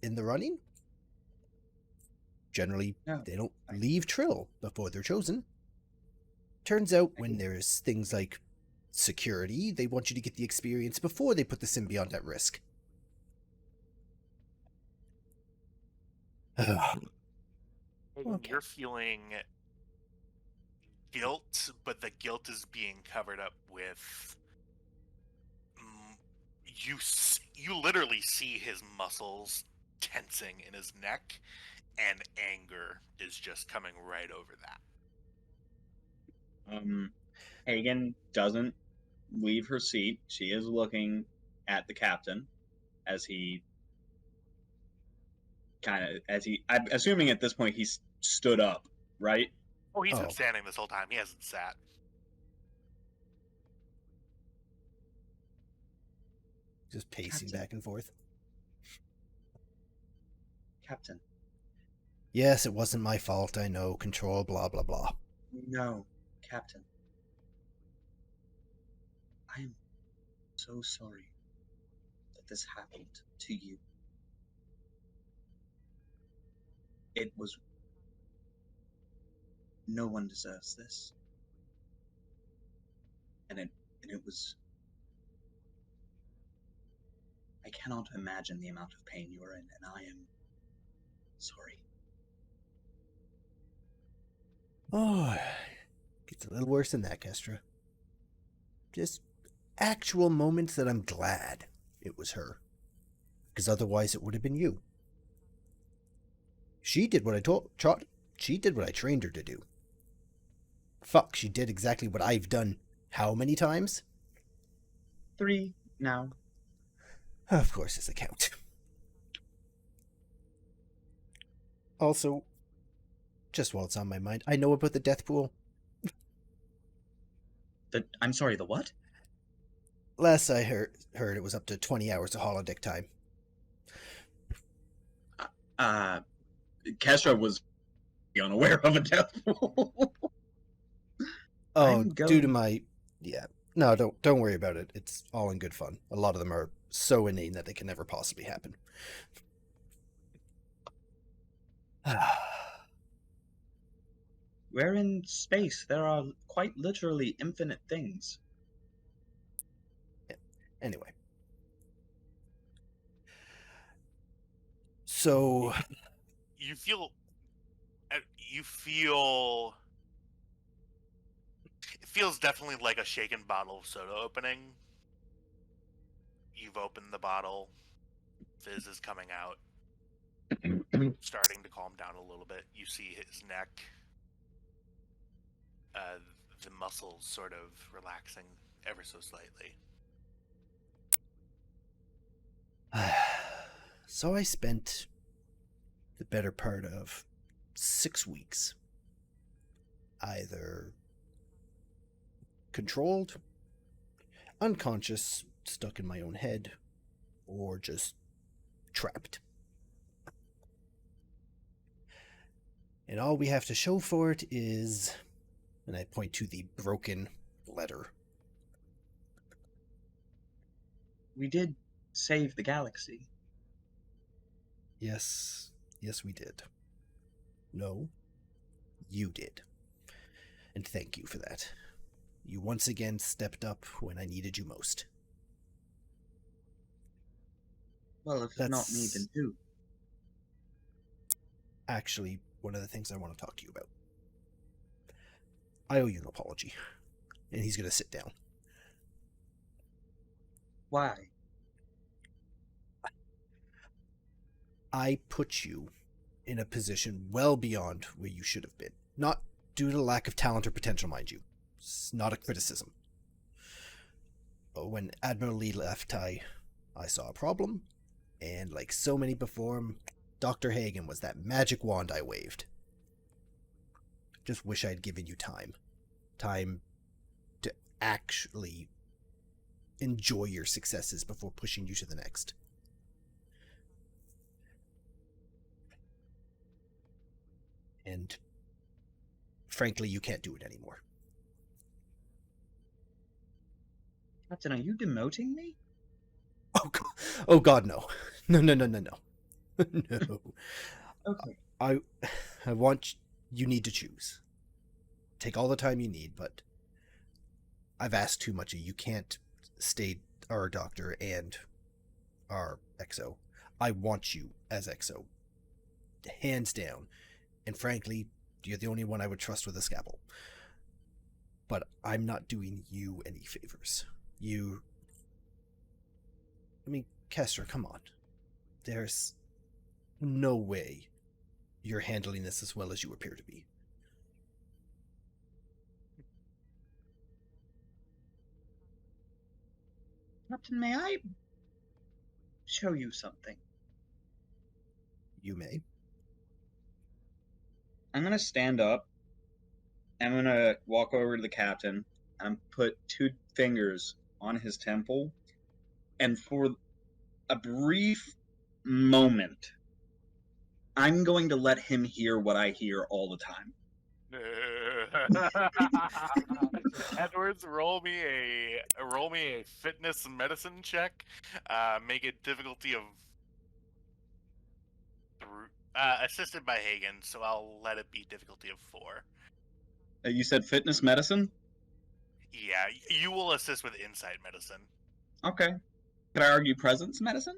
in the running? Generally, they don't leave Trill before they're chosen. Turns out when there's things like security, they want you to get the experience before they put the symbiont at risk. Okay. You're feeling guilt, but the guilt is being covered up with... You literally see his muscles tensing in his neck, and anger is just coming right over that. Hagen doesn't leave her seat. She is looking at the captain as he I'm assuming at this point he's stood up, right? Oh, he's been standing this whole time. He hasn't sat. Just pacing back and forth. Captain. Yes, it wasn't my fault, I know. Control, blah, blah, blah. No, Captain. I am so sorry that this happened to you. It was... No one deserves this. And it was... I cannot imagine the amount of pain you are in, and I am sorry. Oh, gets a little worse than that, Kestra. Just actual moments that I'm glad it was her. Because otherwise it would have been you. She did what I she did what I trained her to do. Fuck, she did exactly what I've done how many times? 3 now. Of course, it's a count. Also, just while it's on my mind, I know about the death pool. I'm sorry, the what? Last I heard it was up to 20 hours of holodeck time. Kestra was unaware of a death pool. Oh, I'm due to going- my... Yeah. No, don't worry about it. It's all in good fun. A lot of them are so inane that they can never possibly happen. We're in space. There are quite literally infinite things. Anyway. So... You feel. You feel. It feels definitely like a shaken bottle of soda opening. You've opened the bottle. Fizz is coming out. Starting to calm down a little bit. You see his neck. The muscles sort of relaxing ever so slightly. So I spent the better part of 6 weeks either controlled, unconscious, stuck in my own head, or just trapped. And all we have to show for it is, and I point to the broken letter. We did save the galaxy. Yes, we did. No, you did. And thank you for that. You once again stepped up when I needed you most. Well, if it's not me, then who? Actually, one of the things I want to talk to you about. I owe you an apology. And he's going to sit down. Why? I put you in a position well beyond where you should have been. Not due to lack of talent or potential, mind you. It's not a criticism. But when Admiral Lee left, I saw a problem, and like so many before him, Dr. Hagen was that magic wand I waved. Just wish I'd given you time. Time to actually enjoy your successes before pushing you to the next. And frankly, you can't do it anymore. Captain, are you demoting me? Oh God, no. No. No. Okay. I want... You need to choose. Take all the time you need, but I've asked too much of you. You can't stay our doctor and our XO. I want you as XO. Hands down. And frankly, you're the only one I would trust with a scalpel. But I'm not doing you any favors. I mean, Kestra, come on. There's no way you're handling this as well as you appear to be. Captain, may I show you something? You may. I'm gonna stand up. I'm gonna walk over to the captain and put 2 fingers on his temple. And for a brief moment, I'm going to let him hear what I hear all the time. Edwards, roll me a fitness medicine check. Make it difficulty of assisted by Hagen, so I'll let it be difficulty of 4. You said fitness medicine? Yeah, you will assist with insight medicine. Okay. Could I argue presence medicine?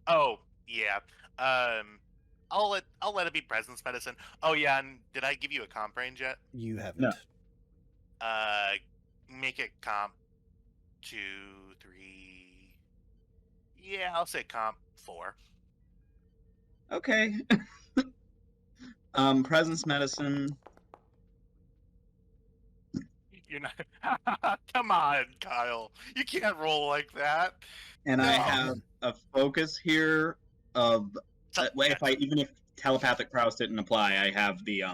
Oh yeah. I'll let it be presence medicine. Oh yeah, and did I give you a comp range yet? You haven't. No. Make it comp 2, 3. Yeah, I'll say comp 4. Okay. Presence medicine. You're not. Come on, Kyle. You can't roll like that. And I No. have a focus here of even if telepathic prowess didn't apply, I have the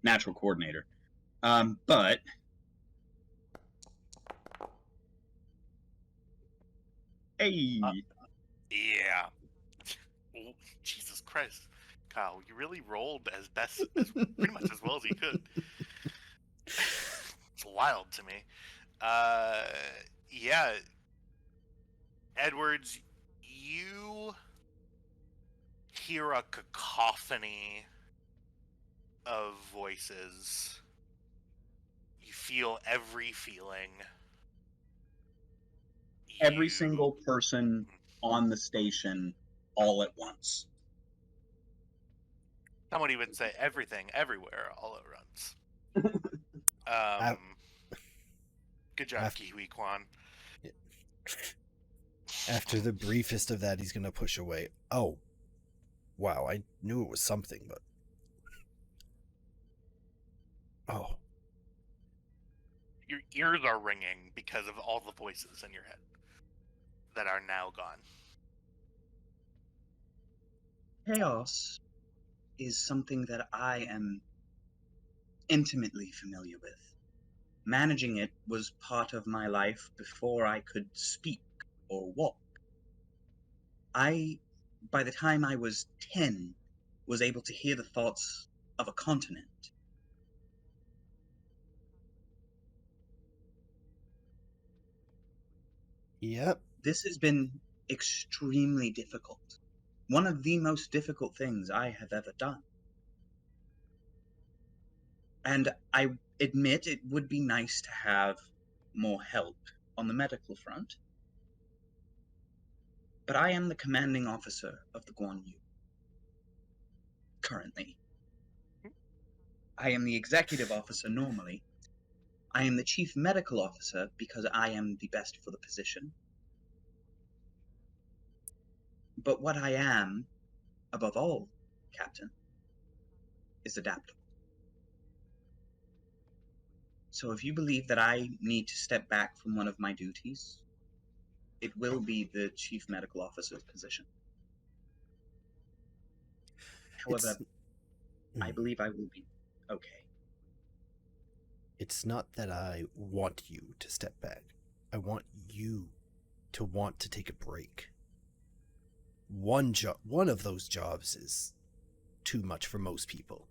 natural coordinator. But hey, Yeah. Oh, Jesus Christ, Kyle, you really rolled as pretty much as well as you could. It's wild to me. Yeah. Edwards, you hear a cacophony of voices. You feel every feeling. every single person on the station all at once. Someone even say everything, everywhere, all at once. Good job, Kiwi Quan. After the briefest of that, he's going to push away. Oh, wow, I knew it was something, but... Oh. Your ears are ringing because of all the voices in your head that are now gone. Chaos is something that I am intimately familiar with. Managing it was part of my life before I could speak or walk. By the time I was 10, was able to hear the thoughts of a continent. Yep. This has been extremely difficult. One of the most difficult things I have ever done. And I admit it would be nice to have more help on the medical front. But I am the commanding officer of the Guan Yu. Currently. I am the executive officer normally. I am the chief medical officer because I am the best for the position. But what I am, above all, Captain, is adaptable. So if you believe that I need to step back from one of my duties, it will be the chief medical officer's position. However, I believe I will be okay. It's not that I want you to step back. I want you to want to take a break. One of those jobs is too much for most people.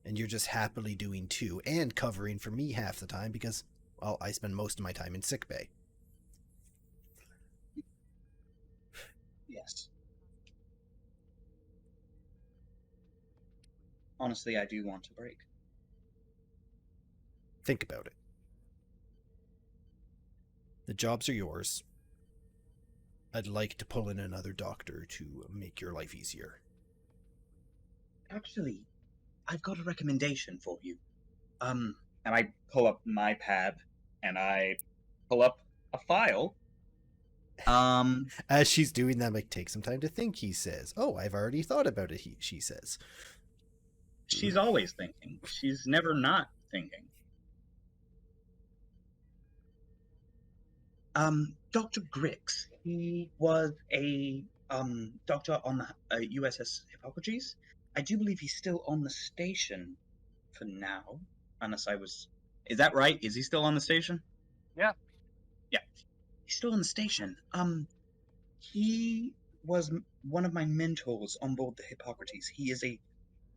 And you're just happily doing two and covering for me half the time because, well, I spend most of my time in sickbay. Yes. Honestly, I do want a break. Think about it. The jobs are yours. I'd like to pull in another doctor to make your life easier. Actually, I've got a recommendation for you. And I pull up my pad and I pull up a file. As she's doing that, like, take some time to think, he says. Oh, I've already thought about it, she says. She's always thinking. She's never not thinking. Dr. Grix, he was a doctor on the USS Hippocrates. I do believe he's still on the station for now, unless I was... Is that right? Is he still on the station? Yeah. Yeah. He's still on the station. He was one of my mentors on board the Hippocrates. He is a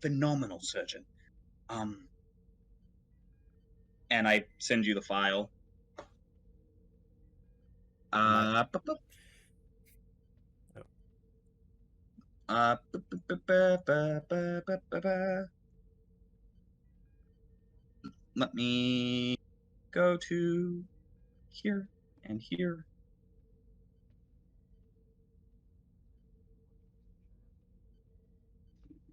phenomenal surgeon. And I send you the file. Let me go to here and here.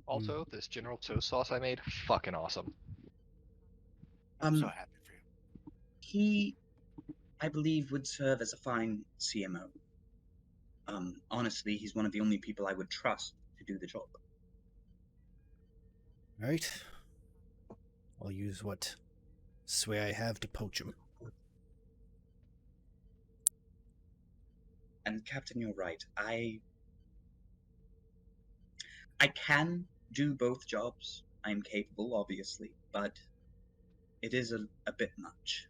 Also, this General Toast sauce I made, fucking awesome. I'm so happy for you. He, I believe, would serve as a fine CMO. Honestly, he's one of the only people I would trust to do the job. Right. I'll use what Swear I have to poach him. And Captain, you're right. I can do both jobs. I'm capable, obviously, but it is a bit much.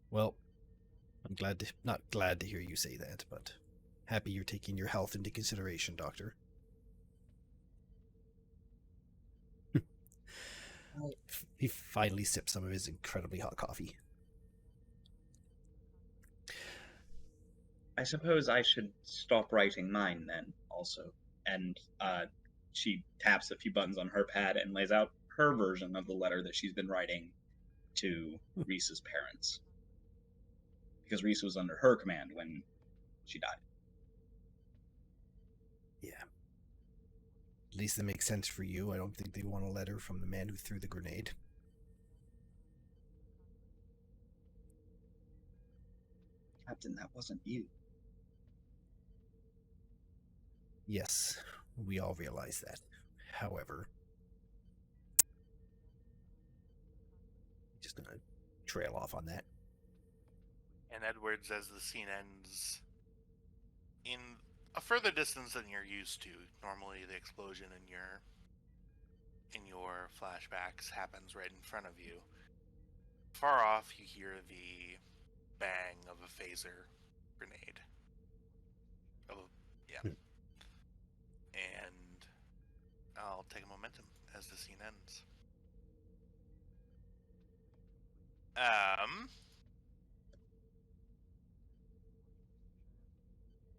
Well, I'm not glad to hear you say that, but happy you're taking your health into consideration, Doctor. He finally sipped some of his incredibly hot coffee. I suppose I should stop writing mine then, also. And she taps a few buttons on her pad and lays out her version of the letter that she's been writing to Reese's parents. Because Reese was under her command when she died. Yeah. At least that makes sense for you. I don't think they want a letter from the man who threw the grenade. Captain, that wasn't you. Yes, we all realize that. However, just gonna trail off on that. And Edwards, as the scene ends, in a further distance than you're used to. Normally, the explosion in your flashbacks happens right in front of you. Far off, you hear the bang of a phaser grenade. And I'll take a momentum as the scene ends.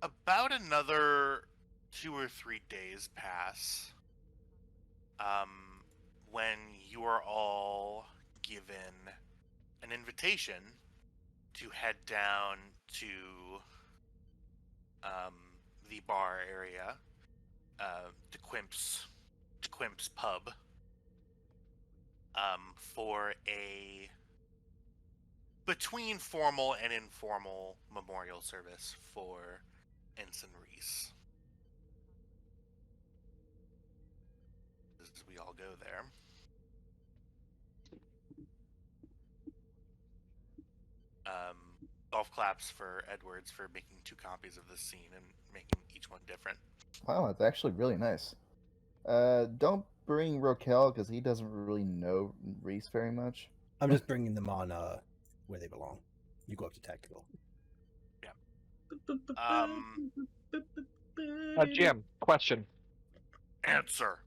About another 2 or 3 days pass, when you are all given an invitation to head down to the bar area, DeQuimp's pub, for a between formal and informal memorial service for Ensign Reese. As we all go there. Golf claps for Edwards for making 2 copies of this scene and making each one different. Wow, that's actually really nice. Don't bring Rokel because he doesn't really know Reese very much. I'm just bringing them on where they belong. You go up to tactical. Yeah. Jim, question. Answer.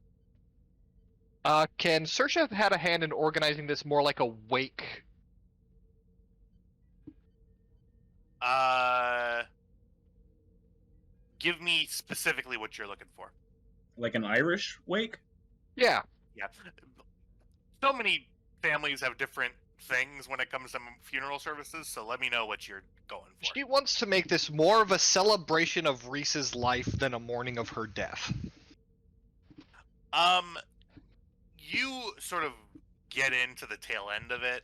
Can Saoirse have had a hand in organizing this more like a wake? Give me specifically what you're looking for. Like an Irish wake? Yeah. Yeah. So many families have different things when it comes to funeral services, so let me know what you're going for. She wants to make this more of a celebration of Reese's life than a mourning of her death. You sort of get into the tail end of it.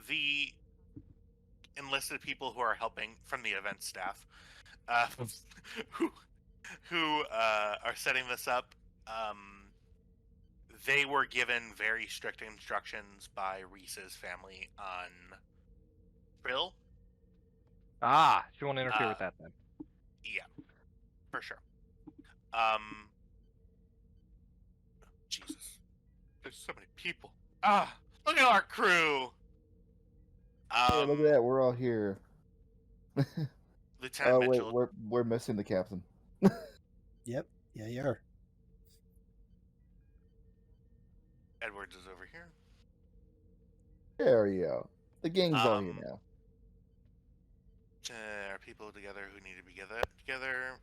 The enlisted people who are helping from the event staff, who are setting this up, they were given very strict instructions by Reese's family on Trill. Ah, she won't interfere with that then. Yeah, for sure. Jesus, there's so many people. Look at our crew. Hey, look at that, we're all here. Lieutenant wait, Mitchell. we're missing the captain. Yep, yeah, you are. Edwards is over here. There you go. The gang's all here now. Are people together who need to be together?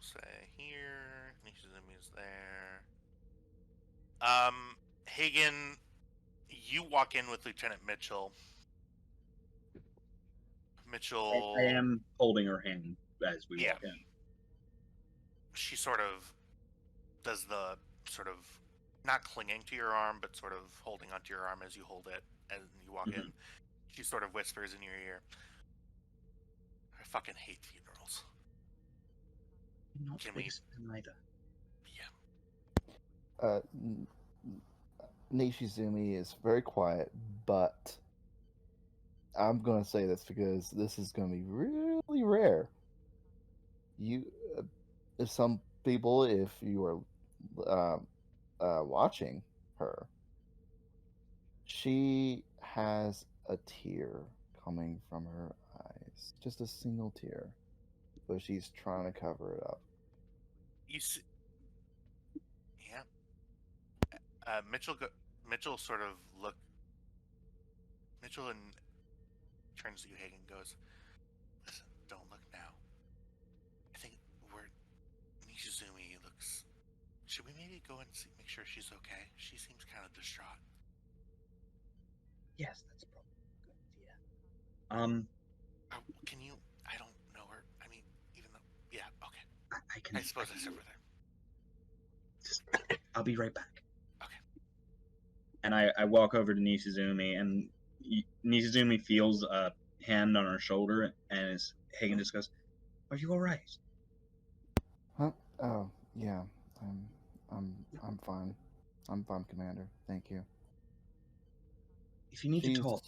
Say here. Nishizumi's there. Hagen, you walk in with Lieutenant Mitchell. Mitchell. I am holding her hand as we walk in. She sort of does the sort of not clinging to your arm, but sort of holding onto your arm as you hold it and you walk in. She sort of whispers in your ear, "I fucking hate funerals." Not Can we- Wigspan either. Yeah. Nishizumi is very quiet, but I'm gonna say this because this is gonna be really rare. If some people, if you are watching her, she has a tear coming from her eyes, just a single tear, but she's trying to cover it up. You see, yeah. Mitchell sort of Mitchell and turns to you, Hagen, goes, "Listen, don't look now. I think Nishizumi looks. Should we maybe go and make sure she's okay? She seems kind of distraught." Yes, that's probably a good idea. Can you? I don't know her. I mean, even though, yeah, okay. I can. I suppose I over there. I'll be right back. Okay. And I walk over to Nishizumi, and Nishizumi feels a hand on her shoulder, and Hagen just goes, "Are you all right?" Huh? Oh, yeah. I'm fine. I'm fine, Commander. Thank you. If you need to talk,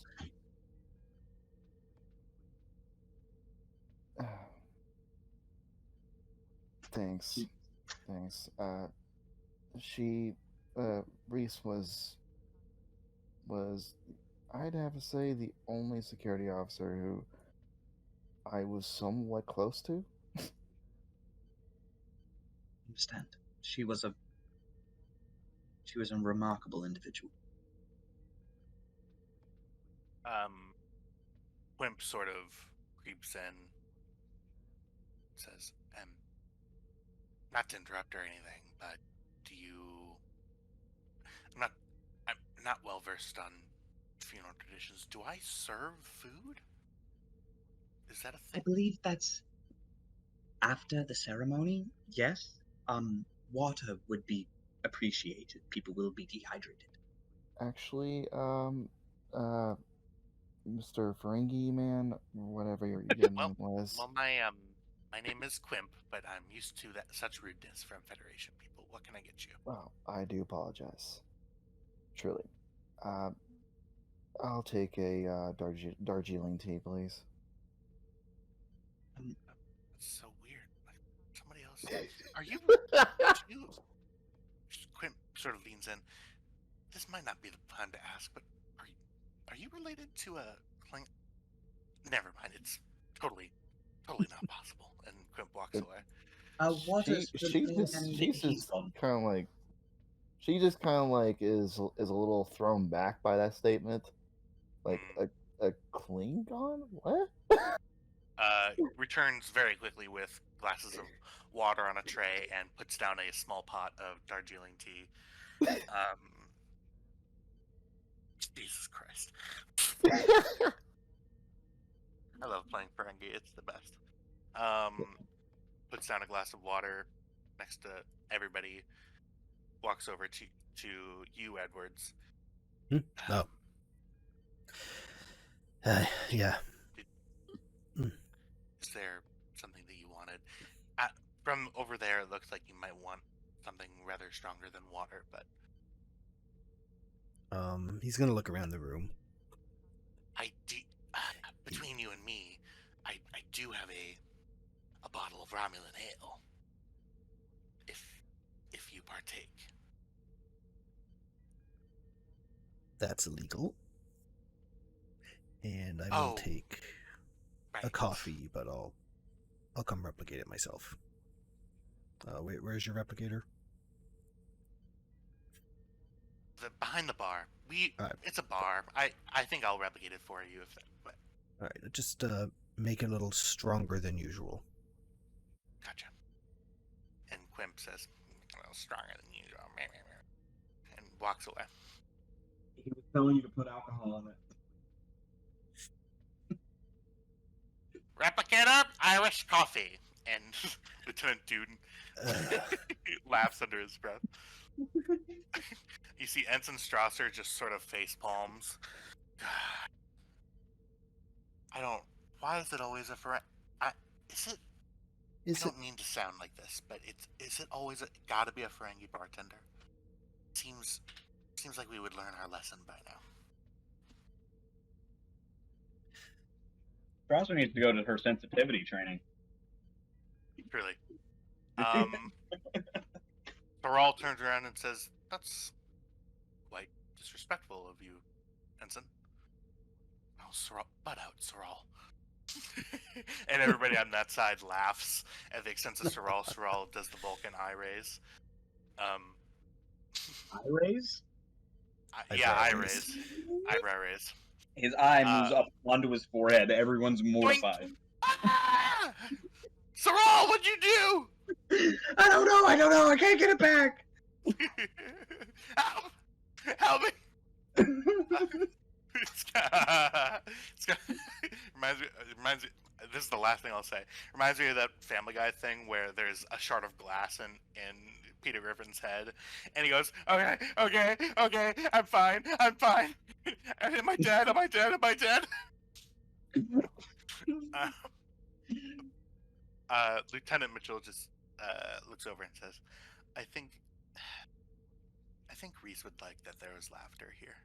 Thanks. Reese was, I'd have to say, the only security officer who I was somewhat close to. understand. She was a remarkable individual. Wimp sort of creeps in, says, not to interrupt or anything, but I'm not well versed on funeral traditions. Do I serve food? Is that a I thing? believe that's after the ceremony. Yes. Water would be appreciated. People will be dehydrated. Actually, Mr. Ferengi man, or whatever your name was. Well, my name is Quimp, but I'm used to such rudeness from Federation people. What can I get you? Well, I do apologize. Truly. I'll take a Darjeeling tea, please. That's so weird. Like, somebody else. Are you? Quimp sort of leans in. This might not be the time to ask, but are you related to a Kling? Never mind. It's totally not possible. And Quimp walks away. Water's She's just kind of like, she just kind of like is a little thrown back by that statement. Like a Klingon? What? Returns very quickly with glasses of water on a tray and puts down a small pot of Darjeeling tea. Jesus Christ. I love playing Ferengi. It's the best. Puts down a glass of water next to everybody. Walks over to you, Edwards. Oh. Yeah. Is there something that you wanted? From over there, it looks like you might want something rather stronger than water, but he's gonna look around the room. Between you and me, I do have a bottle of Romulan ale. If you partake. That's illegal. And I will take a coffee, but I'll come replicate it myself. Wait, where's your replicator? Behind the bar. Right. It's a bar. I think I'll replicate it for you but All right, just make it a little stronger than usual. Gotcha. And Quimp says, a little stronger than usual, and walks away. He was telling you to put alcohol in it. Replicator, Irish coffee. And Lieutenant Dude laughs under his breath. You see Ensign Strasser just sort of face palms. Why is it always a Is it? I don't mean to sound like this, but is it always gotta be a Ferengi bartender? Seems like we would learn our lesson by now. She also needs to go to her sensitivity training. Truly. Thrall turns around and says, "That's quite disrespectful of you, Ensign." Oh, Sorrel, butt out, Sorrel. And everybody on that side laughs at the extent of Sorrel. Sorrel does the Vulcan eye raise. Eye raise? Eye raise. Eyebrow raise. His eye moves up onto his forehead. Everyone's mortified. Ah! Sorrel, what'd you do? I don't know. I can't get it back. Help me! Reminds me. This is the last thing I'll say. Reminds me of that Family Guy thing where there's a shard of glass in Peter Griffin's head, and he goes, "Okay, I'm fine. Am I dead? Lieutenant Mitchell just looks over and says, I think Reese would like that there was laughter here."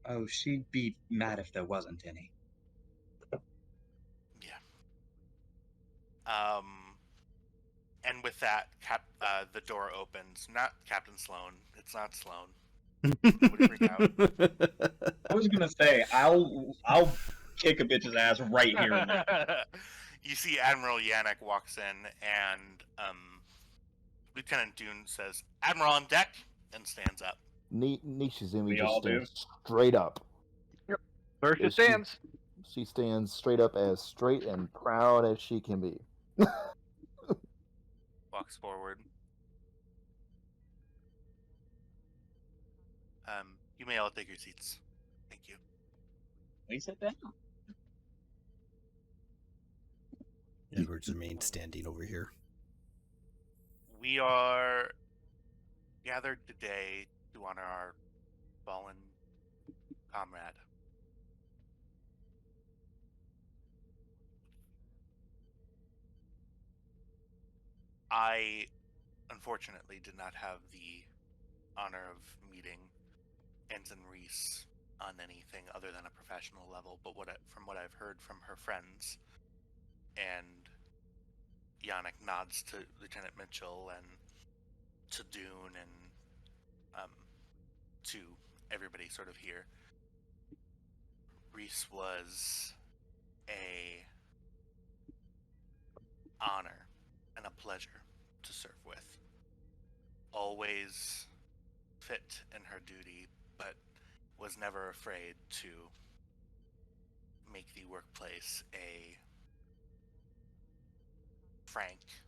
Oh, she'd be mad if there wasn't any. Yeah. And with that, the door opens. Not Captain Sloan. It's not Sloan. Nobody freak out. I was gonna say I'll kick a bitch's ass right here and now. You see Admiral Yannick walks in, and Lieutenant Dune says, "Admiral on deck," and stands up. Nishizumi We just all do. stands straight up. There she Yes, stands. She stands straight up, as straight and proud as she can be. Walks forward. You may all take your seats. Thank you. We sit down. Edwards remains standing over here. We are gathered today to honor our fallen comrade. I, unfortunately, did not have the honor of meeting Ensign Reese on anything other than a professional level, but from what I've heard from her friends, and Yannick nods to Lieutenant Mitchell and to Dune and to everybody sort of here, Reese was a honor and a pleasure to serve with. Always fit in her duty, but was never afraid to make the workplace a frank,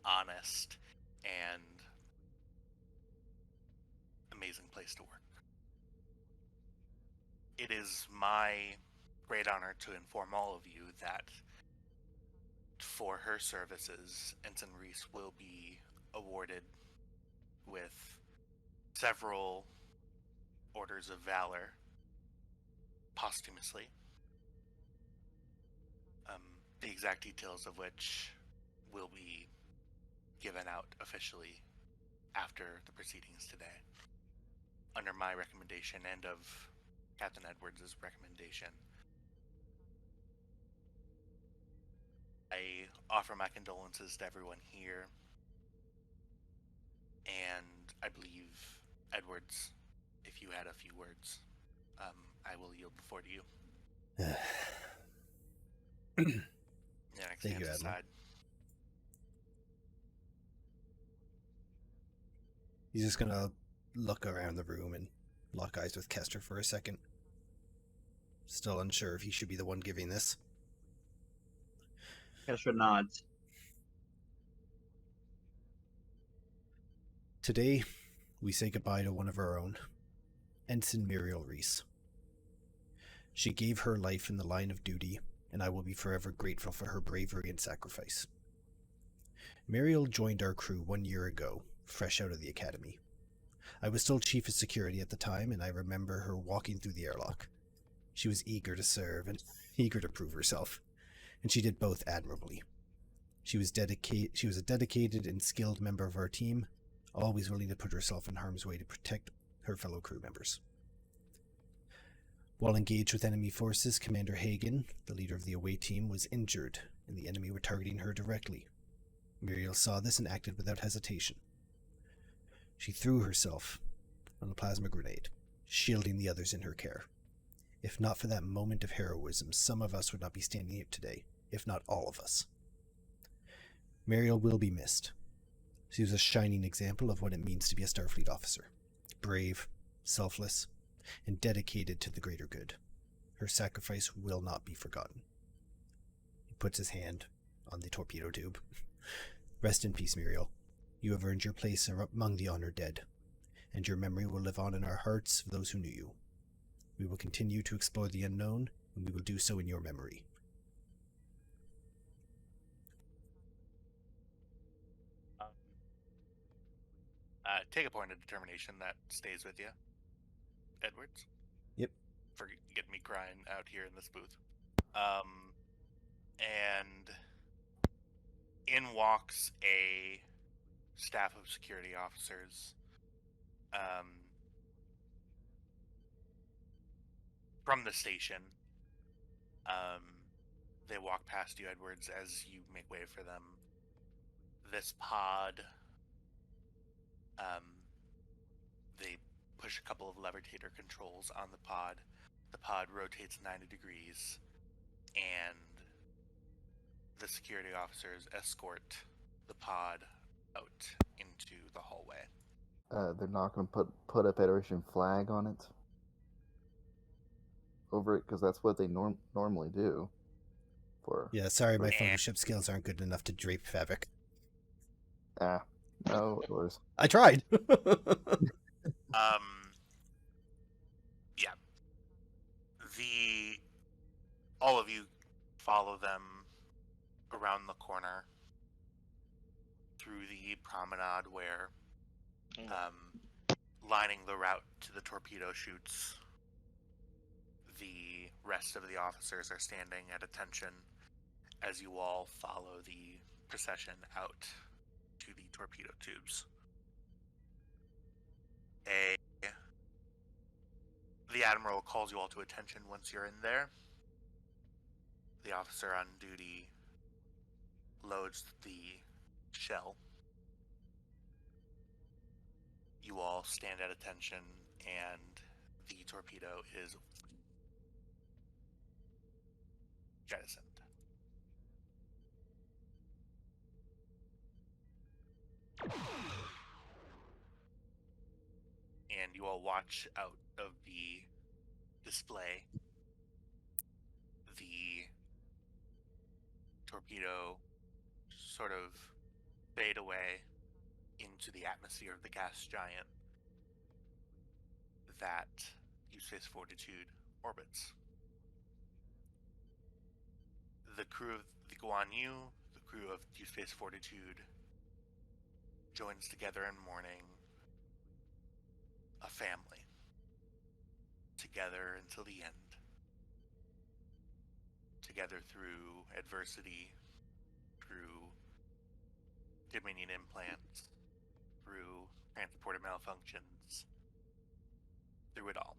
honest, and amazing place to work. It is my great honor to inform all of you that for her services, Ensign Reese will be awarded with several Orders of Valor posthumously. The exact details of which will be given out officially after the proceedings today, under my recommendation and of Captain Edwards' recommendation. I offer my condolences to everyone here, and I believe, Edwards, if you had a few words, I will yield the floor to you. Thank you, Admiral. aside. He's just gonna look around the room and lock eyes with Kester for a second. Still unsure if he should be the one giving this. Kester nods. Today, we say goodbye to one of our own, Ensign Muriel Reese. She gave her life in the line of duty, and I will be forever grateful for her bravery and sacrifice. Muriel joined our crew 1 year ago, fresh out of the academy. I was still chief of security at the time, and I remember her walking through the airlock. She was eager to serve and eager to prove herself, and she did both admirably. She was a dedicated and skilled member of our team, always willing to put herself in harm's way to protect her fellow crew members. While engaged with enemy forces, Commander Hagen, the leader of the away team, was injured, and the enemy were targeting her directly. Muriel saw this and acted without hesitation. She threw herself on a plasma grenade, shielding the others in her care. If not for that moment of heroism, some of us would not be standing here today, if not all of us. Muriel will be missed. She was a shining example of what it means to be a Starfleet officer. Brave, selfless, and dedicated to the greater good. Her sacrifice will not be forgotten. He puts his hand on the torpedo tube. Rest in peace, Muriel. You have earned your place among the honored dead, and your memory will live on in our hearts of those who knew you. We will continue to explore the unknown, and we will do so in your memory. Take a point of determination that stays with you, Edwards. Yep. For getting me crying out here in this booth. And in walks a staff of security officers. From the station. They walk past you, Edwards, as you make way for them. This pod, they push a couple of levitator controls on the pod. The pod rotates 90 degrees, and the security officers escort the pod out into the hallway. They're not going to put a Federation flag on it over it, because that's what they normally do. Yeah, sorry, my Photoshop skills aren't good enough to drape fabric. No, of course. I tried. Yeah. All of you follow them around the corner through the promenade where, lining the route to the torpedo chutes, the rest of the officers are standing at attention as you all follow the procession out to the torpedo tubes. The Admiral calls you all to attention once you're in there. The officer on duty loads the shell. You all stand at attention, and the torpedo is jettisoned. And you all watch out of the display the torpedo sort of fade away into the atmosphere of the gas giant that DS-Fortitude orbits. The crew of the Guan, the crew of DS-Fortitude, joins together in mourning, a family, together until the end, together through adversity, through Dominion implants, through transporter malfunctions, through it all.